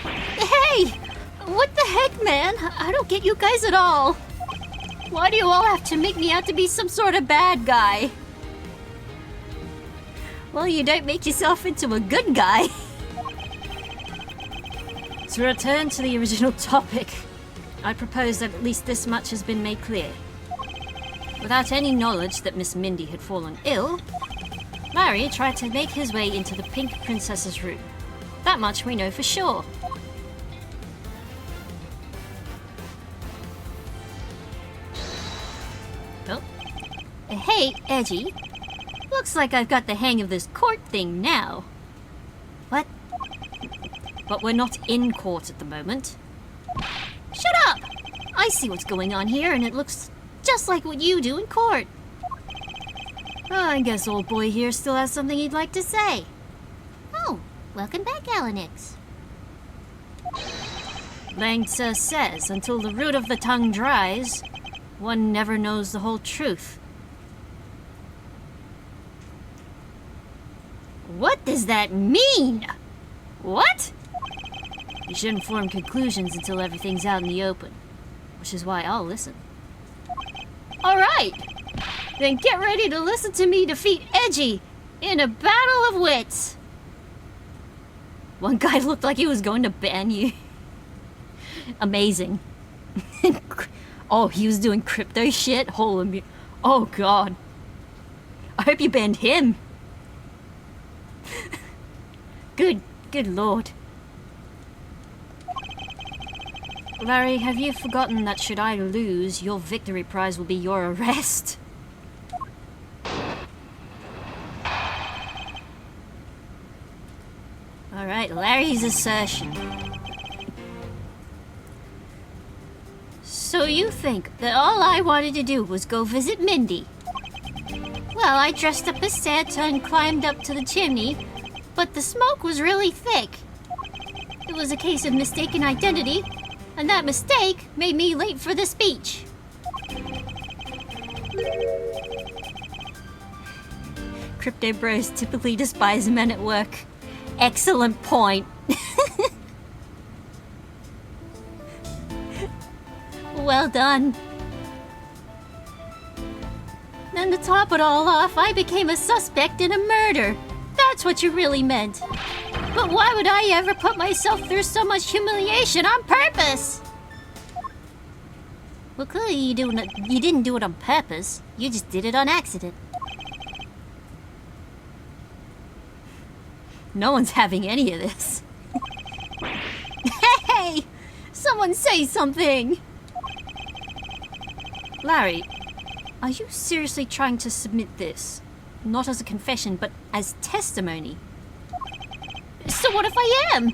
Hey! What the heck, man? I don't get you guys at all. Why do you all have to make me out to be some sort of bad guy? Well, you don't make yourself into a good guy. To return to the original topic, I propose that at least this much has been made clear. Without any knowledge that Miss Mindy had fallen ill, Larry tried to make his way into the Pink Princess's room. That much we know for sure. Oh. Hey, Edgy. Looks like I've got the hang of this court thing now. What? But we're not in court at the moment. Shut up! I see what's going on here, and it looks just like what you do in court. I guess old boy here still has something he'd like to say. Oh, welcome back, Alanix. Langtse says, until the root of the tongue dries, one never knows the whole truth. What does that mean? What? You shouldn't form conclusions until everything's out in the open, which is why I'll listen. Alright! Then get ready to listen to me defeat Edgy in a battle of wits! One guy looked like he was going to ban you. Amazing. Oh, he was doing crypto shit? Oh god. I hope you banned him. Good lord. Larry, have you forgotten that should I lose, your victory prize will be your arrest? Alright, Larry's assertion. So you think that all I wanted to do was go visit Mindy? Well, I dressed up as Santa and climbed up to the chimney, but the smoke was really thick. It was a case of mistaken identity, and that mistake made me late for the speech. Crypto bros typically despise men at work. Excellent point. Well done. Then to top it all off, I became a suspect in a murder. That's what you really meant. But why would I ever put myself through so much humiliation on purpose? Well, clearly you didn't do it on purpose. You just did it on accident. No one's having any of this. Hey! Someone say something! Larry, are you seriously trying to submit this? Not as a confession, but as testimony? So what if I am?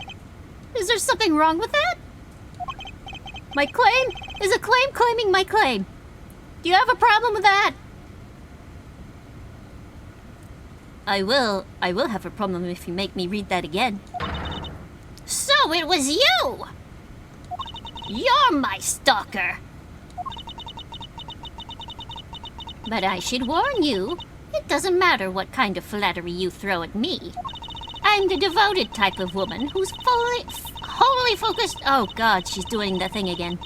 Is there something wrong with that? My claim is a claim claiming my claim. Do you have a problem with that? I will have a problem if you make me read that again. So it was you! You're my stalker! But I should warn you, it doesn't matter what kind of flattery you throw at me. I'm the devoted type of woman who's wholly focused. Oh god, she's doing the thing again.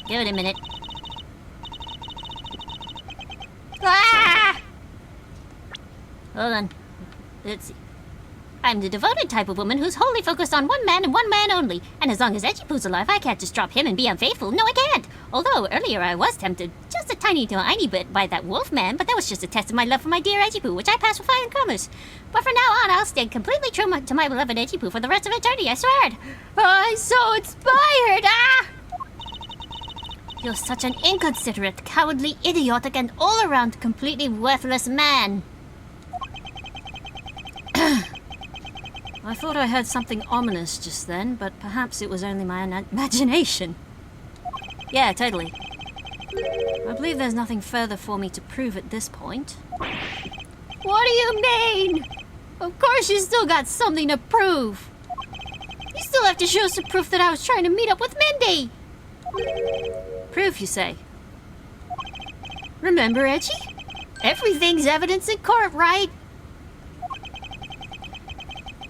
Give it a minute. Ah! Hold on. Let's see. I'm the devoted type of woman who's wholly focused on one man and one man only. And as long as Edgypoo's alive, I can't just drop him and be unfaithful. No, I can't! Although, earlier I was tempted just a tiny bit by that wolf man, but that was just a test of my love for my dear Edgypoo, which I passed with flying colours. But from now on, I'll stay completely true to my beloved Edgypoo for the rest of eternity, I swear it! Oh, I'm so inspired! Ah! You're such an inconsiderate, cowardly, idiotic, and all-around completely worthless man. I thought I heard something ominous just then, but perhaps it was only my imagination. Yeah, totally. I believe there's nothing further for me to prove at this point. What do you mean? Of course you still got something to prove. You still have to show some proof that I was trying to meet up with Mindy. Proof, you say? Remember, Edgy? Everything's evidence in court, right?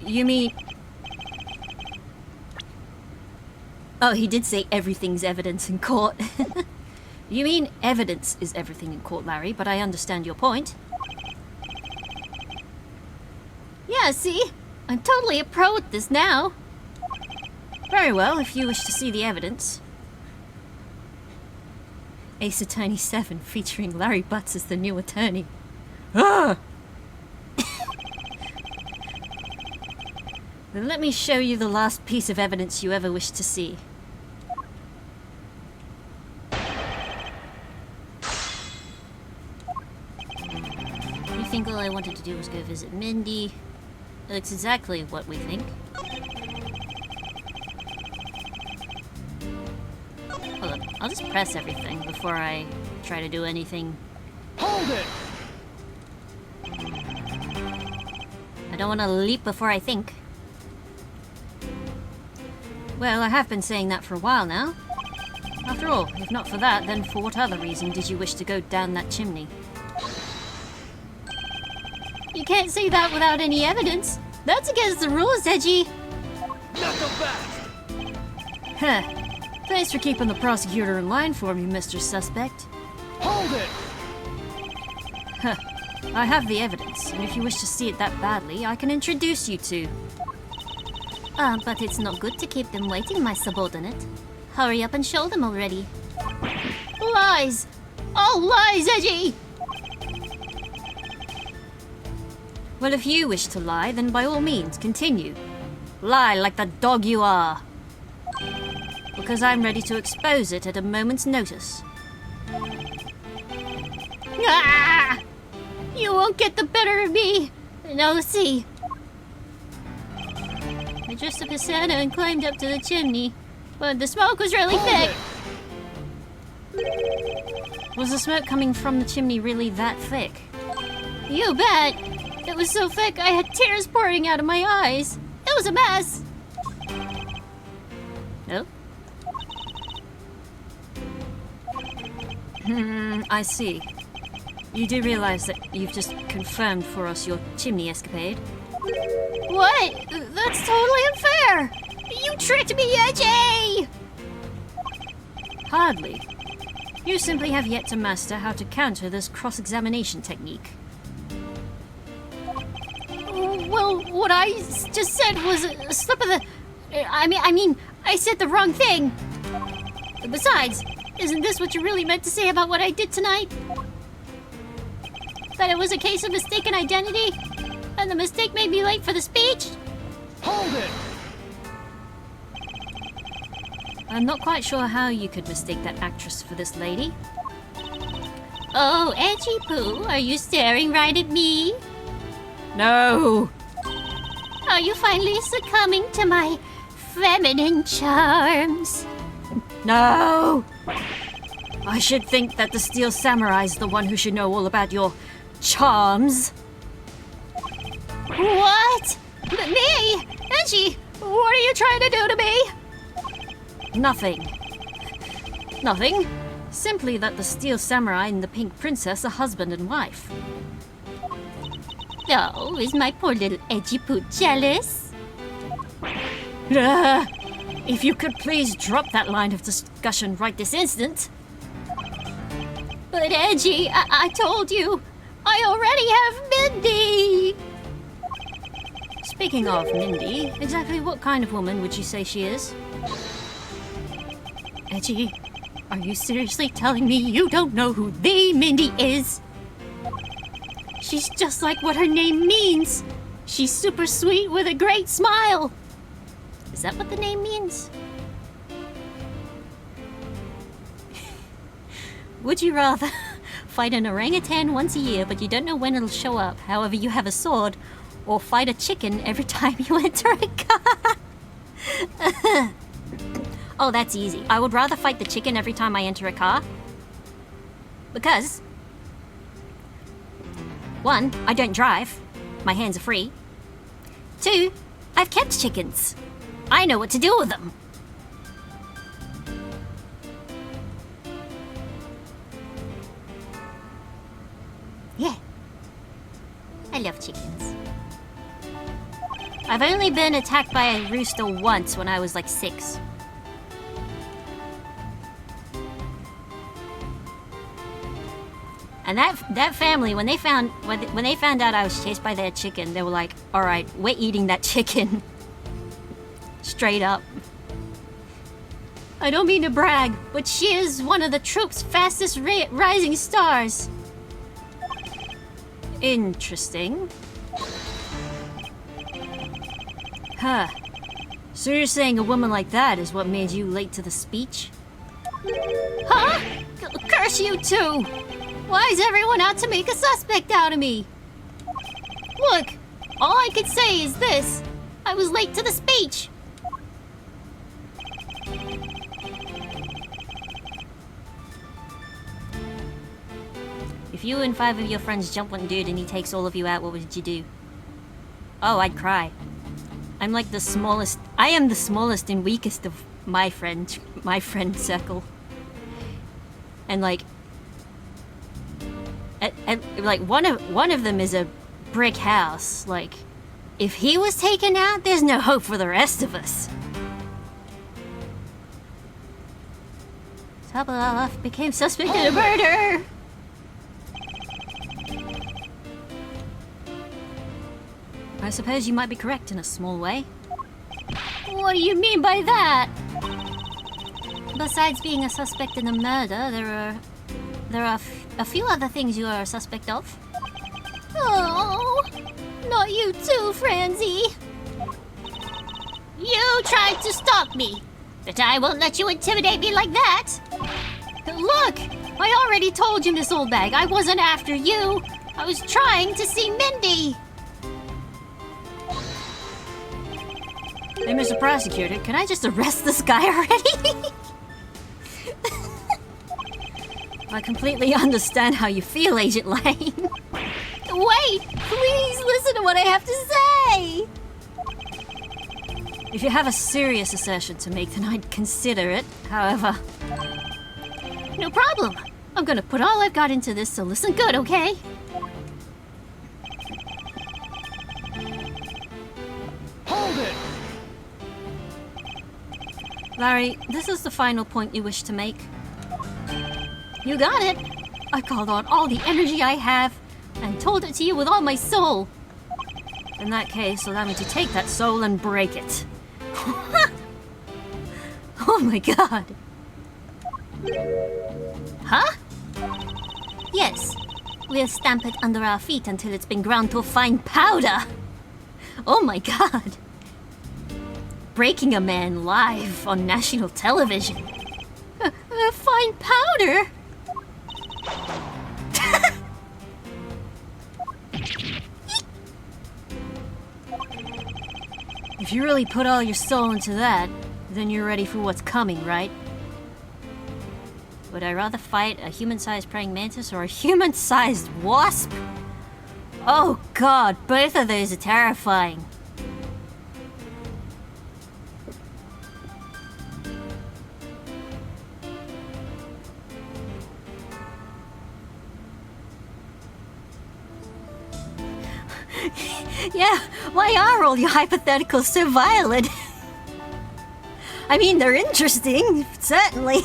You mean... Oh, he did say everything's evidence in court. You mean evidence is everything in court, Larry, but I understand your point. Yeah, see? I'm totally a pro at this now. Very well, if you wish to see the evidence. Ace Attorney 7 featuring Larry Butts as the new attorney. Ah! Then let me show you the last piece of evidence you ever wished to see. You think all I wanted to do was go visit Mindy? That's exactly what we think. Hold on, I'll just press everything before I try to do anything. Hold it! I don't want to leap before I think. Well, I have been saying that for a while now. After all, if not for that, then for what other reason did you wish to go down that chimney? You can't say that without any evidence. That's against the rules, Edgy. Not so fast! Heh. Thanks for keeping the prosecutor in line for me, Mr. Suspect. Hold it! Huh. I have the evidence, and if you wish to see it that badly, I can introduce you to... But it's not good to keep them waiting, my subordinate. Hurry up and show them already. Lies! All lies, Edgy! Well, if you wish to lie, then by all means, continue. Lie like the dog you are. Because I'm ready to expose it at a moment's notice. Ah! You won't get the better of me. Now see. I dressed up as Santa and climbed up to the chimney, but the smoke was really thick. Was the smoke coming from the chimney really that thick? You bet. It was so thick I had tears pouring out of my eyes. It was a mess. Oh? I see. You do realize that you've just confirmed for us your chimney escapade? What? That's totally unfair. You tricked me, Edgy! Hardly. You simply have yet to master how to counter this cross-examination technique. Well, what I just said was a slip of the... I mean, I said the wrong thing. Besides, isn't this what you really meant to say about what I did tonight? That it was a case of mistaken identity? And the mistake made me late for the speech? Hold it! I'm not quite sure how you could mistake that actress for this lady. Oh, Edgy Poo, are you staring right at me? No! Are you finally succumbing to my feminine charms? No! I should think that the Steel Samurai is the one who should know all about your charms. What? Me? Edgy, what are you trying to do to me? Nothing. Nothing. Simply that the Steel Samurai and the Pink Princess are husband and wife. Oh, is my poor little Edgy Poo jealous? If you could please drop that line of discussion right this instant. But Edgy, I told you, I already have Mindy! Speaking of Mindy, exactly what kind of woman would you say she is? Edgy, are you seriously telling me you don't know who the Mindy is? She's just like what her name means. She's super sweet with a great smile. Is that what the name means? Would you rather fight an orangutan once a year, but you don't know when it'll show up, however you have a sword, or fight a chicken every time you enter a car? Oh, that's easy. I would rather fight the chicken every time I enter a car. Because, 1, I don't drive. My hands are free. 2, I've kept chickens. I know what to do with them. Yeah. I love chickens. I've only been attacked by a rooster once when I was like 6. And that family, when they found out I was chased by their chicken, they were like, "All right, we're eating that chicken." Straight up. I don't mean to brag, but she is one of the troop's fastest rising stars. Interesting. Huh. So you're saying a woman like that is what made you late to the speech? Huh? Curse you too! Why is everyone out to make a suspect out of me? Look, all I could say is this. I was late to the speech. If you and 5 of your friends jump one dude and he takes all of you out, what would you do? Oh, I'd cry. I'm like the smallest. I am the smallest and weakest of my friend circle. And like, like one of them is a brick house. Like, if he was taken out, there's no hope for the rest of us. Top it all off, became suspected of murder. I suppose you might be correct in a small way. What do you mean by that? Besides being a suspect in a murder, there are a few other things you are a suspect of. Oh, not you too, Francie. You tried to stop me, but I won't let you intimidate me like that. Look, I already told you, Miss Oldbag, I wasn't after you. I was trying to see Mindy. Hey, Mr. Prosecutor, can I just arrest this guy already? I completely understand how you feel, Agent Lane. Wait, please listen to what I have to say. If you have a serious assertion to make, then I'd consider it. However... No problem. I'm gonna put all I've got into this, so listen good, okay? Hold it! Larry, this is the final point you wish to make. You got it. I called on all the energy I have and told it to you with all my soul. In that case, allow me to take that soul and break it. Oh my god. Huh? Yes. We'll stamp it under our feet until it's been ground to fine powder. Oh my god. Breaking a man live on national television. Fine powder? If you really put all your soul into that, then you're ready for what's coming, right? Would I rather fight a human-sized praying mantis or a human-sized wasp? Oh god, both of those are terrifying. Yeah, why are all your hypotheticals so violent? I mean, they're interesting, certainly.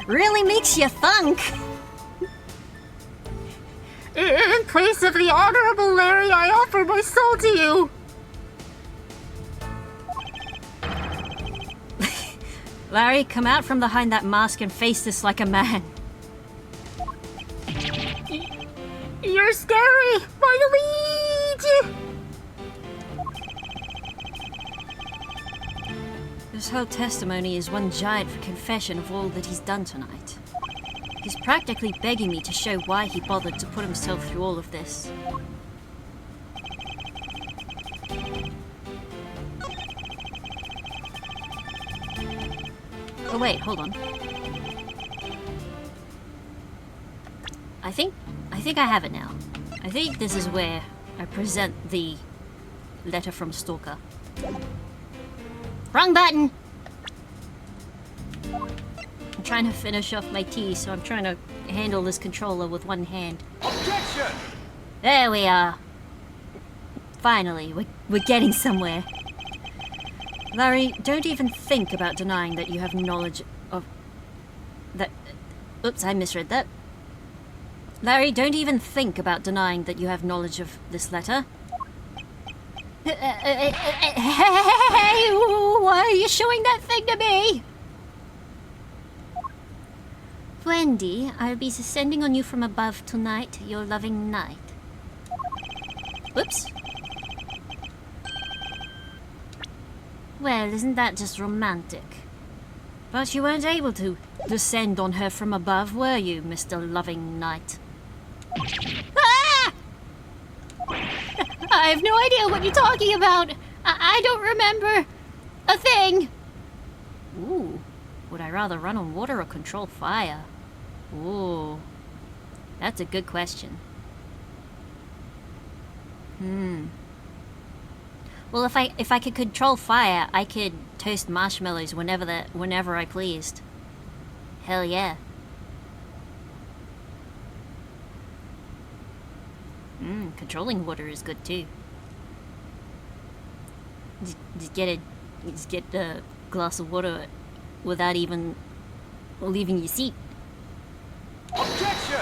Really makes you think. In place of the Honorable Larry, I offer my soul to you. Larry, come out from behind that mask and face this like a man. You're scary, Luigi! This whole testimony is one giant confession of all that he's done tonight. He's practically begging me to show why he bothered to put himself through all of this. Oh wait, hold on. I think I have it now. I think this is where I present the letter from Stalker. Wrong button! I'm trying to finish off my tea, so I'm trying to handle this controller with one hand. Objection! There we are. Finally, we're getting somewhere. Larry, don't even think about denying that you have knowledge of... that... Oops, I misread that. Larry, don't even think about denying that you have knowledge of this letter. Hey, why are you showing that thing to me? Wendy, I'll be descending on you from above tonight, your loving night. Oops. Well, isn't that just romantic? But you weren't able to descend on her from above, were you, Mr. Loving Knight? Ah! I have no idea what you're talking about. I don't remember a thing. Ooh, would I rather run on water or control fire? Ooh, that's a good question. Well, if I could control fire, I could toast marshmallows whenever I pleased. Hell yeah. Controlling water is good too. Just get a glass of water without even leaving your seat. Objection!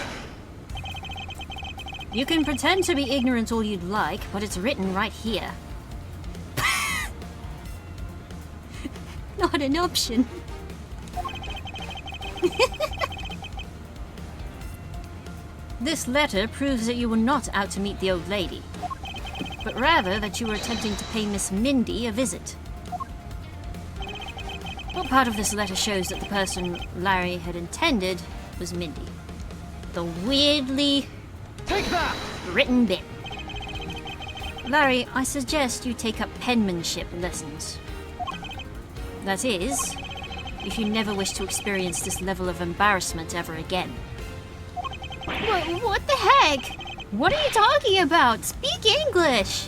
You can pretend to be ignorant all you'd like, but it's written right here. Not an option. This letter proves that you were not out to meet the old lady, but rather that you were attempting to pay Miss Mindy a visit. What part of this letter shows that the person Larry had intended was Mindy? The weirdly Take that! written bit. Larry, I suggest you take up penmanship lessons. That is, if you never wish to experience this level of embarrassment ever again. What the heck? What are you talking about? Speak English!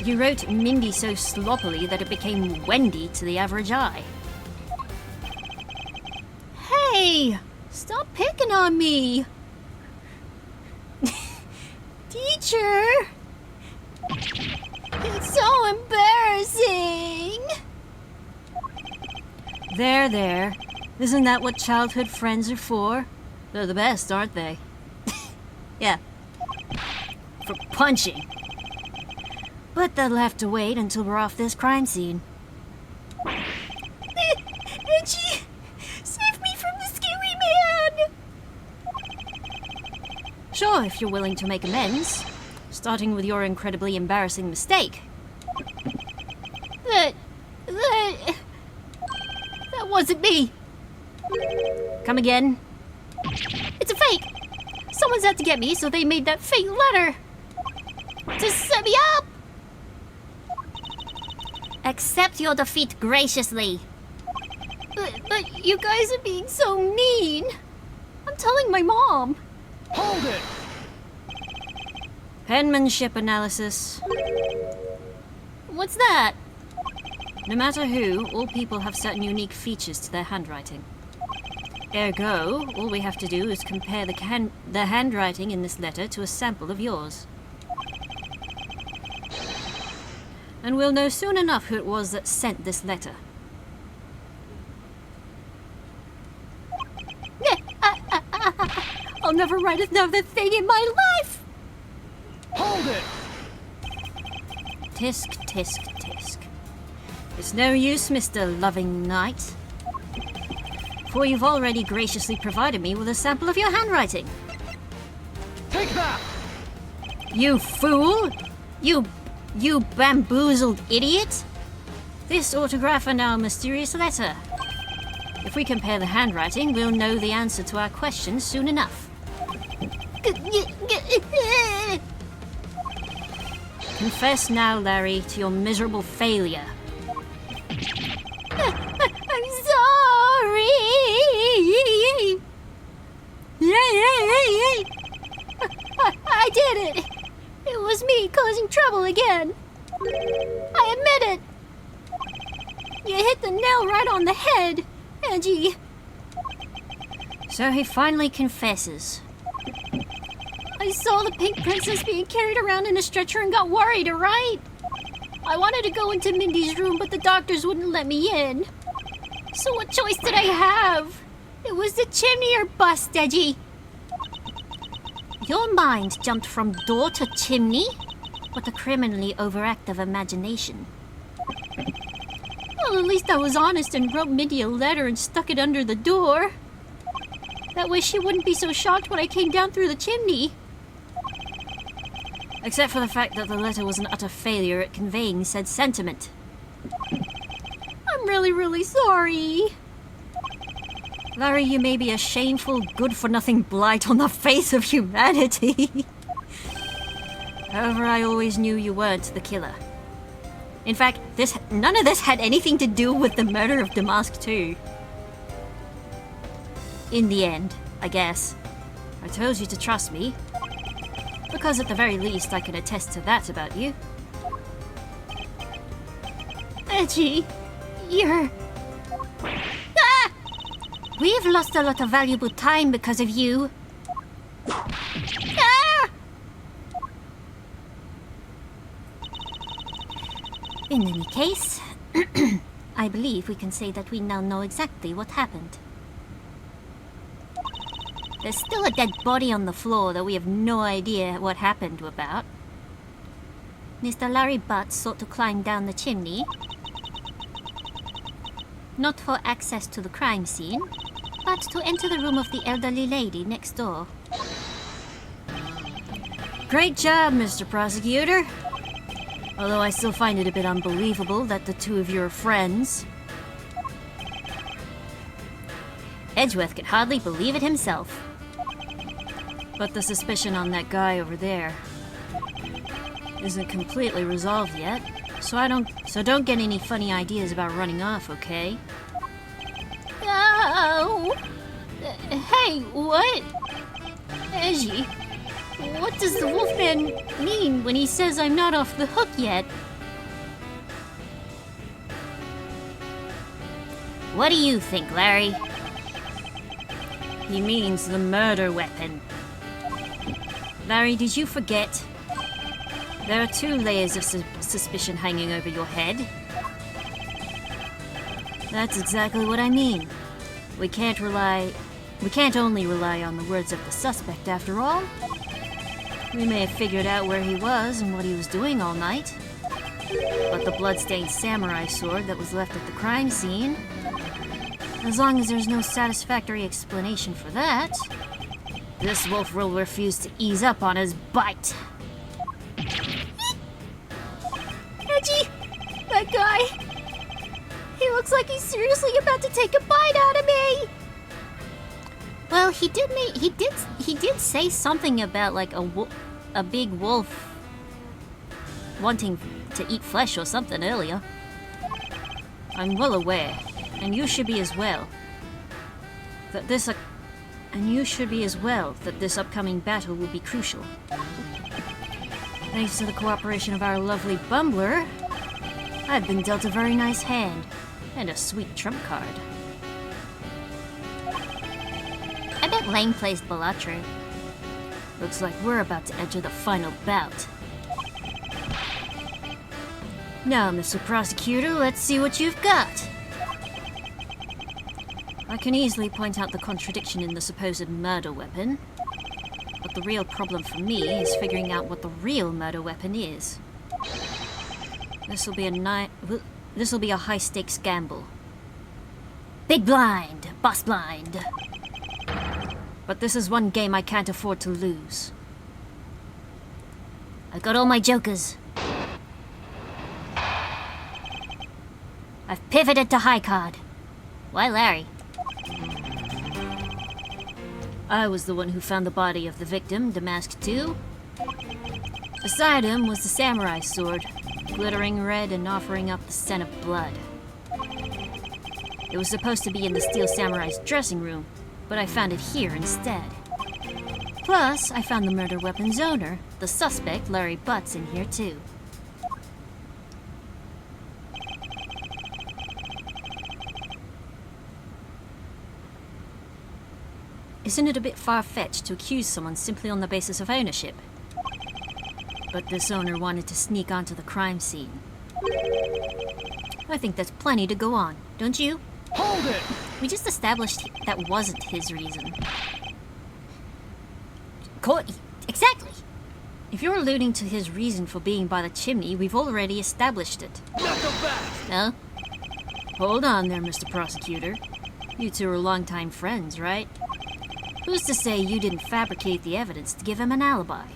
You wrote Mindy so sloppily that it became Wendy to the average eye. Hey! Stop picking on me! Teacher! It's so embarrassing! There. Isn't that what childhood friends are for? They're the best, aren't they? Yeah. For punching. But they'll have to wait until we're off this crime scene. Edgy! Save me from the scary man! Sure, if you're willing to make amends. Starting with your incredibly embarrassing mistake. That wasn't me. Come again. It's a fake. Someone's out to get me, so they made that fake letter. To set me up. Accept your defeat graciously. But you guys are being so mean. I'm telling my mom. Hold it! Penmanship analysis. What's that? No matter who, all people have certain unique features to their handwriting. Ergo, all we have to do is compare the handwriting in this letter to a sample of yours. And we'll know soon enough who it was that sent this letter. I'll never write another thing in my life. Hold it! Tisk, tisk, tisk. It's no use, Mr. Loving Knight. For you've already graciously provided me with a sample of your handwriting. Take that! You fool! You bamboozled idiot! This autograph and our mysterious letter. If we compare the handwriting, we'll know the answer to our questions soon enough. Confess now, Larry, to your miserable failure. I'm sorry. I did it. It was me causing trouble again. I admit it. You hit the nail right on the head, Angie. So he finally confesses. I saw the pink princess being carried around in a stretcher and got worried, alright? I wanted to go into Mindy's room, but the doctors wouldn't let me in. So what choice did I have? It was the chimney or bust, Edgy. Your mind jumped from door to chimney? What a criminally overactive imagination. Well, at least I was honest and wrote Mindy a letter and stuck it under the door. That way she wouldn't be so shocked when I came down through the chimney. Except for the fact that the letter was an utter failure at conveying said sentiment. I'm really, really sorry. Larry, you may be a shameful, good-for-nothing blight on the face of humanity. However, I always knew you weren't the killer. In fact, none of this had anything to do with the murder of Damask 2. In the end, I guess. I told you to trust me. Because at the very least, I can attest to that about you. Edgy, you're... Ah! We've lost a lot of valuable time because of you. Ah! In any case, I believe we can say that we now know exactly what happened. There's still a dead body on the floor that we have no idea what happened about. Mr. Larry Butts sought to climb down the chimney. Not for access to the crime scene, but to enter the room of the elderly lady next door. Great job, Mr. Prosecutor. Although I still find it a bit unbelievable that the two of you are friends. Edgeworth could hardly believe it himself. But the suspicion on that guy over there isn't completely resolved yet, so don't get any funny ideas about running off, okay? Oh! Hey, what? Edgy, what does the Wolfman mean when he says I'm not off the hook yet? What do you think, Larry? He means the murder weapon. Larry, did you forget? There are 2 layers of suspicion hanging over your head. That's exactly what I mean. We can't only rely on the words of the suspect after all. We may have figured out where he was and what he was doing all night. But the bloodstained samurai sword that was left at the crime scene, as long as there's no satisfactory explanation for that, this wolf will refuse to ease up on his bite. Edgy, that guy, he looks like he's seriously about to take a bite out of me. Well, he did say something about like a big wolf wanting to eat flesh or something earlier. I'm well aware, and you should be as well, that this upcoming battle will be crucial. Thanks to the cooperation of our lovely bumbler, I've been dealt a very nice hand and a sweet trump card. I bet Lane plays Balatro. Looks like we're about to enter the final bout. Now, Mr. Prosecutor, let's see what you've got. I can easily point out the contradiction in the supposed murder weapon, but the real problem for me is figuring out what the real murder weapon is. This will be a high-stakes gamble. Big blind, boss blind. But this is one game I can't afford to lose. I got all my jokers. I've pivoted to high card. Why, Larry? I was the one who found the body of the victim, Damask 2. Beside him was the samurai sword, glittering red and offering up the scent of blood. It was supposed to be in the Steel Samurai's dressing room, but I found it here instead. Plus, I found the murder weapon's owner, the suspect, Larry Butts, in here too. Isn't it a bit far-fetched to accuse someone simply on the basis of ownership? But this owner wanted to sneak onto the crime scene. I think that's plenty to go on, don't you? Hold it! We just established that wasn't his reason. Exactly! If you're alluding to his reason for being by the chimney, we've already established it. Not so fast! No? Hold on there, Mr. Prosecutor. You two are longtime friends, right? Who's to say you didn't fabricate the evidence to give him an alibi?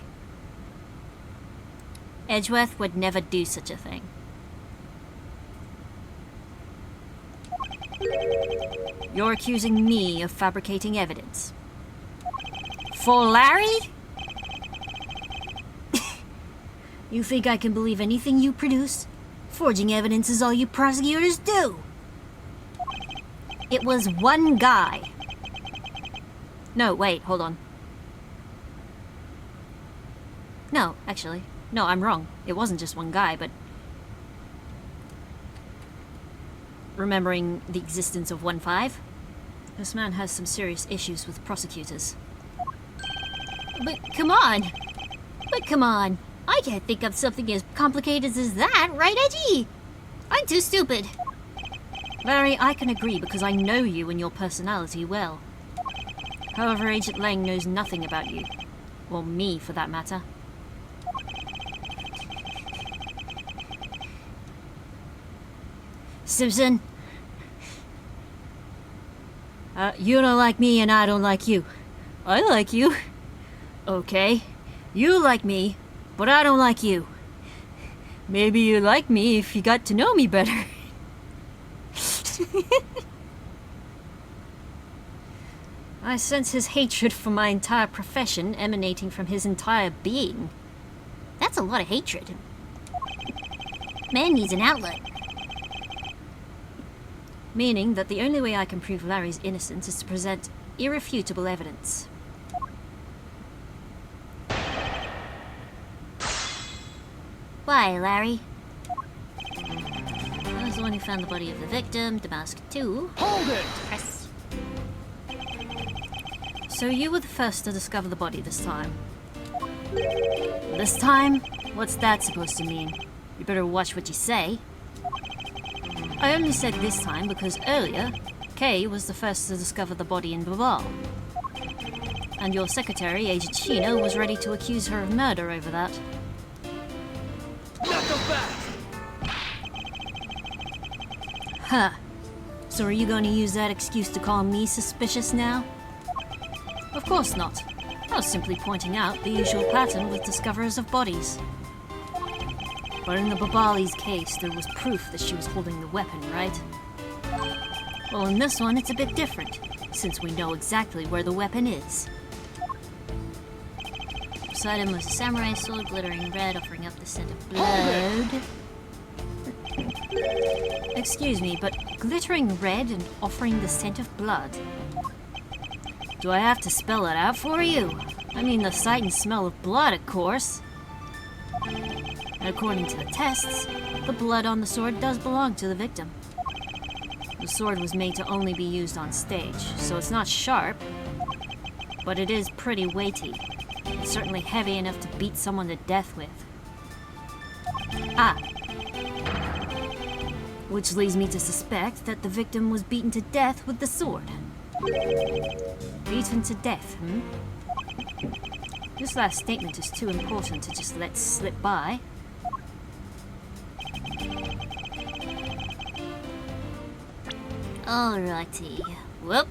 Edgeworth would never do such a thing. You're accusing me of fabricating evidence. For Larry? You think I can believe anything you produce? Forging evidence is all you prosecutors do. It was one guy. No, wait, hold on. No, actually. No, I'm wrong. It wasn't just one guy, but... remembering the existence of 1-5? This man has some serious issues with prosecutors. But come on! But come on! I can't think of something as complicated as that, right, Edgy? I'm too stupid. Larry, I can agree because I know you and your personality well. However, Agent Lang knows nothing about you. Or me, for that matter. Simpson? You don't like me and I don't like you. I like you. Okay. You like me, but I don't like you. Maybe you like me if you got to know me better. I sense his hatred for my entire profession emanating from his entire being. That's a lot of hatred. Man needs an outlet. Meaning that the only way I can prove Larry's innocence is to present irrefutable evidence. Why, Larry? I was the one who found the body of the victim, Damask 2. Hold it! Press. So you were the first to discover the body this time. This time? What's that supposed to mean? You better watch what you say. I only said this time because earlier, Kay was the first to discover the body in Babal. And your secretary, Agent Sheena, was ready to accuse her of murder over that. Not so fast! Huh. So are you going to use that excuse to call me suspicious now? Of course not. I was simply pointing out the usual pattern with discoverers of bodies. But in the Babali's case, there was proof that she was holding the weapon, right? Well, in this one, it's a bit different, since we know exactly where the weapon is. Beside him was a samurai sword glittering red, offering up the scent of blood. Excuse me, but glittering red and offering the scent of blood? Do I have to spell it out for you? I mean the sight and smell of blood, of course. And according to the tests, the blood on the sword does belong to the victim. The sword was made to only be used on stage, so it's not sharp, but it is pretty weighty. It's certainly heavy enough to beat someone to death with. Ah. Which leads me to suspect that the victim was beaten to death with the sword. Beaten to death, hmm? This last statement is too important to just let slip by. Alrighty. Whoop.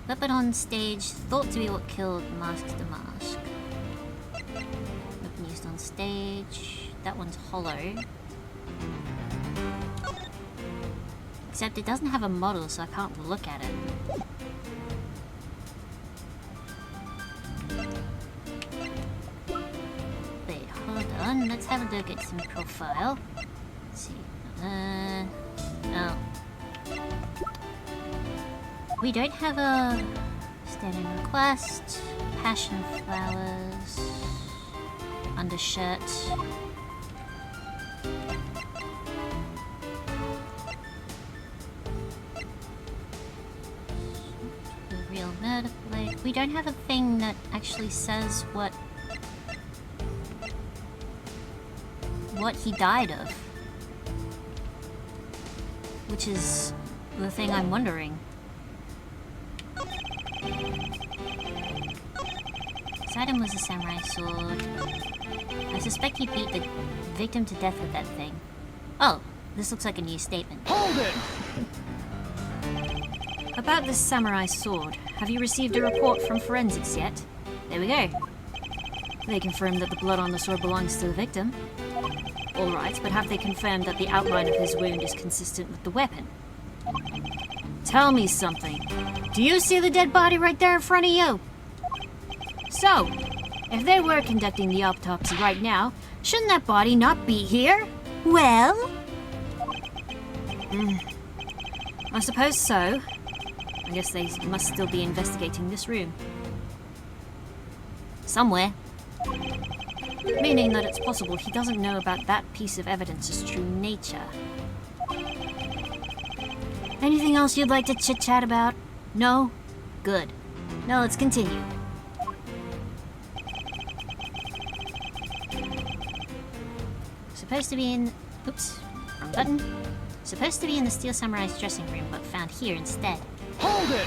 Weapon on stage, thought to be what killed Mask Damask. Weapon used on stage. That one's hollow. Except it doesn't have a model, so I can't look at it. Wait, hold on. Let's have a look at some profile. Let's see. Oh. We don't have a standing request. Passion flowers. Undershirt. The real murder plate. We don't have a thing that actually says what he died of. Which is the thing I'm wondering. This item was a samurai sword. I suspect he beat the victim to death with that thing. Oh, this looks like a new statement. Hold it! About this samurai sword, have you received a report from forensics yet? There we go. They confirmed that the blood on the sword belongs to the victim. Alright, but have they confirmed that the outline of his wound is consistent with the weapon? Tell me something. Do you see the dead body right there in front of you? So, if they were conducting the autopsy right now, shouldn't that body not be here? Well? I suppose so. I guess they must still be investigating this room. Somewhere. Meaning that it's possible he doesn't know about that piece of evidence's true nature. Anything else you'd like to chit-chat about? No? Good. Now let's continue. Supposed to be in... Oops. Wrong button. Supposed to be in the Steel Samurai's dressing room, but found here instead. Hold it!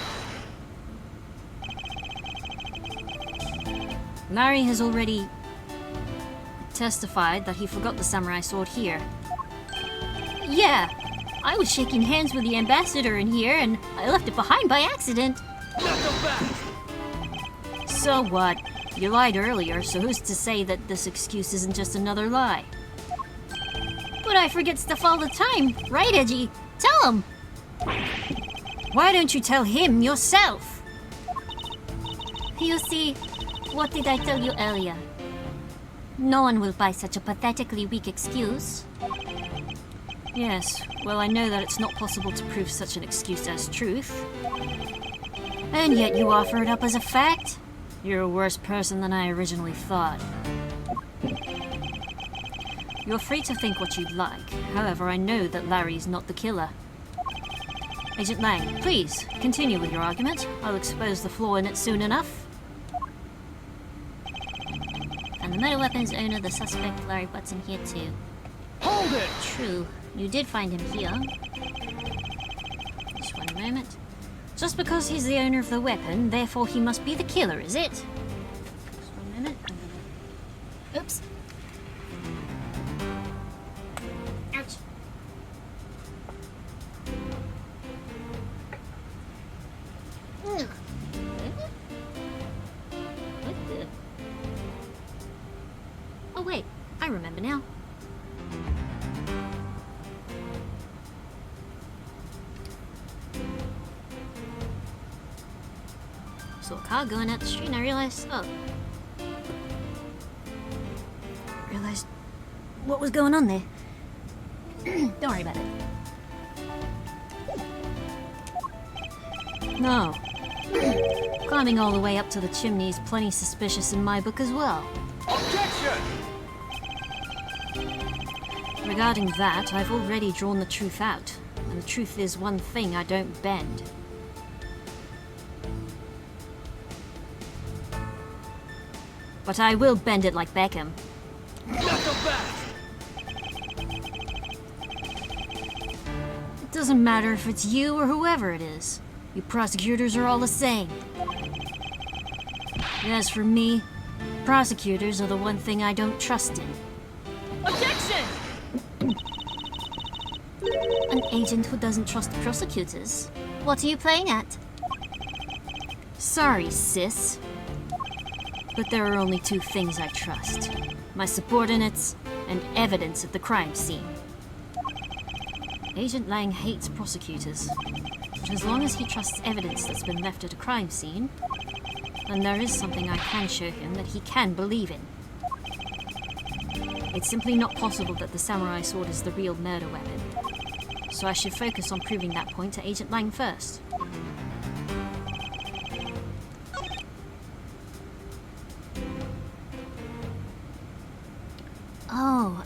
Larry has already testified that he forgot the samurai sword here. Yeah, I was shaking hands with the ambassador in here, and I left it behind by accident. Knuckle back! So what? You lied earlier, so who's to say that this excuse isn't just another lie? But I forget stuff all the time, right, Edgy? Tell him! Why don't you tell him yourself? You see, what did I tell you earlier? No one will buy such a pathetically weak excuse. Yes, well, I know that it's not possible to prove such an excuse as truth. And yet you offer it up as a fact? You're a worse person than I originally thought. You're free to think what you'd like. However, I know that Larry's not the killer. Agent Lang, please, continue with your argument. I'll expose the flaw in it soon enough. And the metal weapons owner, the suspect, Larry Butts, in here too. Hold it! True, you did find him here. Just one moment. Just because he's the owner of the weapon, therefore he must be the killer, is it? Just one moment. Oops. Ouch. Ugh. What the? Oh wait, I remember now. Saw a car going out the street and I realized, realized what was going on there. Don't worry about it. No. Climbing all the way up to the chimney is plenty suspicious in my book as well. Objection! Regarding that, I've already drawn the truth out. And the truth is one thing I don't bend. But I will bend it like Beckham. Knuckle back! It doesn't matter if it's you or whoever it is. You prosecutors are all the same. As for me, prosecutors are the one thing I don't trust in. Objection! An agent who doesn't trust prosecutors. What are you playing at? Sorry, sis. But there are only two things I trust. My subordinates and evidence at the crime scene. Agent Lang hates prosecutors. But as long as he trusts evidence that's been left at a crime scene, then there is something I can show him that he can believe in. It's simply not possible that the samurai sword is the real murder weapon. So I should focus on proving that point to Agent Lang first. Oh,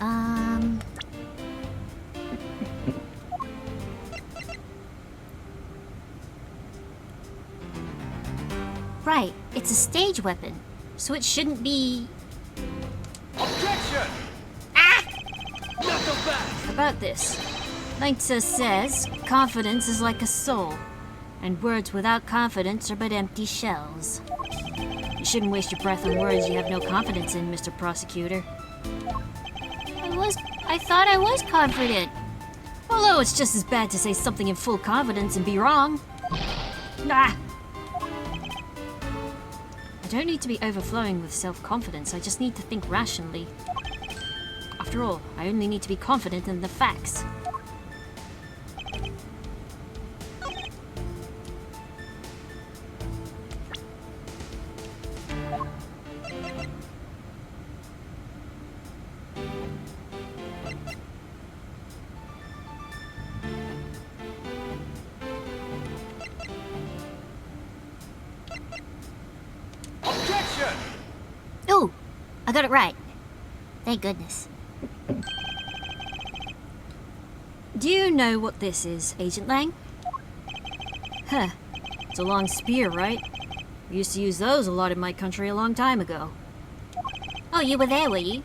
Right, it's a stage weapon, so it shouldn't be... Objection! Knuckle back! About this, Langtse says, confidence is like a soul, and words without confidence are but empty shells. You shouldn't waste your breath on words you have no confidence in, Mr. Prosecutor. I thought I was confident. Although it's just as bad to say something in full confidence and be wrong. Ah! I don't need to be overflowing with self-confidence, I just need to think rationally. After all, I only need to be confident in the facts. Objection! Ooh, I got it right. Thank goodness. Do you know what this is, Agent Lang? Huh. It's a long spear, right? We used to use those a lot in my country a long time ago. Oh, you were there, were you?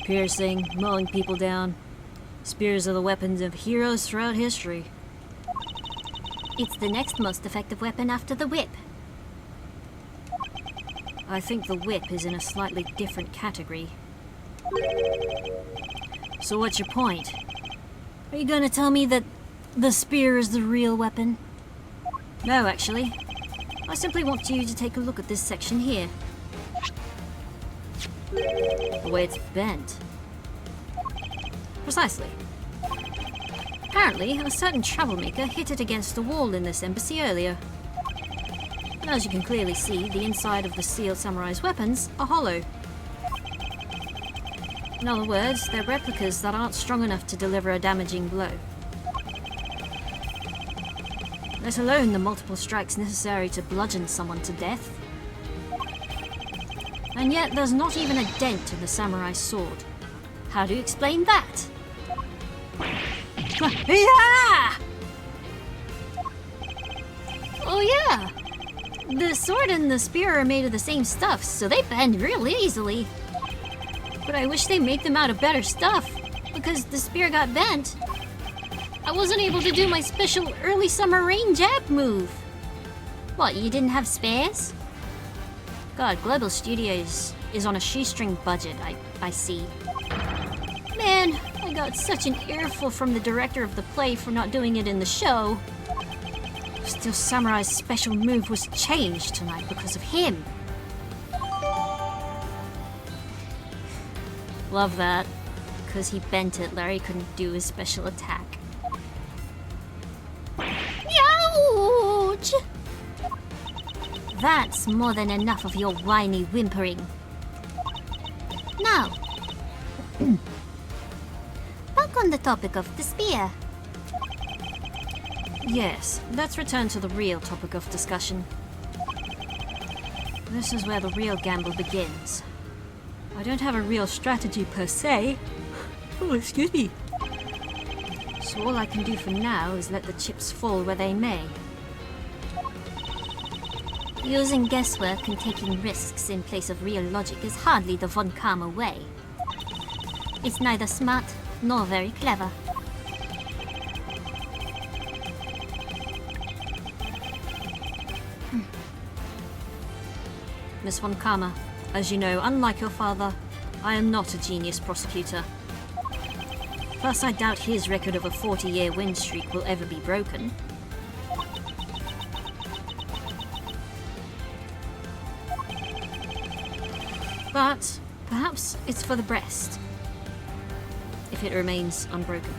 Piercing, mowing people down. Spears are the weapons of heroes throughout history. It's the next most effective weapon after the whip. I think the whip is in a slightly different category. So what's your point? Are you gonna tell me that the spear is the real weapon? No, actually. I simply want you to take a look at this section here. The way it's bent. Precisely. Apparently, a certain troublemaker hit it against the wall in this embassy earlier. And as you can clearly see, the inside of the sealed samurai's weapons are hollow. In other words, they're replicas that aren't strong enough to deliver a damaging blow. Let alone the multiple strikes necessary to bludgeon someone to death. And yet there's not even a dent in the samurai's sword. How do you explain that? Yeah! Oh yeah! The sword and the spear are made of the same stuff, so they bend real easily. But I wish they made them out of better stuff, because the spear got bent. I wasn't able to do my special early summer rain jab move. What, you didn't have spares? God, Global Studios is on a shoestring budget, I see. Man, I got such an earful from the director of the play for not doing it in the show. Still, Samurai's special move was changed tonight because of him. Love that. Because he bent it, Larry couldn't do his special attack. Ouch! That's more than enough of your whiny whimpering. Now, back on the topic of the spear. Yes, let's return to the real topic of discussion. This is where the real gamble begins. I don't have a real strategy per se. Oh, excuse me. So all I can do for now is let the chips fall where they may. Using guesswork and taking risks in place of real logic is hardly the von Karma way. It's neither smart nor very clever. Miss von Karma, as you know, unlike your father, I am not a genius prosecutor. Plus, I doubt his record of a 40-year win streak will ever be broken. But perhaps it's for the best, if it remains unbroken.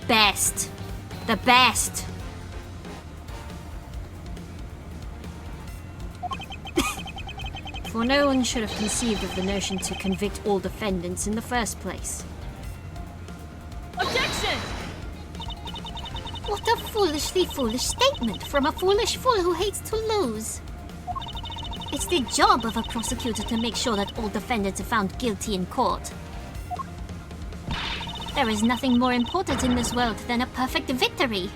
Best! The best! For no one should have conceived of the notion to convict all defendants in the first place. Objection! What a foolishly foolish statement from a foolish fool who hates to lose. It's the job of a prosecutor to make sure that all defendants are found guilty in court. There is nothing more important in this world than a perfect victory.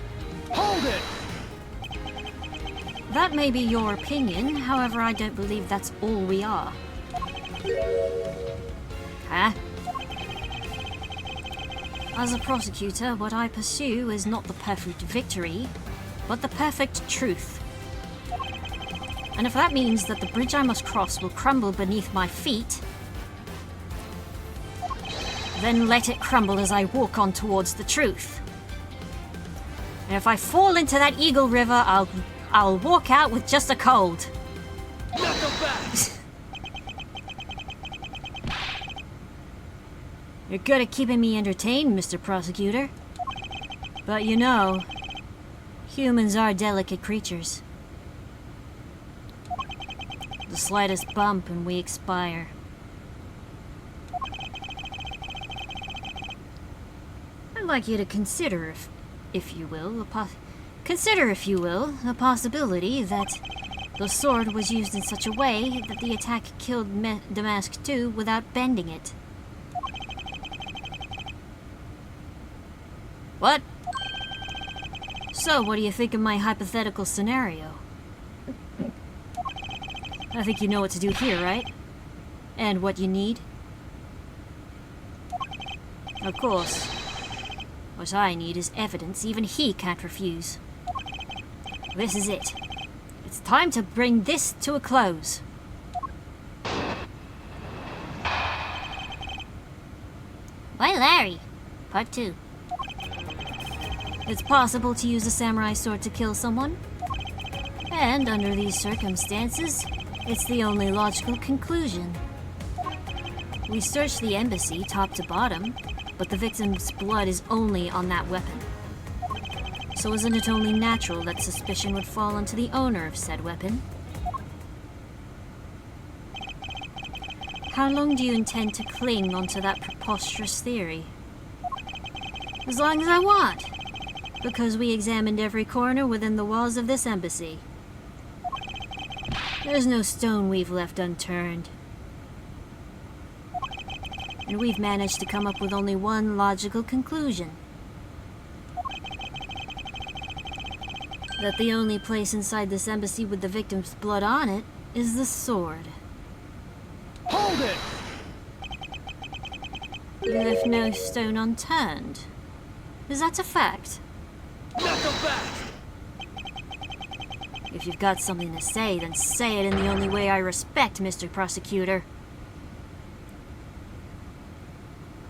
Hold it! That may be your opinion, however, I don't believe that's all we are. Huh? As a prosecutor, what I pursue is not the perfect victory, but the perfect truth. And if that means that the bridge I must cross will crumble beneath my feet, then let it crumble as I walk on towards the truth. And if I fall into that Eagle River, I'll I'll walk out with just a cold. Knock him back! You're good at keeping me entertained, Mr. Prosecutor. But you know, humans are delicate creatures. The slightest bump and we expire. I'd like you to consider, if you will, the possibility that the sword was used in such a way that the attack killed Damask II without bending it. What? So, what do you think of my hypothetical scenario? I think you know what to do here, right? And what you need? Of course. What I need is evidence even he can't refuse. This is it. It's time to bring this to a close. Why Larry? Part 2. It's possible to use a samurai sword to kill someone. And under these circumstances, it's the only logical conclusion. We searched the embassy top to bottom, but the victim's blood is only on that weapon. So isn't it only natural that suspicion would fall onto the owner of said weapon? How long do you intend to cling onto that preposterous theory? As long as I want, because we examined every corner within the walls of this embassy. There's no stone we've left unturned. And we've managed to come up with only one logical conclusion. That the only place inside this embassy with the victim's blood on it is the sword. Hold it! You left no stone unturned. Is that a fact? Knock him back! If you've got something to say, then say it in the only way I respect, Mr. Prosecutor.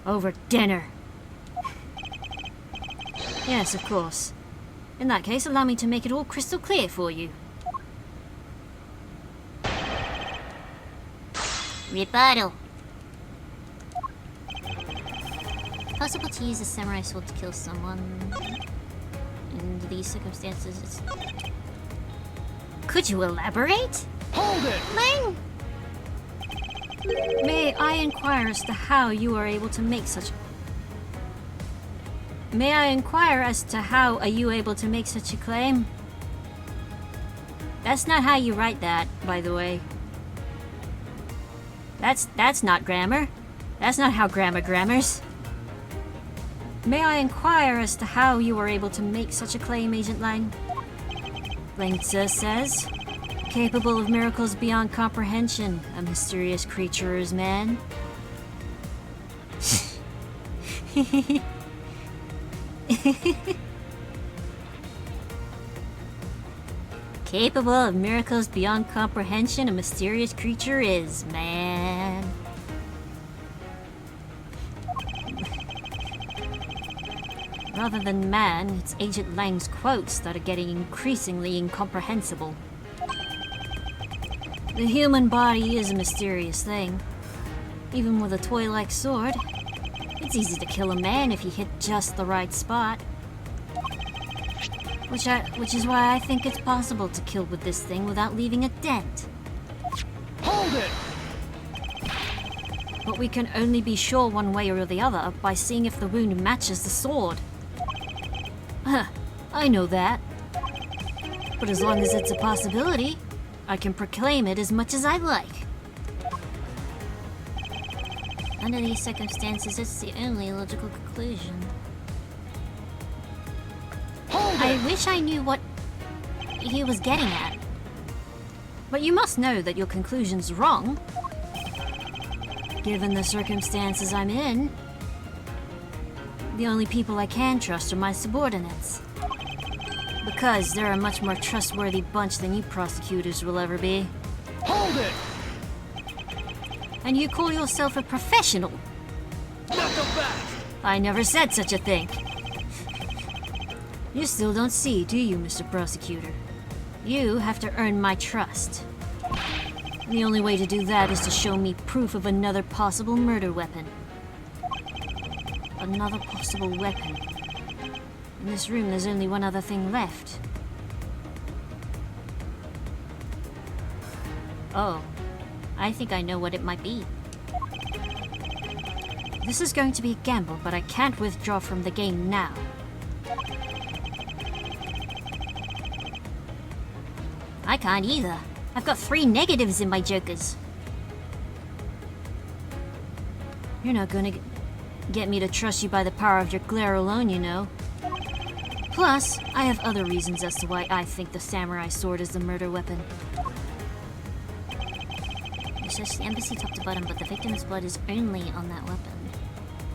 Over dinner. Yes, of course. In that case, allow me to make it all crystal clear for you. Rebuttal. Possible to use a samurai sword to kill someone. In these circumstances, Could you elaborate? Hold it! Lang? May I inquire as to how you are able to make such... May I inquire as to how are you able to make such a claim? That's not how you write that, by the way. That's not grammar. That's not how grammars. May I inquire as to how you are able to make such a claim, Agent Lang? Langtze says, capable of miracles beyond comprehension, a mysterious creature is man. Capable of miracles beyond comprehension, a mysterious creature is man. Rather than man, it's Agent Lang's quotes that are getting increasingly incomprehensible. The human body is a mysterious thing. Even with a toy-like sword, it's easy to kill a man if you hit just the right spot. Which is why I think it's possible to kill with this thing without leaving a dent. Hold it! But we can only be sure one way or the other by seeing if the wound matches the sword. I know that. But as long as it's a possibility, I can proclaim it as much as I like. Under these circumstances, it's the only logical conclusion. I wish I knew what he was getting at. But you must know that your conclusion's wrong. Given the circumstances I'm in, the only people I can trust are my subordinates. Because they're a much more trustworthy bunch than you prosecutors will ever be. Hold it! And you call yourself a professional? Knock him back! I never said such a thing. You still don't see, do you, Mr. Prosecutor? You have to earn my trust. And the only way to do that is to show me proof of another possible murder weapon. Another possible weapon. In this room, there's only one other thing left. Oh, I think I know what it might be. This is going to be a gamble, but I can't withdraw from the game now. I can't either. I've got 3 negatives in my jokers. You're not gonna get me to trust you by the power of your glare alone, you know. Plus, I have other reasons as to why I think the samurai sword is the murder weapon. You searched the embassy top to bottom, but the victim's blood is only on that weapon.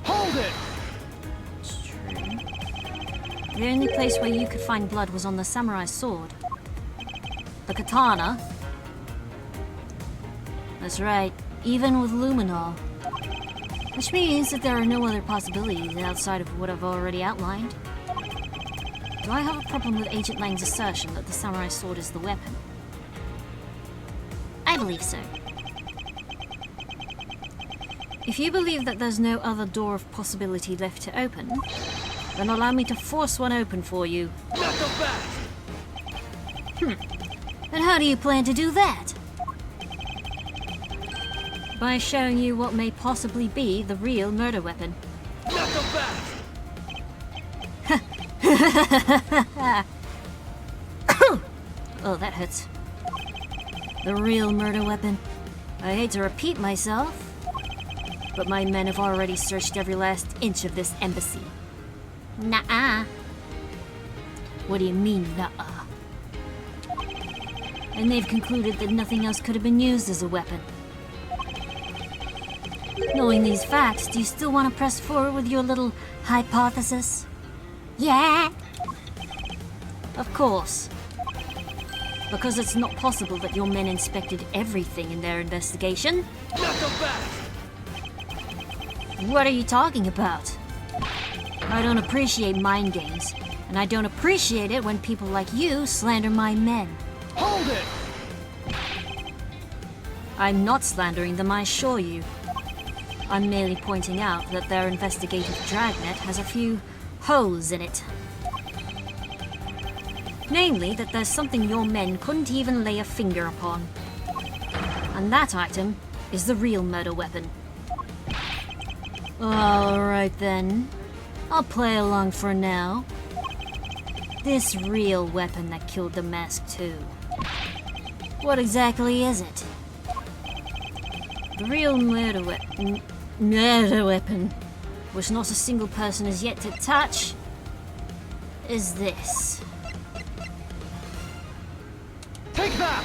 Hold it! It's true. The only place where you could find blood was on the samurai sword. The katana. That's right, even with luminol. Which means that there are no other possibilities outside of what I've already outlined. Do I have a problem with Agent Lang's assertion that the samurai sword is the weapon? I believe so. If you believe that there's no other door of possibility left to open, then allow me to force one open for you. Not so fast! And how do you plan to do that? By showing you what may possibly be the real murder weapon. Not so fast! Oh, that hurts. The real murder weapon. I hate to repeat myself, but my men have already searched every last inch of this embassy. Nuh-uh. What do you mean, nuh-uh? And they've concluded that nothing else could have been used as a weapon. Knowing these facts, do you still want to press forward with your little hypothesis? Yeah. Of course. Because it's not possible that your men inspected everything in their investigation. Not so fast! What are you talking about? I don't appreciate mind games, and I don't appreciate it when people like you slander my men. Hold it! I'm not slandering them, I assure you. I'm merely pointing out that their investigative dragnet has a few holes in it. Namely, that there's something your men couldn't even lay a finger upon. And that item is the real murder weapon. Alright then. I'll play along for now. This real weapon that killed the Mask 2. What exactly is it? The real murder weapon, which not a single person has yet to touch, is this. Take that!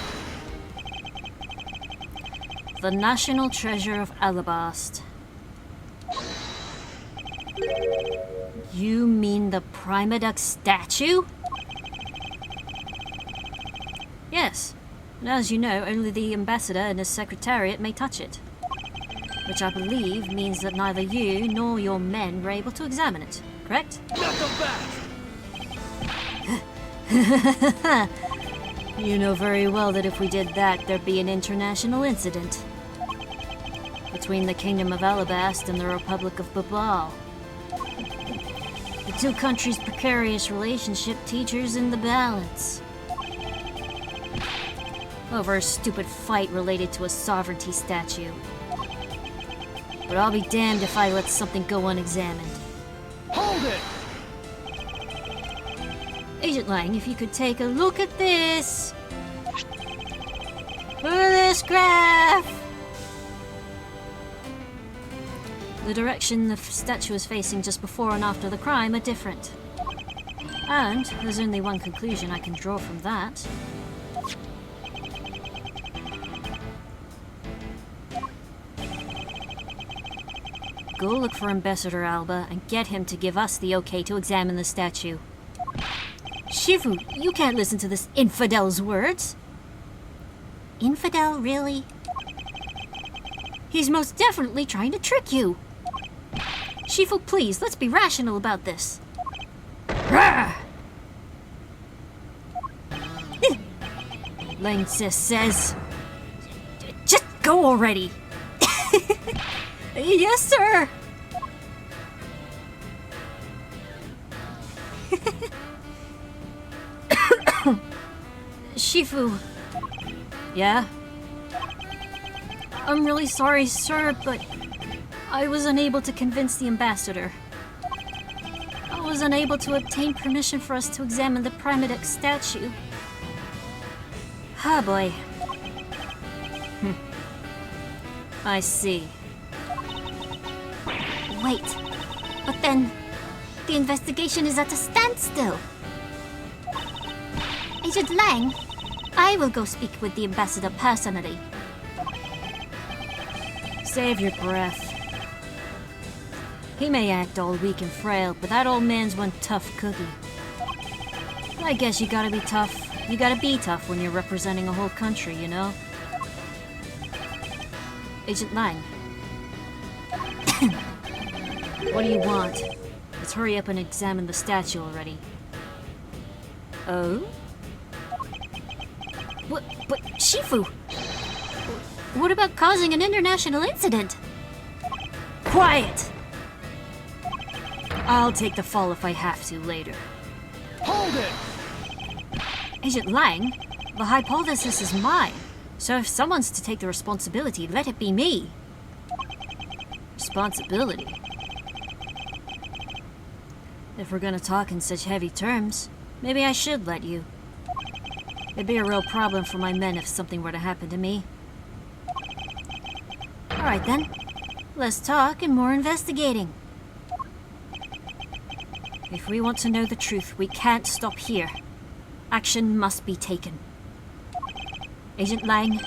The National Treasure of Alabast. You mean the Primaduck statue? Yes. And as you know, only the ambassador and his secretariat may touch it. Which I believe means that neither you nor your men were able to examine it, correct? Not so fast! You know very well that if we did that, there'd be an international incident. Between the Kingdom of Alabast and the Republic of Babal. The two countries' precarious relationship teeters in the balance. Over a stupid fight related to a sovereignty statue. But I'll be damned if I let something go unexamined. Hold it! Agent Lang, if you could take a look at this. Look at this graph! The direction the statue is facing just before and after the crime are different. And there's only one conclusion I can draw from that. Go look for Ambassador Alba and get him to give us the okay to examine the statue. Shifu, you can't listen to this infidel's words. Infidel, really? He's most definitely trying to trick you. Shifu, please, let's be rational about this. Lang says. Just go already! Yes, sir! Shifu. Yeah? I'm really sorry, sir, but I was unable to convince the ambassador. I was unable to obtain permission for us to examine the Primadex statue. Ah, boy. I see. Wait, but then the investigation is at a standstill. Agent Lang, I will go speak with the ambassador personally. Save your breath. He may act all weak and frail, but that old man's one tough cookie. I guess you gotta be tough. You gotta be tough when you're representing a whole country, you know? Agent Lang. What do you want? Let's hurry up and examine the statue already. Oh? But Shifu, what about causing an international incident? Quiet! I'll take the fall if I have to later. Hold it! Agent Lang, the hypothesis is mine. So if someone's to take the responsibility, let it be me. Responsibility? If we're gonna talk in such heavy terms, maybe I should let you. It'd be a real problem for my men if something were to happen to me. Alright then. Less talk and more investigating. If we want to know the truth, we can't stop here. Action must be taken. Agent Lang,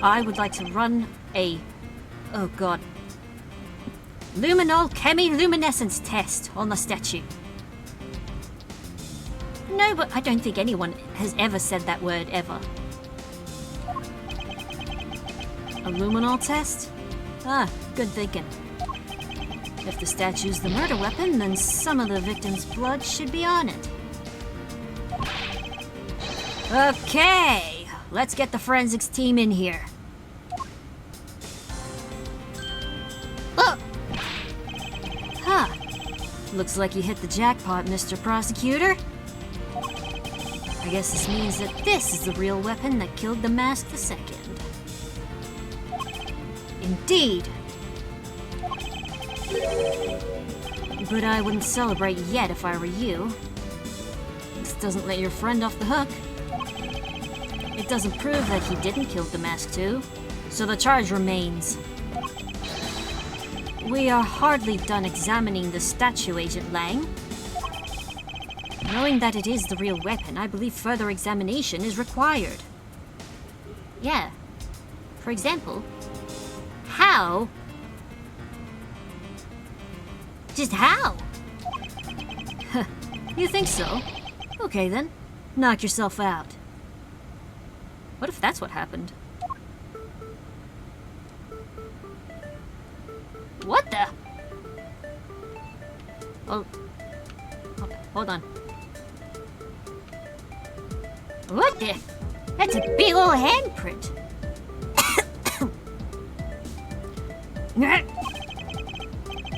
I would like to run a... oh god. Luminol chemiluminescence test on the statue. No, but I don't think anyone has ever said that word ever. A luminol test? Ah, good thinking. If the statue's the murder weapon, then some of the victim's blood should be on it. Okay, let's get the forensics team in here. Oh, Huh. Looks like you hit the jackpot, Mr. Prosecutor. I guess this means that this is the real weapon that killed the Mask II. Indeed. But I wouldn't celebrate yet if I were you. This doesn't let your friend off the hook. It doesn't prove that he didn't kill the Mask II, so the charge remains. We are hardly done examining the statue, Agent Lang. Knowing that it is the real weapon, I believe further examination is required. yeah. For example, how? Just how? You think so? Okay then. Knock yourself out. What if that's what happened? What the? Oh, hold on. What the? That's a big old handprint.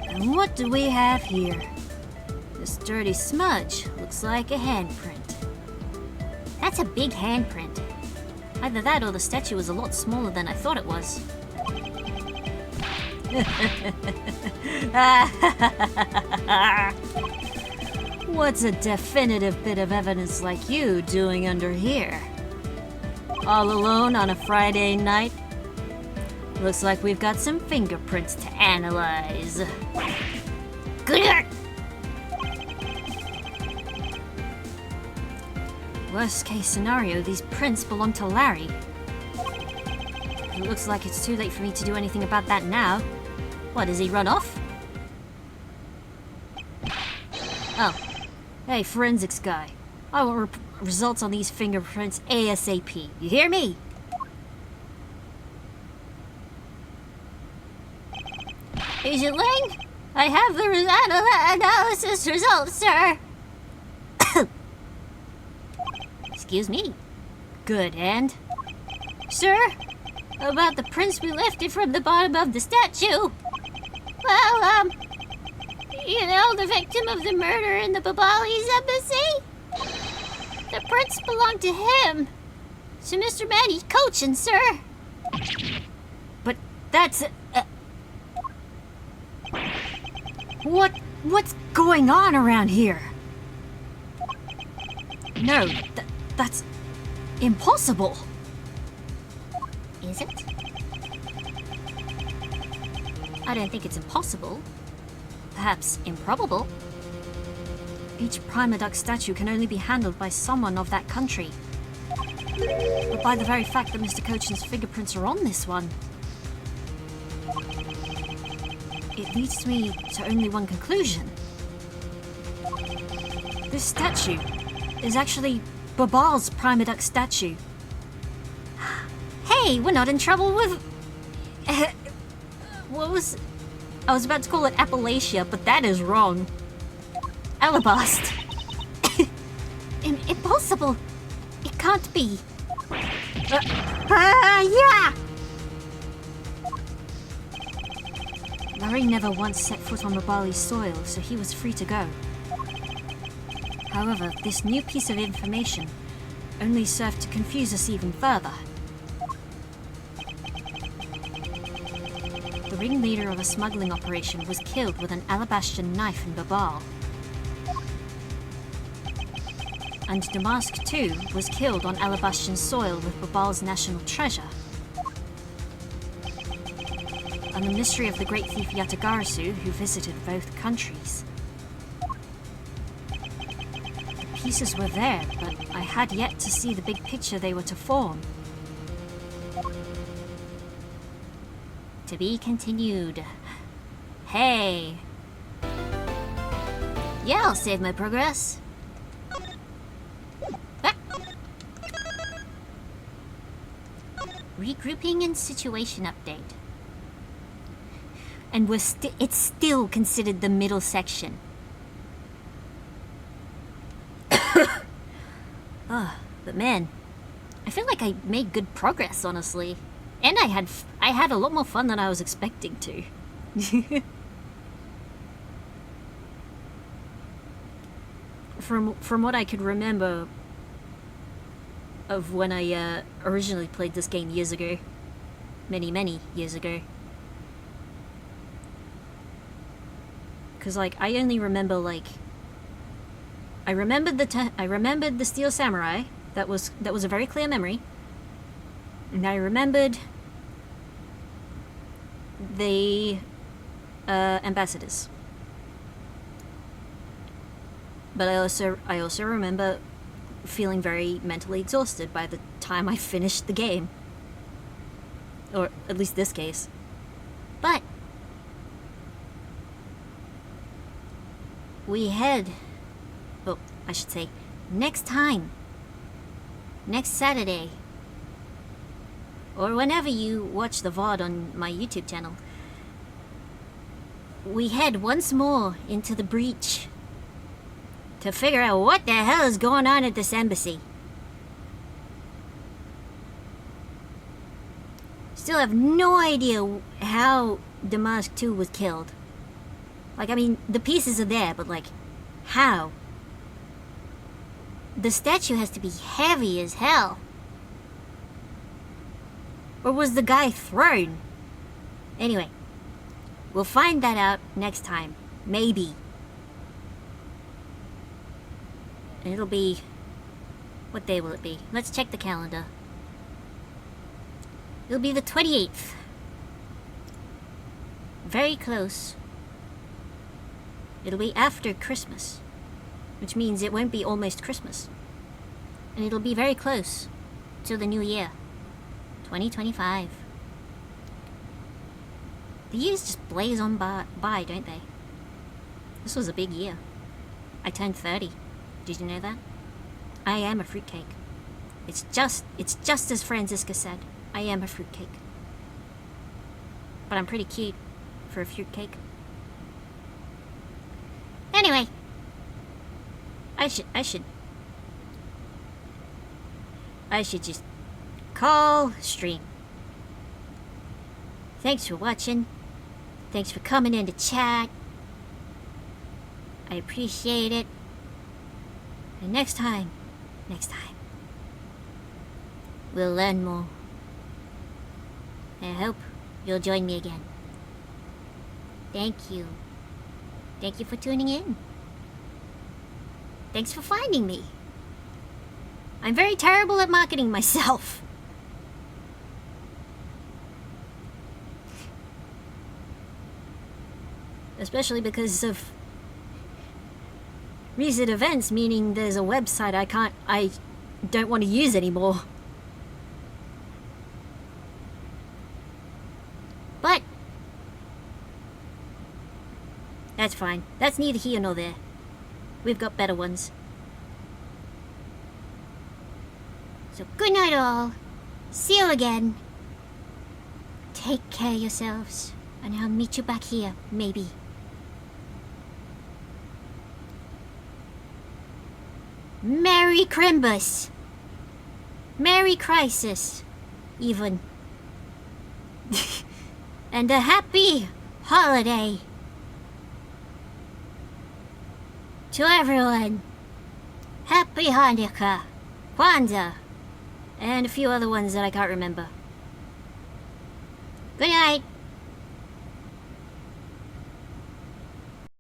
And what do we have here? This dirty smudge looks like a handprint. That's a big handprint. Either that or the statue is a lot smaller than I thought it was. What's a definitive bit of evidence like you doing under here? All alone on a Friday night? Looks like we've got some fingerprints to analyze. Good. Worst case scenario, these prints belong to Larry. It looks like it's too late for me to do anything about that now. What, does he run off? Oh. Hey, forensics guy. I want results on these fingerprints ASAP. You hear me? Agent Lang, I have the analysis results, sir. Excuse me. Good, and? Sir, about the prince we lifted from the bottom of the statue. Well, you know, the victim of the murder in the Babali's embassy? The prince belonged to him. So Mr. Manny's coaching, sir. But that's... What's going on around here? No, that's impossible. Is it? I don't think it's impossible. Perhaps improbable. Each Prima Duck statue can only be handled by someone of that country. But by the very fact that Mr. Cochin's fingerprints are on this one, it leads me to only one conclusion. This statue is actually Babal's Prima Duck statue. Hey, we're not in trouble with... What was... I was about to call it Appalachia, but that is wrong. Alabast. Impossible. It can't be. Yeah! Larry never once set foot on Babali's soil, so he was free to go. However, this new piece of information only served to confuse us even further. The ringleader of a smuggling operation was killed with an Alabastian knife in Babal. And Damask too was killed on Alabastian soil with Babal's national treasure. And the mystery of the great thief Yatagarasu, who visited both countries. The pieces were there, but I had yet to see the big picture they were to form. To be continued. Hey. Yeah, I'll save my progress. Ah. Regrouping and situation update. And it's still considered the middle section. But man, I feel like I made good progress, honestly. And I had a lot more fun than I was expecting to. From what I could remember of when I originally played this game years ago. Many years ago. Cause like I only remember like I remembered the Steel Samurai. That was a very clear memory. And I remembered the ambassadors. But I also remember feeling very mentally exhausted by the time I finished the game. Or at least this case. But I should say, next Saturday, or whenever you watch the VOD on my YouTube channel, we head once more into the breach to figure out what the hell is going on at this embassy. Still have no idea how Damask 2 was killed. Like, I mean, the pieces are there, but like, how? The statue has to be heavy as hell. Or was the guy thrown? Anyway, we'll find that out next time. Maybe. And it'll be... What day will it be? Let's check the calendar. It'll be the 28th. Very close. It'll be after Christmas. Which means it won't be almost Christmas. And it'll be very close to the new year. 2025. The years just blaze on by, don't they? This was a big year. I turned 30. Did you know that? I am a fruitcake. It's just as Franziska said. I am a fruitcake. But I'm pretty cute for a fruitcake. Anyway, I I should just call stream. Thanks for watching. Thanks for coming in to chat. I appreciate it. And next time, we'll learn more. I hope you'll join me again. Thank you. Thank you for tuning in. Thanks for finding me. I'm very terrible at marketing myself. Especially because of recent events, meaning there's a website I don't want to use anymore. But that's fine. That's neither here nor there. We've got better ones. So good night all. See you again. Take care of yourselves. And I'll meet you back here, maybe. Merry Crimbus. Merry Crisis. Even. And a happy holiday. To everyone. Happy Hanukkah. Kwanzaa. And a few other ones that I can't remember. Good night.